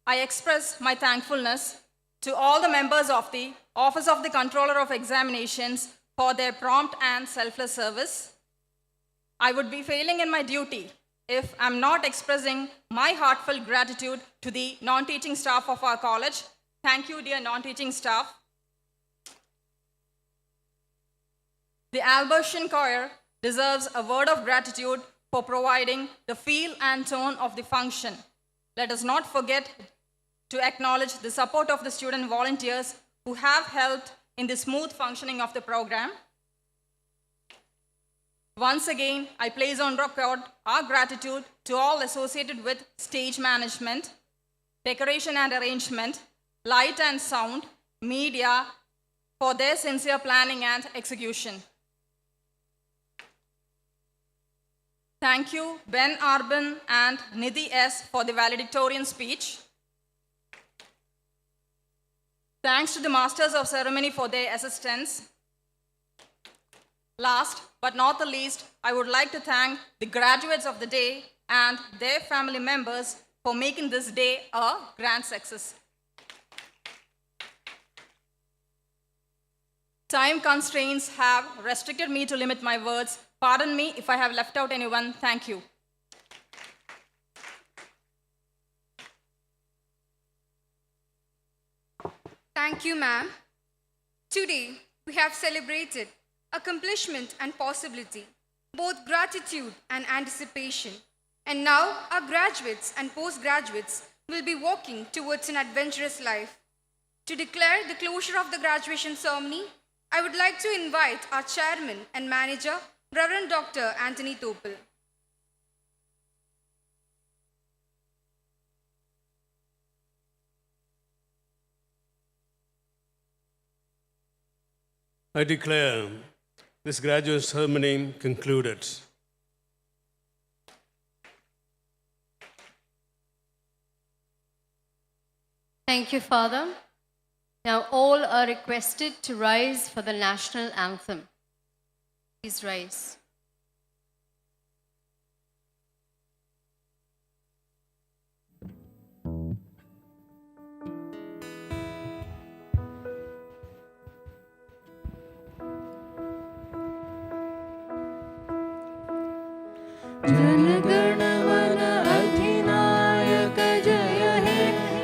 I express my thankfulness to all the members of the Office of the Controller of Examinations for their prompt and selfless service. I would be failing in my duty if I'm not expressing my heartfelt gratitude to the non-teaching staff of our college. Thank you, dear non-teaching staff. The Albertian Choir deserves a word of gratitude for providing the feel and tone of the function. Let us not forget to acknowledge the support of the student volunteers who have helped in the smooth functioning of the program. Once again, I place on record our gratitude to all associated with stage management, decoration and arrangement, light and sound, media, for their sincere planning and execution. Thank you, Ben Arbin and Nidhi S. for the valedictorian speech. Thanks to the Masters of Ceremony for their assistance. Last but not the least, I would like to thank the graduates of the day and their family members for making this day a grand success. Time constraints have restricted me to limit my words. Pardon me if I have left out anyone. Thank you. Thank you, ma'am. Today, we have celebrated accomplishment and possibility, both gratitude and anticipation. And now, our graduates and postgraduates will be walking towards an adventurous life. To declare the closure of the graduation ceremony, I would like to invite our chairman and manager, Reverend Dr. Anthony Topel. I declare this graduate ceremony concluded. Thank you, Father. Now all are requested to rise for the national anthem. Please rise. Jana Gana Mana अधिनायक जय हे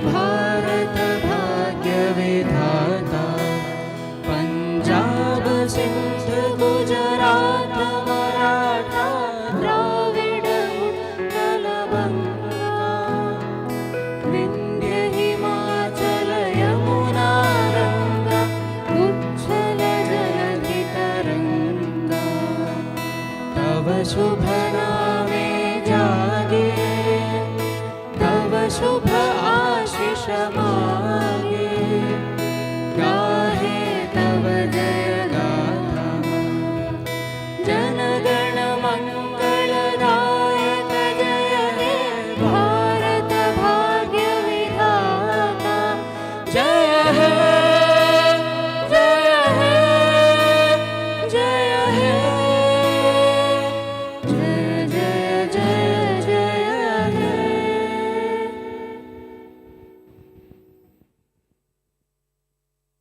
भारत भाग्य विधाता पंजाब सिंध गुजरात मराठा द्राविड उत्कल बंगा विंध्य हिमाचल यमुना गंगा उच्छल जलधि तरंगा तव शुभ नामे जागे तव शुभ आशीष मांगे गाहे तव जय गाथा जनगण मंगलदायक जय हे भारत भाग्य विधाता जय हे जय हे जय हे जय जय जय जय हे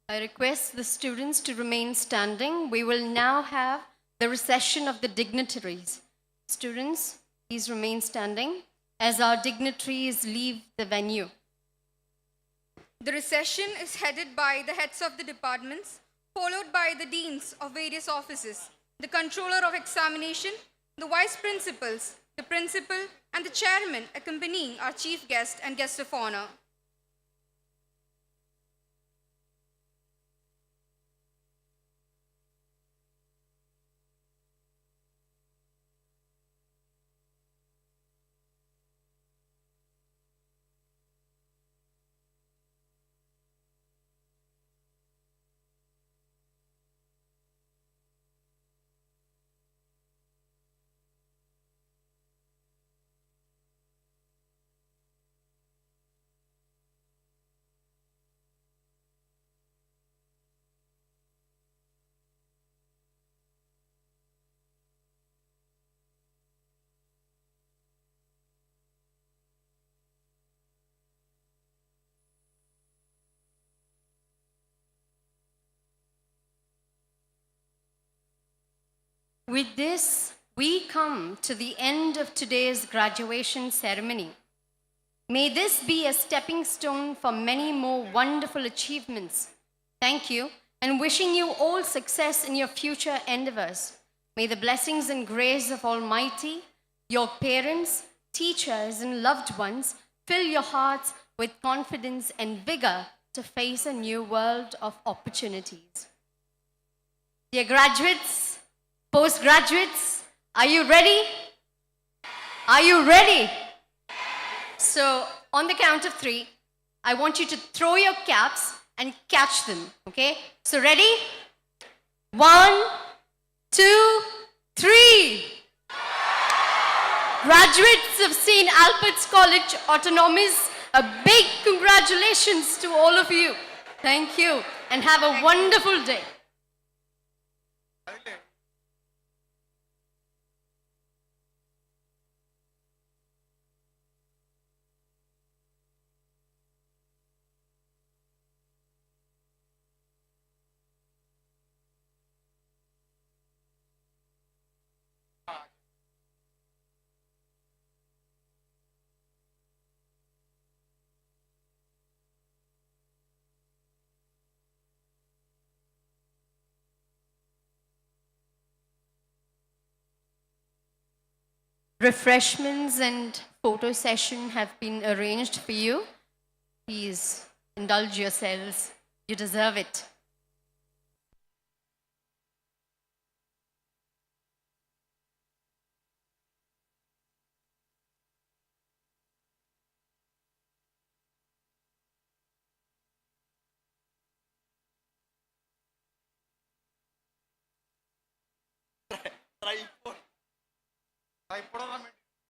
I request the students to remain standing. We will now have the recession of the dignitaries. Students, please remain standing as our dignitaries leave the venue. The recession is headed by the heads of the departments, followed by the deans of various offices, the controller of examination, the vice principals, the principal, and the chairman accompanying our chief guest and guest of honor. With this, we come to the end of today's graduation ceremony. May this be a stepping stone for many more wonderful achievements. Thank you, and wishing you all success in your future endeavors. May the blessings and grace of Almighty, your parents, teachers, and loved ones fill your hearts with confidence and vigor to face a new world of opportunities. Dear graduates, postgraduates, are you ready? Are you ready? So, on the count of 3, I want you to throw your caps and catch them, okay? So, ready? 1, 2, 3. Graduates of St. Albert's College Autonomous, a big congratulations to all of you. Thank you, and have a wonderful day. Refreshments and photo session have been arranged for you. Please indulge yourselves. You deserve it. tripod